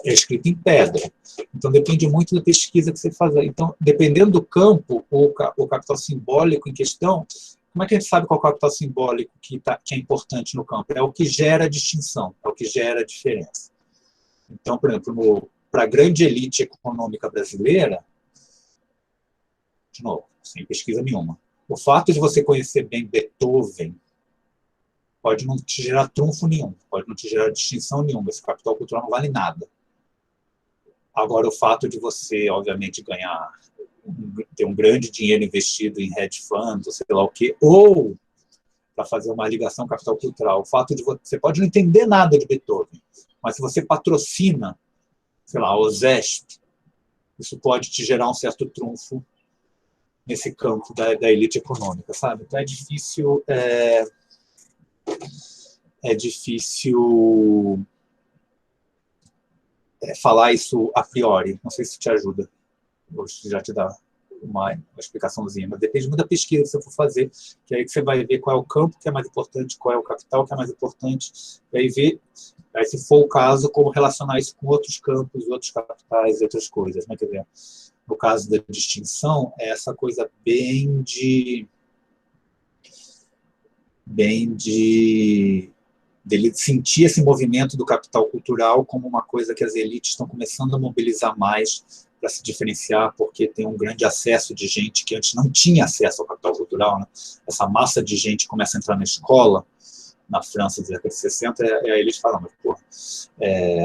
é escrito em pedra. Então, depende muito da pesquisa que você faz. Então, dependendo do campo, o capital simbólico em questão, como é que a gente sabe qual é o capital simbólico que é importante no campo? É o que gera distinção, é o que gera diferença. Então, por exemplo, para a grande elite econômica brasileira, de novo, sem pesquisa nenhuma, o fato de você conhecer bem Beethoven pode não te gerar trunfo nenhum, pode não te gerar distinção nenhuma, esse capital cultural não vale nada. Agora, o fato de você, obviamente, ter um grande dinheiro investido em hedge funds, ou sei lá o quê, ou para fazer uma ligação capital cultural, o fato de você pode não entender nada de Beethoven, mas se você patrocina, sei lá, o ZESP, isso pode te gerar um certo trunfo nesse campo da elite econômica, sabe? Então é difícil falar isso a priori. Não sei se te ajuda, ou se já te dá uma explicaçãozinha, mas depende muito da pesquisa que você for fazer, que é aí que você vai ver qual é o campo que é mais importante, qual é o capital que é mais importante, e aí se for o caso, como relacionar isso com outros campos, outros capitais e outras coisas, né? Quer dizer, no caso da distinção, é essa coisa bem dele sentir esse movimento do capital cultural como uma coisa que as elites estão começando a mobilizar mais para se diferenciar, porque tem um grande acesso de gente que antes não tinha acesso ao capital cultural, né? Essa massa de gente começa a entrar na escola, na França, da década de 60, e aí eles falam, mas, pô,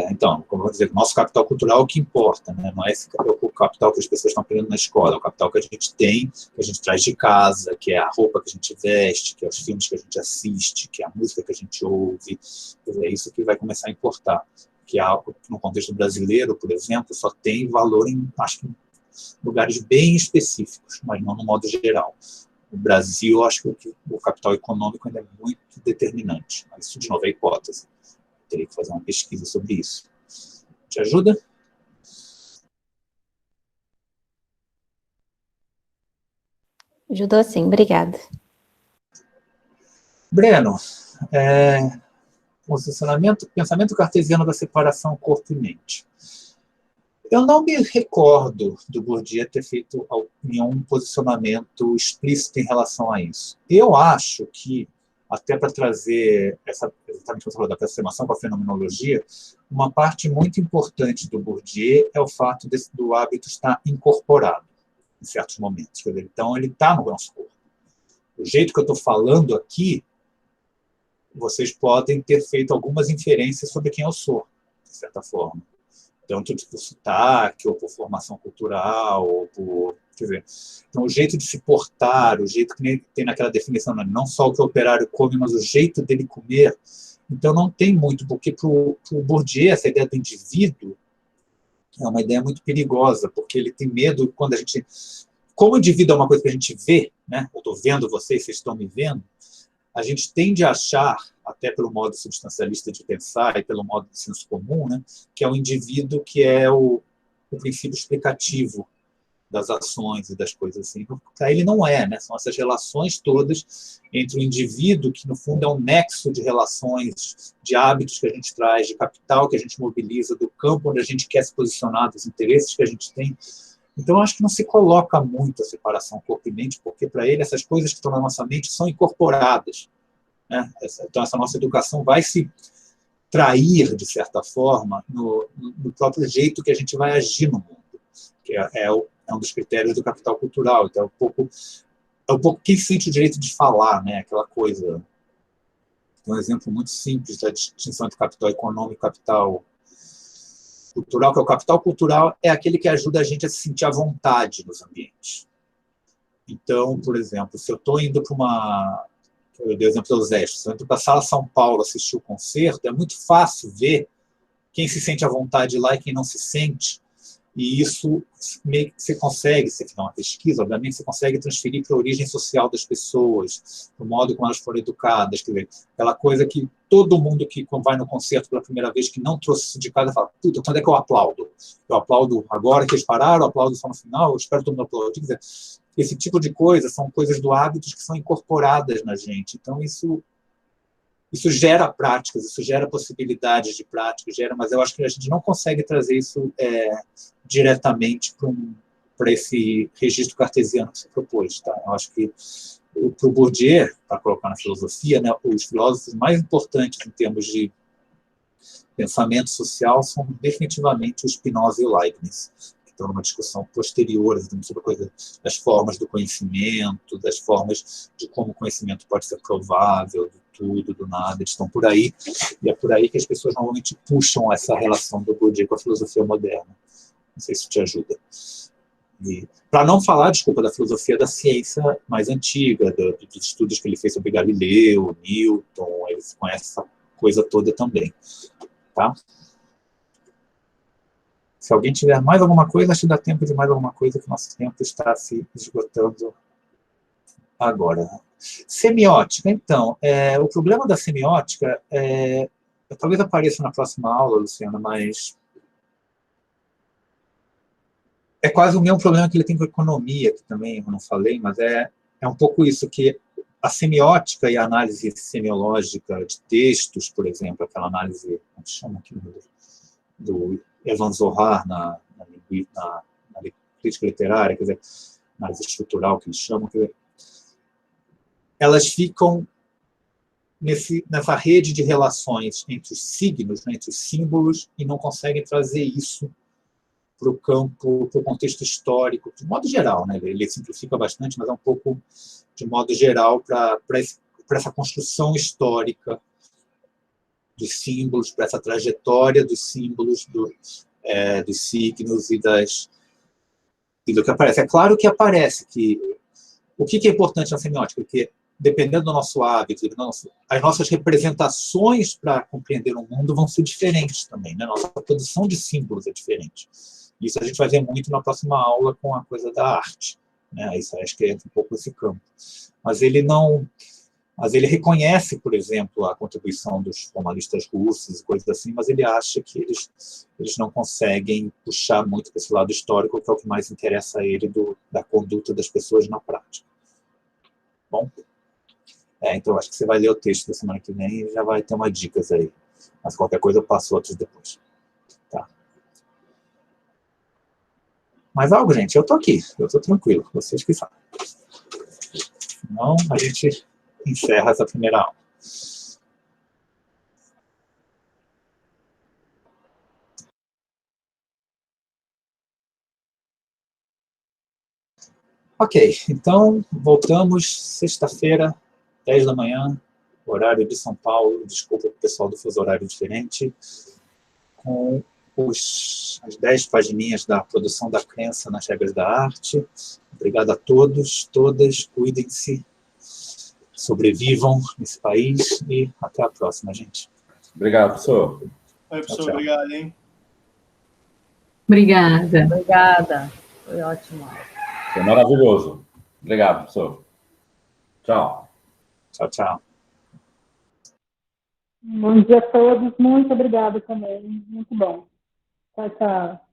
então, como eu vou dizer, o nosso capital cultural é o que importa, né? Não é o capital que as pessoas estão aprendendo na escola, é o capital que a gente tem, que a gente traz de casa, que é a roupa que a gente veste, que é os filmes que a gente assiste, que é a música que a gente ouve, é isso que vai começar a importar, que é algo que no contexto brasileiro, por exemplo, só tem valor em, acho que, lugares bem específicos, mas não no modo geral. No Brasil, acho que o capital econômico ainda é muito determinante. Mas isso, de novo, é hipótese. Teria que fazer uma pesquisa sobre isso. Te ajuda? Ajudou sim, obrigada. Breno, pensamento cartesiano da separação corpo e mente. Eu não me recordo do Bourdieu ter feito nenhum posicionamento explícito em relação a isso. Eu acho que, até para trazer exatamente o que você falou da aproximação com a fenomenologia, uma parte muito importante do Bourdieu é o fato do hábito estar incorporado em certos momentos. Então, ele está no nosso corpo. O jeito que eu estou falando aqui, vocês podem ter feito algumas inferências sobre quem eu sou, de certa forma. Tanto por sotaque, ou por formação cultural, ou por... Quer dizer, então, o jeito de se portar, o jeito que tem naquela definição, não só o que o operário come, mas o jeito dele comer. Então, não tem muito, porque para o Bourdieu, essa ideia do indivíduo é uma ideia muito perigosa, porque ele tem medo quando a gente... Como o indivíduo é uma coisa que a gente vê, né? Eu estou vendo vocês estão me vendo, a gente tende a achar, até pelo modo substancialista de pensar e pelo modo de senso comum, né, que é o indivíduo que é o princípio explicativo das ações e das coisas assim. Para ele não é, né? São essas relações todas entre o indivíduo, que no fundo é um nexo de relações, de hábitos que a gente traz, de capital que a gente mobiliza, do campo onde a gente quer se posicionar, dos interesses que a gente tem. Então, eu acho que não se coloca muito a separação corpo e mente, porque para ele essas coisas que estão na nossa mente são incorporadas, né? Então, essa nossa educação vai se trair, de certa forma, no próprio jeito que a gente vai agir no mundo, que é um dos critérios do capital cultural. Então, é um pouco quem sente o direito de falar, né? Aquela coisa. Tem um exemplo muito simples da distinção entre capital econômico e capital cultural, que é o capital cultural é aquele que ajuda a gente a se sentir à vontade nos ambientes. Então, por exemplo, se eu estou indo para uma... Eu dei o exemplo dos Extras. Se eu entro para a Sala São Paulo assistir o concerto, é muito fácil ver quem se sente à vontade lá e quem não se sente. E isso meio que você consegue, se fizer uma pesquisa, obviamente, você consegue transferir para a origem social das pessoas, para o modo como elas foram educadas. Quer dizer, aquela coisa que todo mundo que vai no concerto pela primeira vez, que não trouxe isso de casa, fala, puta, quando é que eu aplaudo? Eu aplaudo agora que eles pararam, eu aplaudo só no final, eu espero todo mundo aplaudir. Quer dizer, esse tipo de coisa são coisas do hábito que são incorporadas na gente. Então, isso isso gera práticas, isso gera possibilidades de práticas, mas eu acho que a gente não consegue trazer isso diretamente para esse registro cartesiano que se propôs. Tá? Eu acho que, para o Bourdieu, para colocar na filosofia, né, os filósofos mais importantes em termos de pensamento social são definitivamente o Spinoza e o Leibniz, que estão numa discussão posterior sobre a coisa das formas do conhecimento, das formas de como o conhecimento pode ser provável, do tudo, do nada, eles estão por aí, e é por aí que as pessoas normalmente puxam essa relação do Bourdieu com a filosofia moderna. Não sei se isso te ajuda. Para não falar, desculpa, da filosofia da ciência mais antiga, dos estudos que ele fez sobre Galileu, Newton, ele conhece essa coisa toda também. Tá? Se alguém tiver mais alguma coisa, acho que dá tempo de mais alguma coisa, que o nosso tempo está se esgotando agora. Semiótica, então, o problema da semiótica talvez apareça na próxima aula, Luciana, mas é quase o mesmo problema que ele tem com a economia, que também eu não falei, mas é um pouco isso, que a semiótica e a análise semiológica de textos, por exemplo, aquela análise, como se chama aqui, do Evan Zohar na crítica literária, quer dizer, análise estrutural, que eles chamam, quer dizer, elas ficam nessa rede de relações entre os signos, né, entre os símbolos, e não conseguem trazer isso para o campo, para o contexto histórico, de modo geral, né? Ele simplifica bastante, mas é um pouco de modo geral para essa construção histórica dos símbolos, para essa trajetória dos símbolos, dos signos e do que aparece. É claro que aparece que o que é importante na semiótica, porque dependendo do nosso hábito, as nossas representações para compreender o mundo vão ser diferentes também, né? Nossa produção de símbolos é diferente. Isso a gente vai ver muito na próxima aula com a coisa da arte, né? Isso acho que é um pouco esse campo. Mas ele reconhece, por exemplo, a contribuição dos formalistas russos e coisas assim, mas ele acha que eles não conseguem puxar muito para esse lado histórico, que é o que mais interessa a ele da conduta das pessoas na prática. Bom? Então, acho que você vai ler o texto da semana que vem e já vai ter umas dicas aí. Mas qualquer coisa eu passo outros depois. Tá? Mais algo, gente? Eu estou aqui. Eu estou tranquilo. Vocês que sabem. Senão, a gente encerra essa primeira aula. Ok. Então, voltamos sexta-feira, 10 da manhã, horário de São Paulo, desculpa o pessoal do fuso horário diferente, com as 10 pagininhas da produção da crença nas regras da arte. Obrigado a todos, todas, cuidem-se, sobrevivam nesse país e até a próxima, gente. Obrigado, professor. Oi, professor, Tchau, tchau. obrigado, hein? Obrigada. Obrigada. Foi ótimo. Foi maravilhoso. Obrigado, professor. Tchau. Tchau, tchau. Bom dia a todos. Muito obrigada também. Muito bom. Tchau, tchau.